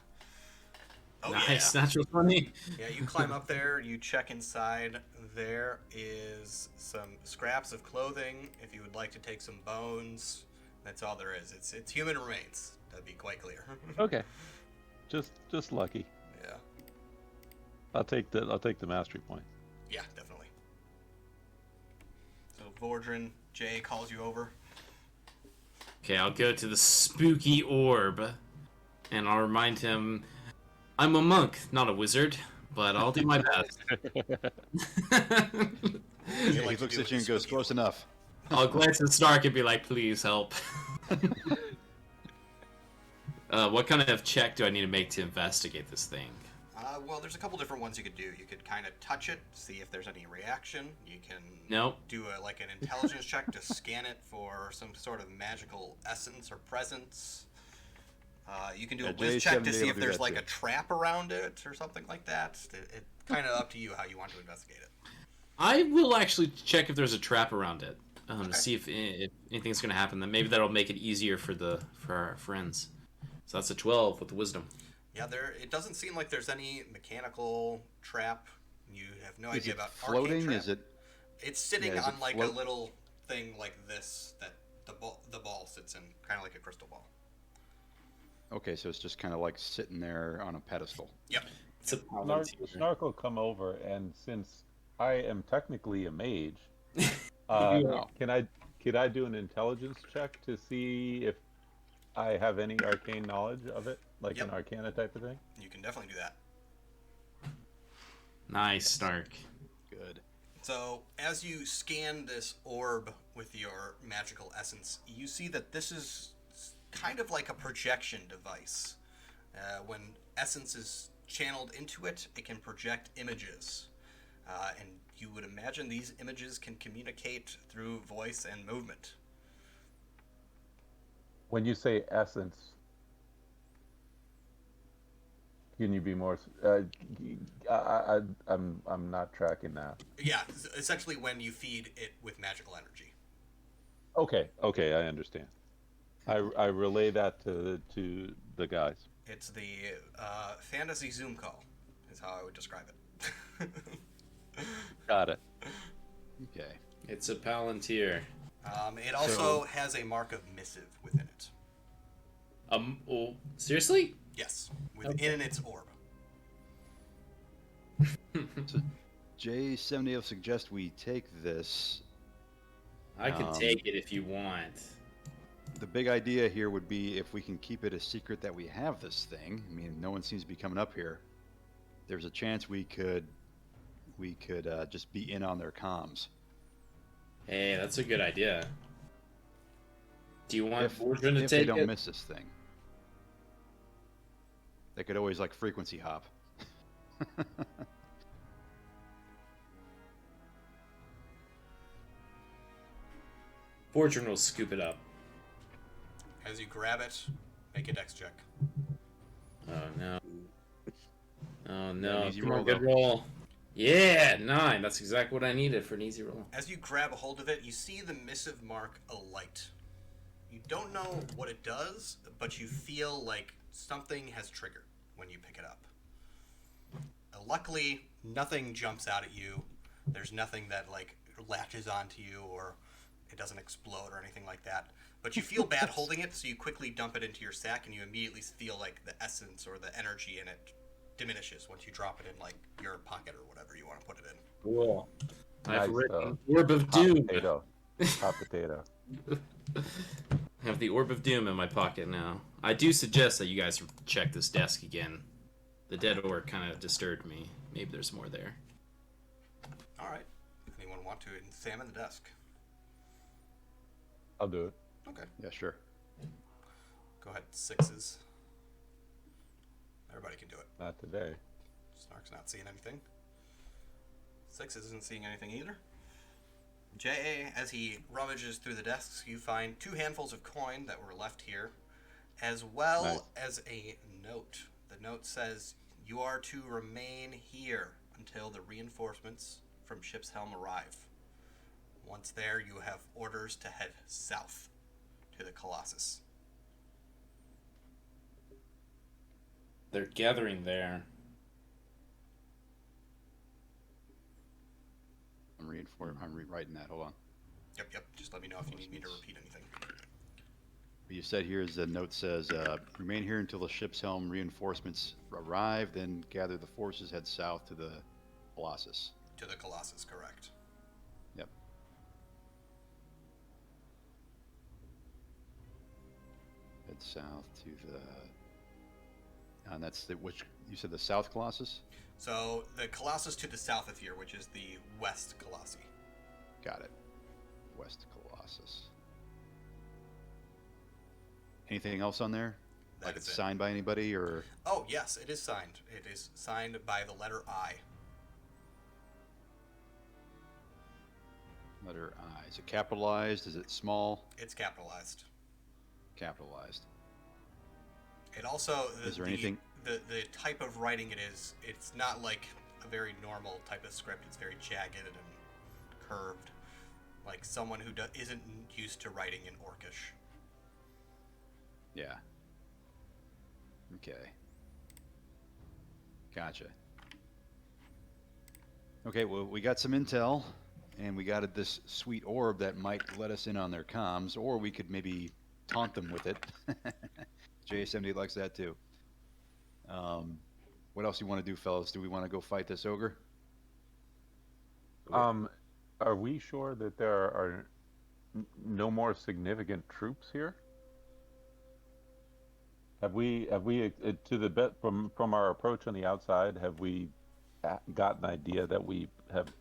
Oh, Nice, yeah. natural 20. Yeah, you climb up there, you check inside. There is some scraps of clothing. If you would like to take some bones, that's all there is. It's human remains. That'd be quite clear. Okay. Just lucky. Yeah. I'll take the mastery point. Yeah, definitely. So Vordrin, Jay calls you over. Okay, I'll go to the spooky orb, and I'll remind him, I'm a monk, not a wizard, but I'll do my best. He looks at you and goes, close enough. I'll glance at Snark and be like, please help. What kind of check do I need to make to investigate this thing? Well, there's a couple different ones you could do. You could kind of touch it, see if there's any reaction. You can do like an intelligence check to scan it for some sort of magical essence or presence. You can do a whiz check to see if there's like a trap around it or something like that. It's kind of up to you how you want to investigate it. I will actually check if there's a trap around it to see if anything's going to happen. Then maybe that'll make it easier for our friends. So that's a 12 with the wisdom. Yeah, it doesn't seem like there's any mechanical trap. You have no idea about floating. Is it? It's sitting on like a little thing like this that the ball sits in, kind of like a crystal ball. Okay, so it's just kind of like sitting there on a pedestal. Yep. Snark will come over, and since I am technically a mage, can I do an intelligence check to see if I have any arcane knowledge of it, like an arcana type of thing? You can definitely do that. Nice, Snark. Good. So, as you scan this orb with your magical essence, you see that this is kind of like a projection device. When essence is channeled into it, it can project images. And you would imagine these images can communicate through voice and movement. When you say essence, can you be more? I'm not tracking that. Yeah, essentially when you feed it with magical energy. Okay, I understand. I relay that to the guys. It's the fantasy Zoom call, is how I would describe it. Got it. Okay. It's a Palantir. It also has a mark of missive within it. Oh, seriously? Yes, within its orb. So J70 will suggest we take this. I can take it if you want. The big idea here would be if we can keep it a secret that we have this thing. I mean, no one seems to be coming up here. There's a chance we could just be in on their comms. Hey, that's a good idea. Do you want Vordrin to if take they don't it? miss this thing? They could always like frequency hop. Vordrin will scoop it up. As you grab it, make a dex check. Oh no. Oh no. Easy Come roll, on, good though. roll. Yeah, 9. That's exactly what I needed for an easy roll. As you grab a hold of it, you see the missive mark alight. You don't know what it does, but you feel like something has triggered when you pick it up. Luckily, nothing jumps out at you. There's nothing that like latches onto you, or it doesn't explode or anything like that. But you feel bad holding it, so you quickly dump it into your sack, and you immediately feel like the essence or the energy in it diminishes once you drop it in like your pocket or whatever you want to put it in. Cool. I've Nice, written Orb of Doom. Hot potato. I have the Orb of Doom in my pocket now. I do suggest that you guys check this desk again. The dead orc kind of disturbed me. Maybe there's more there. All right. Anyone want to examine the desk? I'll do it. Okay. Yeah, sure. Go ahead. 6s. Everybody can do it. Not today. Snark's not seeing anything. 6 isn't seeing anything either. J.A., as he rummages through the desks, you find 2 handfuls of coin that were left here. as well Nice. as a note. The note says, "You are to remain here until the reinforcements from Ship's Helm arrive. Once there, you have orders to head south to the Colossus." They're gathering there. I'm rewriting that. Hold on. Yep. Just let me know if you need me to repeat anything. What you said here is the note says, remain here until the ship's helm reinforcements arrive, then gather the forces, head south to the Colossus. To the Colossus, correct. Yep. Head south to the... And that's which, you said the South Colossus? So the Colossus to the south of here, which is the West Colossi. Got it. West Colossus. Anything else on there? Like it's signed by anybody, or? Oh, yes, it is signed. It is signed by the letter I. Letter I. Is it capitalized? Is it small? It's capitalized. Capitalized. It also... Is there anything... The type of writing it is, it's not like a very normal type of script. It's very jagged and curved. Like someone who isn't used to writing in Orcish. Yeah. Okay. Gotcha. Okay, well, we got some intel, and we got this sweet orb that might let us in on their comms, or we could maybe taunt them with it. JSMD likes that too. What else you want to do, fellas? Do we want to go fight this ogre? Are we sure that there are no more significant troops here? Have we to the bet from our approach on the outside, have we got an idea that we have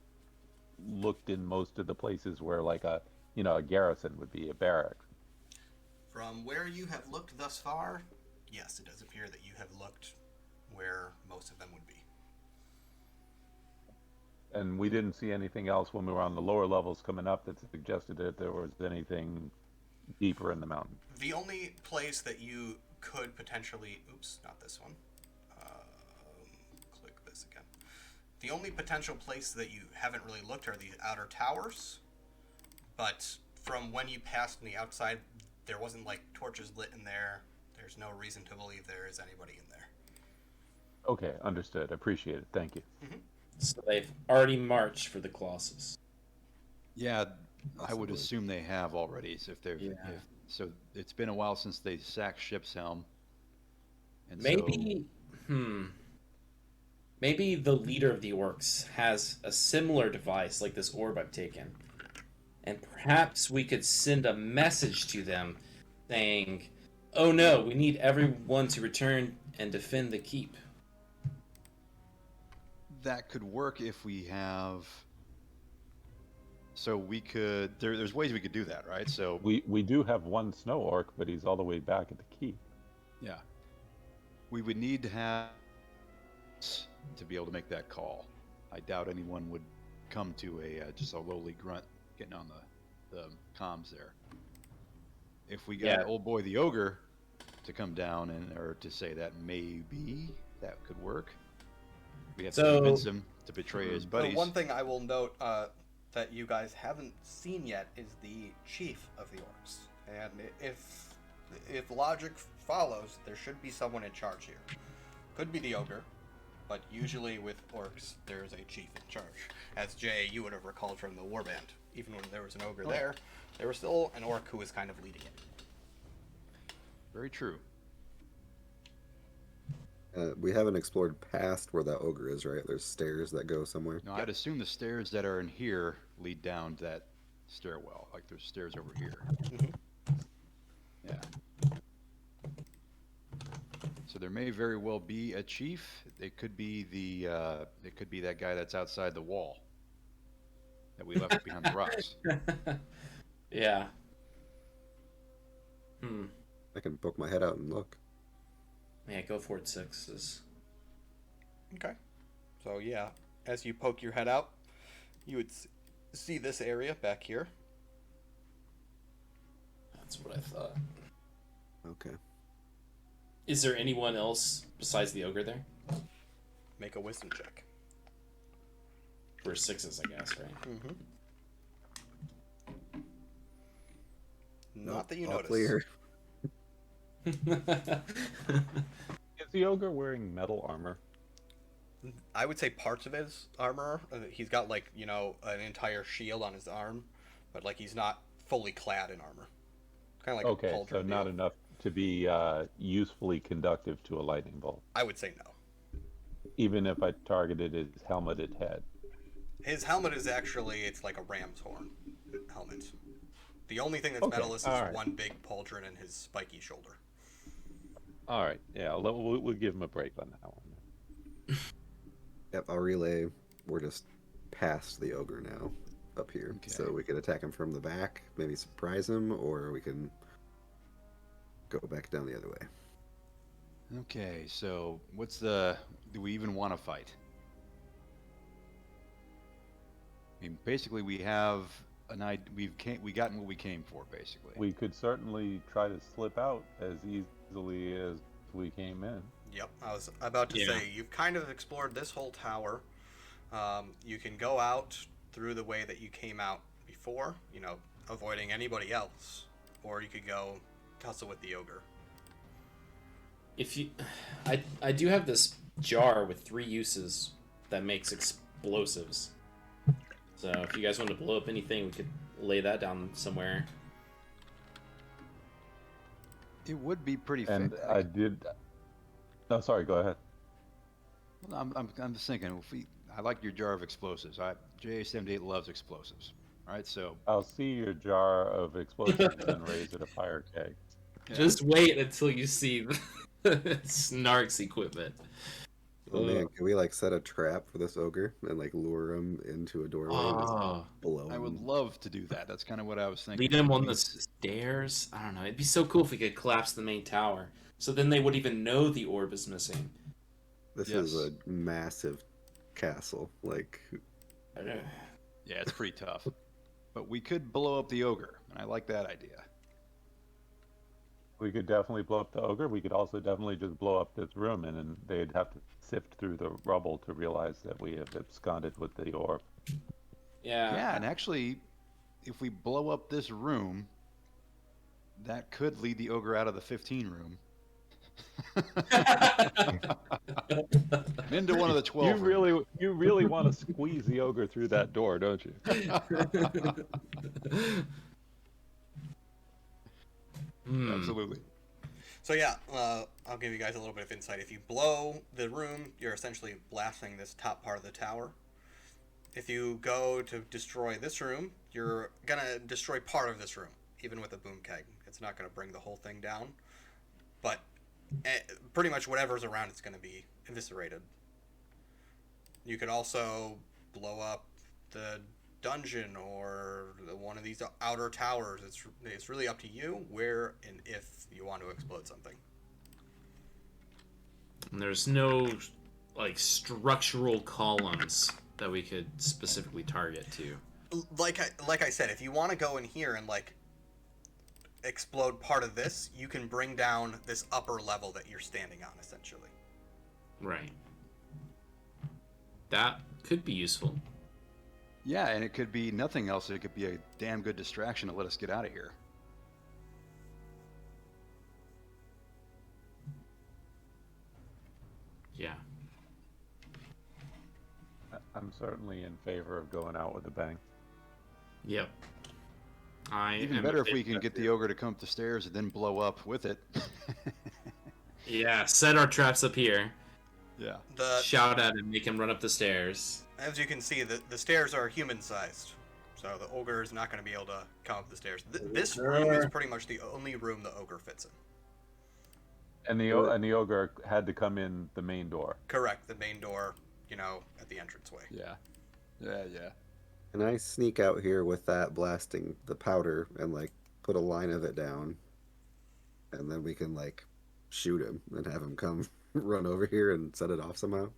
looked in most of the places where like a garrison would be, a barracks? From where you have looked thus far, yes, it does appear that you have looked where most of them would be. And we didn't see anything else when we were on the lower levels coming up that suggested that there was anything deeper in the mountain. The only place that you could potentially... Oops, not this one. Click this again. The only potential place that you haven't really looked are the outer towers. But from when you passed on the outside, there wasn't like torches lit in there. There's no reason to believe there is anybody in there. Okay, understood. Appreciate it. Thank you. Mm-hmm. So they've already marched for the Colossus. Yeah, I would assume they have already. So if they're, so it's been a while since they sacked Ship's Helm. And maybe, maybe the leader of the Orcs has a similar device like this orb I've taken, and perhaps we could send a message to them saying, "Oh no, we need everyone to return and defend the keep." that could work if we have. So we could. There's ways we could do that, right? So we do have one snow orc, but he's all the way back at the keep. Yeah. We would need to have to be able to make that call. I doubt anyone would come to a just a lowly grunt getting on the comms there. If we got old boy the ogre to come down or to say that, maybe that could work. We have to convince him to betray his buddies. The one thing I will note that you guys haven't seen yet is the chief of the orcs, and if logic follows, there should be someone in charge here. Could be the ogre, but usually with orcs, there's a chief in charge. As Jay, you would have recalled from the warband, even when there was an ogre there was still an orc who was kind of leading it. Very true. We haven't explored past where that ogre is, right? There's stairs that go somewhere. No, I'd assume the stairs that are in here lead down to that stairwell. Like there's stairs over here. Mm-hmm. Yeah. So there may very well be a chief. It could be it could be that guy that's outside the wall that we left behind the rocks. Yeah. I can poke my head out and look. Yeah, go for it, sixes. Okay. So yeah, as you poke your head out, you would see this area back here. That's what I thought. Okay. Is there anyone else besides the ogre there? Make a wisdom check. For 6s, I guess, right? Mm-hmm. Not that you All notice. clear. Is the ogre wearing metal armor? I would say parts of his armor. He's got like, you know, an entire shield on his arm, but like he's not fully clad in armor. Kind of like a Okay, so pauldron not deal. enough to be usefully conductive to a lightning bolt. I would say no. Even if I targeted his helmeted head. His helmet is actually, it's like a ram's horn helmet. The only thing that's Okay, metalless is all right. one big pauldron and his spiky shoulder. All right, yeah, we'll give him a break on that one. Yep, I'll relay. We're just past the ogre now, up here. Okay. So we could attack him from the back, maybe surprise him, or we can go back down the other way. Okay, so do we even want to fight? I mean, basically we have we gotten what we came for, basically. We could certainly try to slip out as easily as we came in. Yep, I was about to say, you've kind of explored this whole tower. You can go out through the way that you came out before, you know, avoiding anybody else. Or you could go tussle with the ogre. If you, I do have this jar with 3 uses that makes explosives. So if you guys want to blow up anything, we could lay that down somewhere. It would be pretty And I did. No, sorry. Go ahead. Well, I'm just thinking. I like your jar of explosives. JA78 loves explosives. All right, so I'll see your jar of explosives and raise it a fire keg. yeah. Just wait until you see Snark's equipment. Oh man, can we like set a trap for this ogre and like lure him into a doorway and just blow him? I would love to do that. That's kind of what I was thinking. Lead him on the stairs. I don't know. It'd be so cool if we could collapse the main tower. So then they would even know the orb is missing. This is a massive castle. Like, yeah, it's pretty tough. But we could blow up the ogre, and I like that idea. We could definitely blow up the ogre. We could also definitely just blow up this room, and then they'd have to sift through the rubble to realize that we have absconded with the orb. Yeah. Yeah, and actually, if we blow up this room, that could lead the ogre out of the 15 room. Into one of the 12 You really want to squeeze the ogre through that door, don't you? Absolutely. So yeah, I'll give you guys a little bit of insight. If you blow the room, you're essentially blasting this top part of the tower. If you go to destroy this room, you're gonna destroy part of this room, even with a boom keg. It's not gonna bring the whole thing down, but pretty much whatever's around it's gonna be eviscerated. You could also blow up the dungeon or one of these outer towers. It's really up to you where and if you want to explode something. And there's no like structural columns that we could specifically target to. Like I said, if you want to go in here and like explode part of this, you can bring down this upper level that you're standing on, essentially. Right. That could be useful. Yeah, and it could be nothing else. It could be a damn good distraction to let us get out of here. Yeah. I'm certainly in favor of going out with a bang. Yep. Even better if we can get the ogre to come up the stairs and then blow up with it. Yeah, set our traps up here. Yeah. Shout at him, make him run up the stairs. As you can see, the stairs are human-sized, so the ogre is not going to be able to come up the stairs. This room is pretty much the only room the ogre fits in. And the ogre had to come in the main door. Correct, the main door, you know, at the entranceway. Yeah. Yeah, yeah. and I sneak out here with that blasting the powder and like put a line of it down, and then we can like shoot him and have him come run over here and set it off somehow.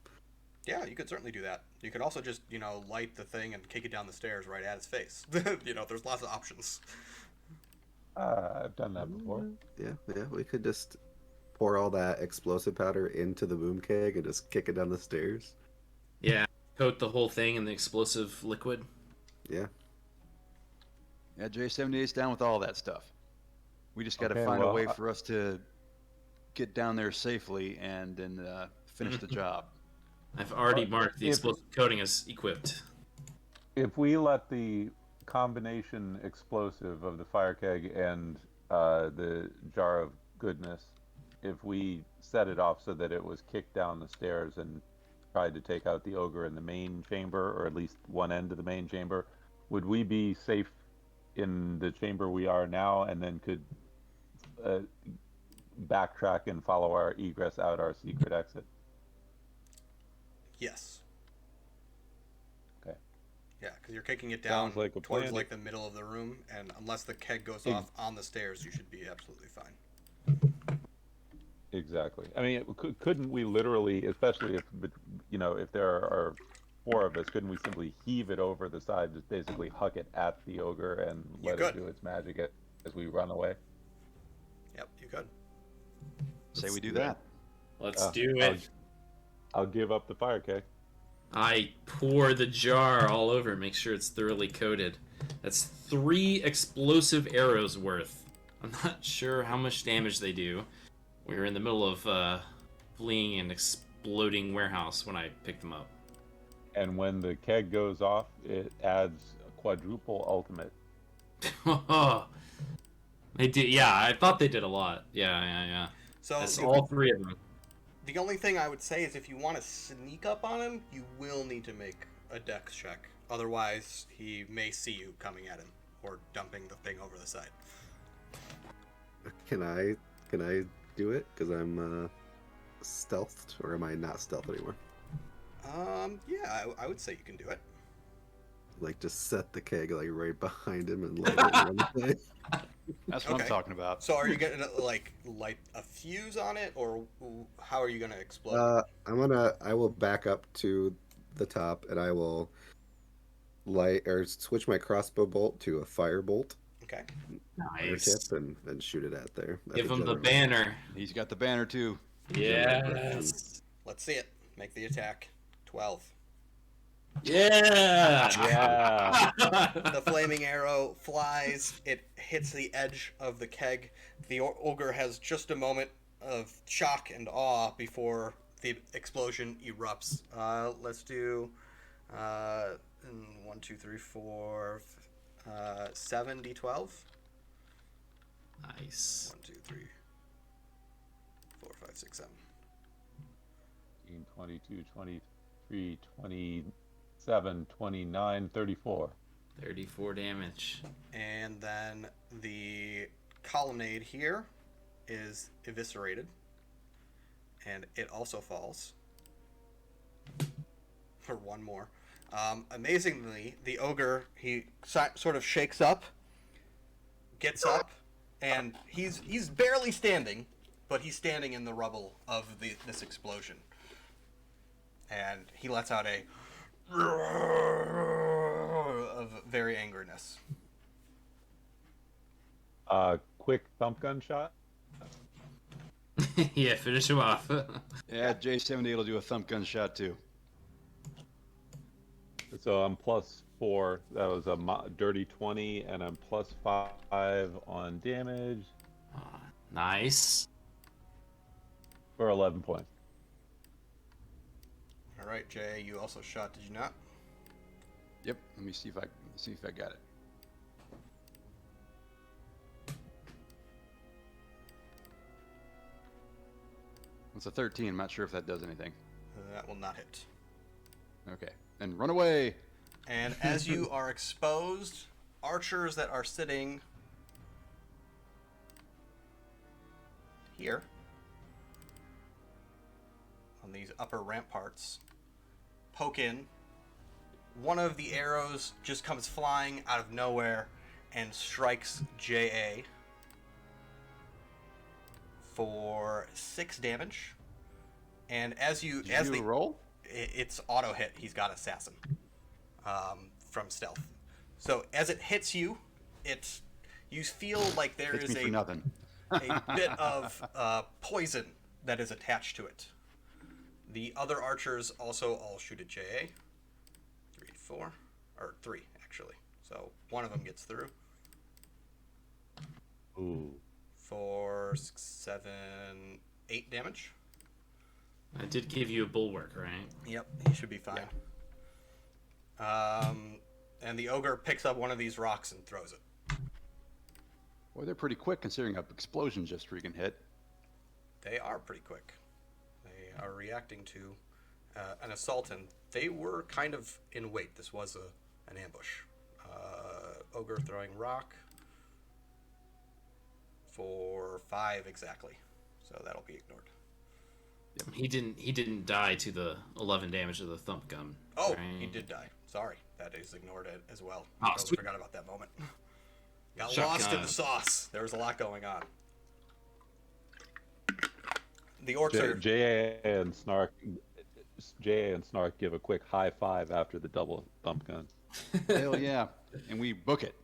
Yeah, you could certainly do that. You could also just, you know, light the thing and kick it down the stairs right at his face. You know, there's lots of options. I've done that before. Yeah, we could just pour all that explosive powder into the boom keg and just kick it down the stairs? Yeah, coat the whole thing in the explosive liquid. Yeah. Yeah, J78's down with all that stuff. We just got to Okay, find a well, way for us to get down there safely and then finish the job. I've already marked the explosive coating as equipped. If we let the combination explosive of the fire keg and the jar of goodness, if we set it off so that it was kicked down the stairs and tried to take out the ogre in the main chamber, or at least one end of the main chamber, would we be safe in the chamber we are now, and then could backtrack and follow our egress out our secret exit? Yes. Okay. Yeah, because you're kicking it down like towards like the middle of the room, and unless the keg goes off on the stairs, you should be absolutely fine. Exactly. I mean, couldn't we literally, especially if if there are 4 of us, couldn't we simply heave it over the side, just basically huck it at the ogre and let it do its magic as we run away? Yep, you could. Say we do that. Let's do it. I'll give up the fire keg. I pour the jar all over, make sure it's thoroughly coated. That's 3 explosive arrows worth. I'm not sure how much damage they do. We were in the middle of fleeing an exploding warehouse when I picked them up. And when the keg goes off, it adds a quadruple ultimate. They did, yeah. I thought they did a lot. Yeah. So that's all 3 of them. The only thing I would say is if you want to sneak up on him, you will need to make a dex check. Otherwise, he may see you coming at him or dumping the thing over the side. Can I do it? Because I'm stealthed, or am I not stealth anymore? Yeah, I would say you can do it. Like, just set the keg like right behind him and light it and run away. That's what I'm talking about. So are you gonna like light a fuse on it, or how are you gonna explode? I will back up to the top, and I will light or switch my crossbow bolt to a fire bolt. Okay. Nice. Tip and shoot it out there. Give him the banner. He's got the banner too. Yes. Let's see it. Make the attack. 12. Yeah. The flaming arrow flies. It hits the edge of the keg. The ogre has just a moment of shock and awe before the explosion erupts. Let's do 1, 2, 3, 4, 7 d12. Nice. 1, 2, 3, 4, 5, 6, 7. 22, 23, 27, 29, 34. 34 damage. And then the colonnade here is eviscerated. And it also falls. For 1 more. Amazingly, the ogre, he sort of shakes up, gets up, and he's barely standing, but he's standing in the rubble of this explosion. And he lets out a of very angerness. Quick thump gun shot. Yeah, finish him off. Yeah, J78 will do a thump gun shot too. So I'm +4. That was a dirty 20, and I'm +5 on damage. Nice. For 11 points. All right, Jay, you also shot, did you not? Yep. Let me see if I got it. What's a 13? I'm not sure if that does anything. That will not hit. Okay. And run away. And as you are exposed, archers that are sitting here on these upper ramparts poke in. One of the arrows just comes flying out of nowhere and strikes JA for 6 damage. And as you roll? It's auto hit. He's got assassin from stealth. So as it hits you, you feel like there Hits is me for nothing. a bit of poison that is attached to it. The other archers also all shoot at JA. 3, 4, or 3 actually. So one of them gets through. Ooh. 4, 6, 7, 8 damage. I did give you a bulwark, right? Yep, he should be fine. Yeah. And the ogre picks up one of these rocks and throws it. Boy, they're pretty quick considering an explosion just freaking hit. They are pretty quick. They are reacting to an assault, and they were kind of in wait. This was an ambush. Ogre throwing rock for 5 exactly, so that'll be ignored. He didn't die to the 11 damage of the thump gun. Oh, right? he did die. Sorry, that is ignored as well. Oh, I totally forgot about that moment. Got lost in the sauce. There was a lot going on. The orcs are... JA and Snark give a quick high five after the double thump gun. Hell yeah. And we book it.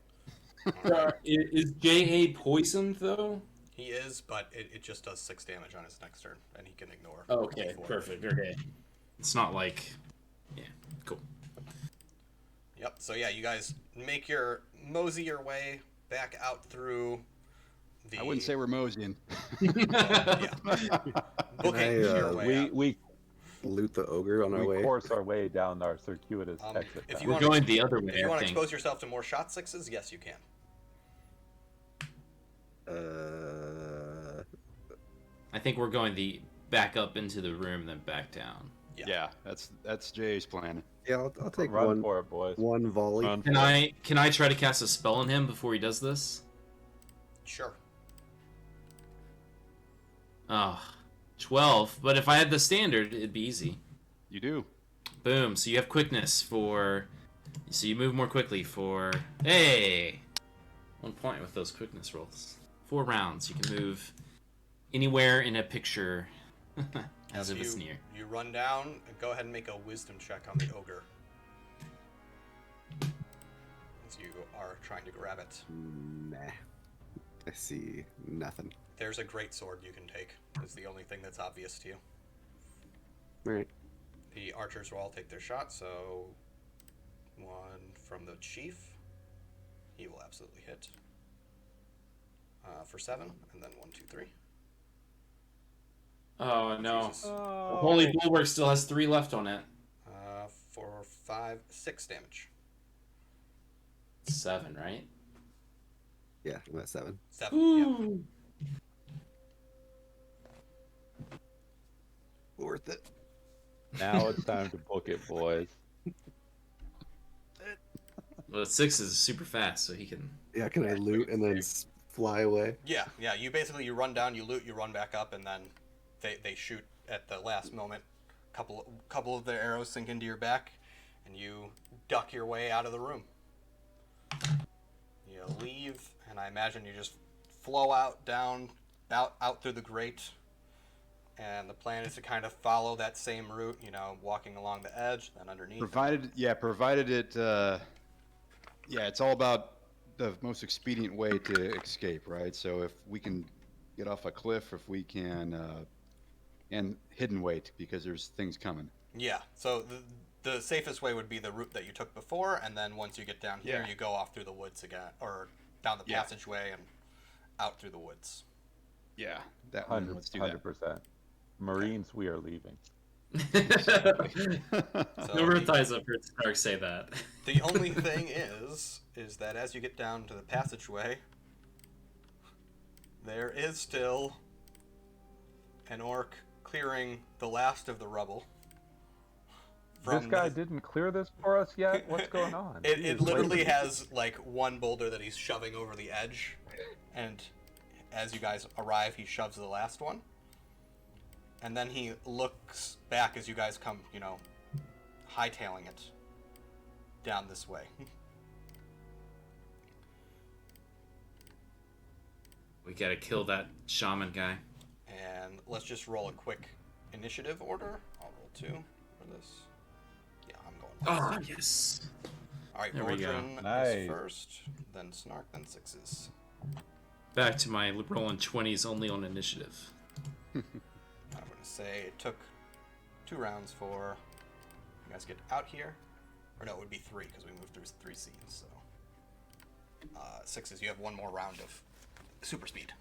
Is JA poisoned, though? He is, but it just does 6 damage on his next turn, and he can ignore. Okay, 4. perfect. Okay. It's not like... Yeah, cool. Yep, so yeah, you guys mosey your way back out through the... I wouldn't say we're moseying. Yeah. Booking your way out. We loot the ogre on our way. We course our way down our circuitous exit. If path. you We're want going the other way, If you want I to think. expose yourself to more shot 6s, yes, you can. I think we're going back up into the room, then back down. Yeah, that's Jay's plan. Yeah, I'll take Run for it, boys. one volley. Run Can for it. I try to cast a spell on him before he does this? Sure. Oh, 12. But if I had the standard, it'd be easy. You do. Boom. So you have quickness for... So you move more quickly for... Hey! 1 point with those quickness rolls. 4 rounds. You can move anywhere in a picture as if it's near. You run down and go ahead and make a wisdom check on the ogre. As you are trying to grab it. Nah. I see nothing. There's a great sword you can take. Is the only thing that's obvious to you. Alright. The archers will all take their shot, so 1 from the chief. He will absolutely hit. For 7, and then 1, 2, 3. Oh, no. Jesus. The Holy Bulwark still has 3 left on it. For 5, 6 damage. 7, right? Yeah, I'm at 7. 7, Ooh. Worth it. Now it's time to book it, boys. Well, 6 is super fast, so he can... Yeah, can I loot and then fly away? Yeah. You basically run down, you loot, you run back up, and then they shoot at the last moment. Couple of their arrows sink into your back, and you duck your way out of the room. You leave, and I imagine you just flow out through the grate. And the plan is to kind of follow that same route, walking along the edge, then underneath. Provided it. It's all about the most expedient way to escape, right? So if we can get off a cliff, if we can, and hidden wait because there's things coming. Yeah. So the safest way would be the route that you took before, and then once you get down here, you go off through the woods again, or down the passageway and out through the woods. Yeah, that one. Let's do that. 100%. Marines, we are leaving. Never ties up heard Stark say that. The only thing is that as you get down to the passageway, there is still an orc clearing the last of the rubble. This guy didn't clear this for us yet? What's going on? It literally has like one boulder that he's shoving over the edge, and as you guys arrive, he shoves the last one. And then he looks back as you guys come, hightailing it down this way. We gotta kill that shaman guy. And let's just roll a quick initiative order. I'll roll 2 for this. Yeah, I'm going last. Oh, yes. Alright, There we go. Mordrin Nice. is first, then Snark, then 6s. Back to my rolling 20s only on initiative. I'm going to say it took 2 rounds for you guys to get out here. Or no, it would be 3 because we moved through 3 scenes. So 6 is you have 1 more round of super speed.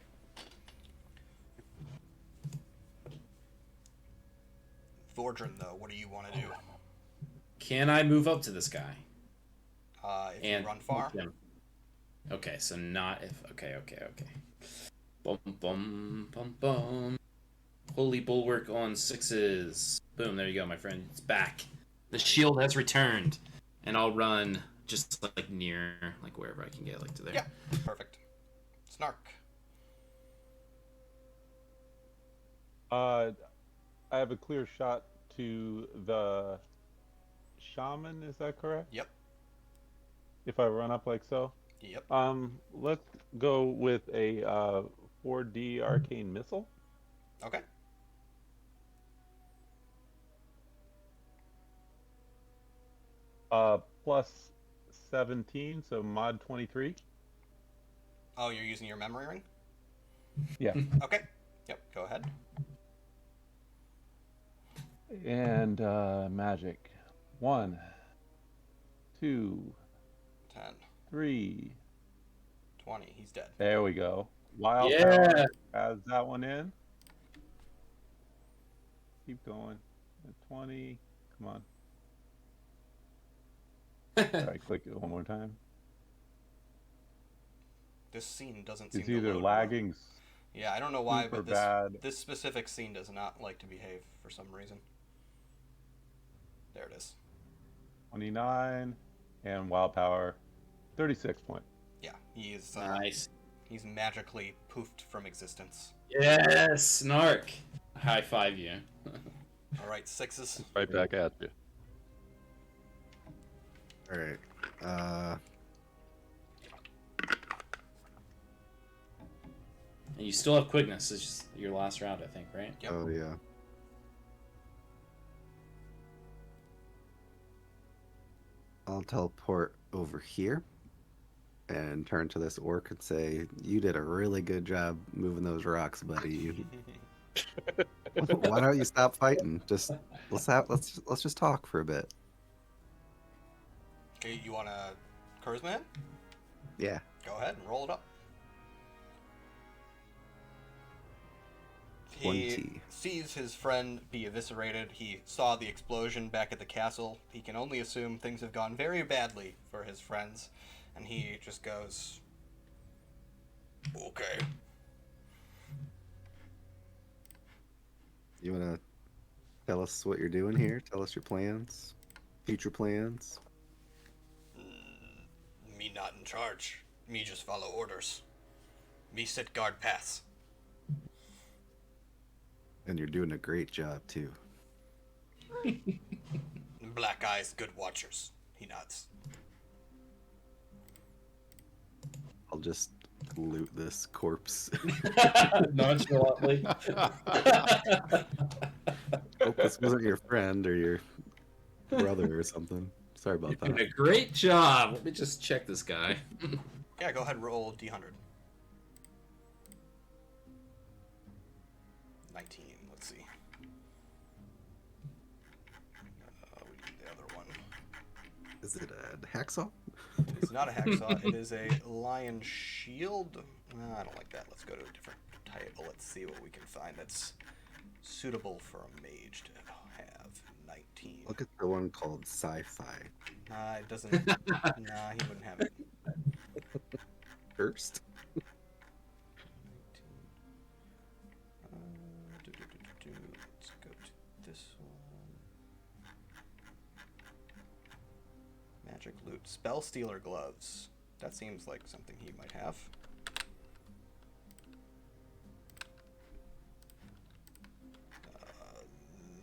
Vordran, though, what do you want to do? Can I move up to this guy? If you run far. Okay, so not if. Okay. Bum bum bum bum. Holy bulwark on 6s. Boom! There you go, my friend. It's back. The shield has returned, and I'll run just like near, like wherever I can get, like to there. Yeah, perfect. Snark. I have a clear shot to the shaman. Is that correct? Yep. If I run up like so. Yep. Let's go with a 4D arcane missile. Okay. Plus 17, so mod 23. Oh, you're using your memory ring? Yeah. Okay. Yep, go ahead. And magic. 1, 2, 10, 3. 20. He's dead. There we go. Wild Yeah. power has that one in. Keep going. 20. Come on. Alright, click it one more time. This scene doesn't seem It's to either load lagging well. Yeah, I don't know why, super but bad. this specific scene does not like to behave for some reason. There it is. 29 and wild power 36 point. Yeah, he is Nice. He's magically poofed from existence. Yes, Snark. High five you. All right, 6s. Right back at you. All right. And you still have quickness. It's just your last round, I think, right? Yep. Oh yeah. I'll teleport over here and turn to this orc and say, "You did a really good job moving those rocks, buddy. Why don't you stop fighting? Let's just talk for a bit." Okay, you want to charisma him? Yeah. Go ahead and roll it up. 20. He sees his friend be eviscerated. He saw the explosion back at the castle. He can only assume things have gone very badly for his friends. And he just goes, okay. You wanna tell us what you're doing here? Tell us your plans, future plans. Me not in charge. Me just follow orders. Me sit guard paths. And you're doing a great job too. Black eyes, good watchers. He nods. I'll just loot this corpse. Nonchalantly. Hope this wasn't your friend or your brother or something. Sorry about You're doing that. a great job. Let me just check this guy. Yeah, go ahead and roll D100. 19, let's see. We need the other one. Is it a hacksaw? It's not a hacksaw, it is a lion shield. I don't like that. Let's go to a different title. Let's see what we can find that's suitable for a mage to have. 19. Look at the one called sci-fi. It doesn't. Nah, he wouldn't have it. First. 19. Let's go to this one. Magic loot. Spell Stealer gloves. That seems like something he might have.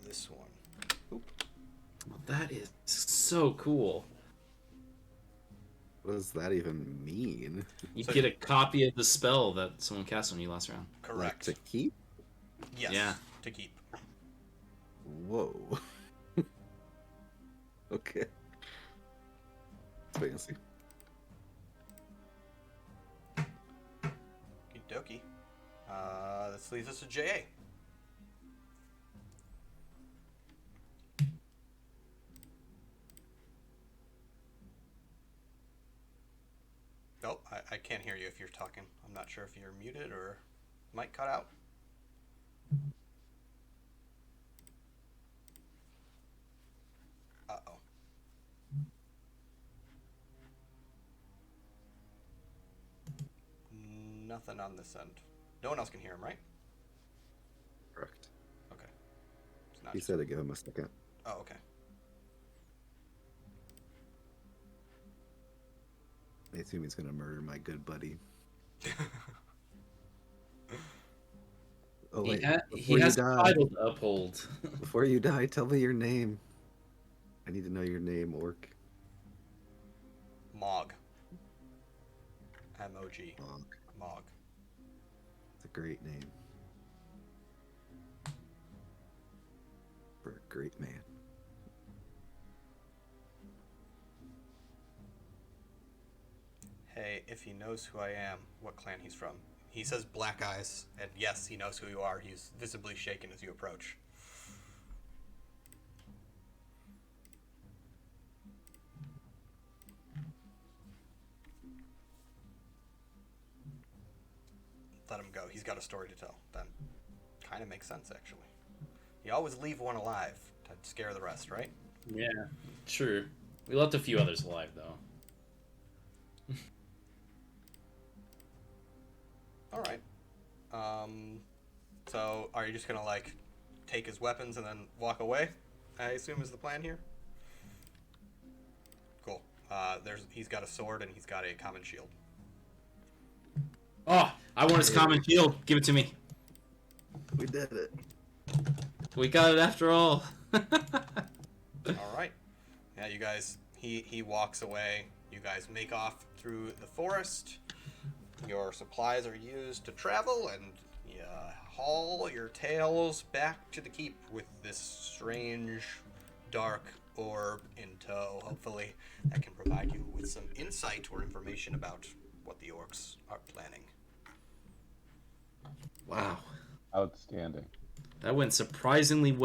This one. Oop. Well, that is so cool. What does that even mean? You So- get a copy of the spell that someone cast on you last round. Like Correct. to keep? Yes. Yeah. To keep. Whoa. Okay. Let's wait and see. dokie. This leaves us to JA. Nope, I can't hear you if you're talking. I'm not sure if you're muted or might cut out. Uh-oh. Nothing on this end. No one else can hear him, right? Correct. Okay. It's not He said to give him a second. Oh, okay. I assume he's gonna murder my good buddy. Oh wait, he has a title to uphold. Before you die, tell me your name. I need to know your name, Orc. Mog. M-O-G. Mog. Mog. It's a great name. For a great man. Hey, if he knows who I am, what clan he's from. He says black eyes, and yes, he knows who you are. He's visibly shaken as you approach. Let him go. He's got a story to tell. That kind of makes sense, actually. You always leave one alive to scare the rest, right? Yeah, true. We left a few others alive, though. All right. So are you just gonna like take his weapons and then walk away? I assume is the plan here. Cool. He's got a sword and he's got a common shield. Oh, I want his common shield. Give it to me. We did it. We got it after all. All right. Yeah, you guys. He walks away. You guys make off through the forest. Your supplies are used to travel, and you haul your tails back to the keep with this strange, dark orb in tow, hopefully, that can provide you with some insight or information about what the orcs are planning. Wow. Outstanding. That went surprisingly well.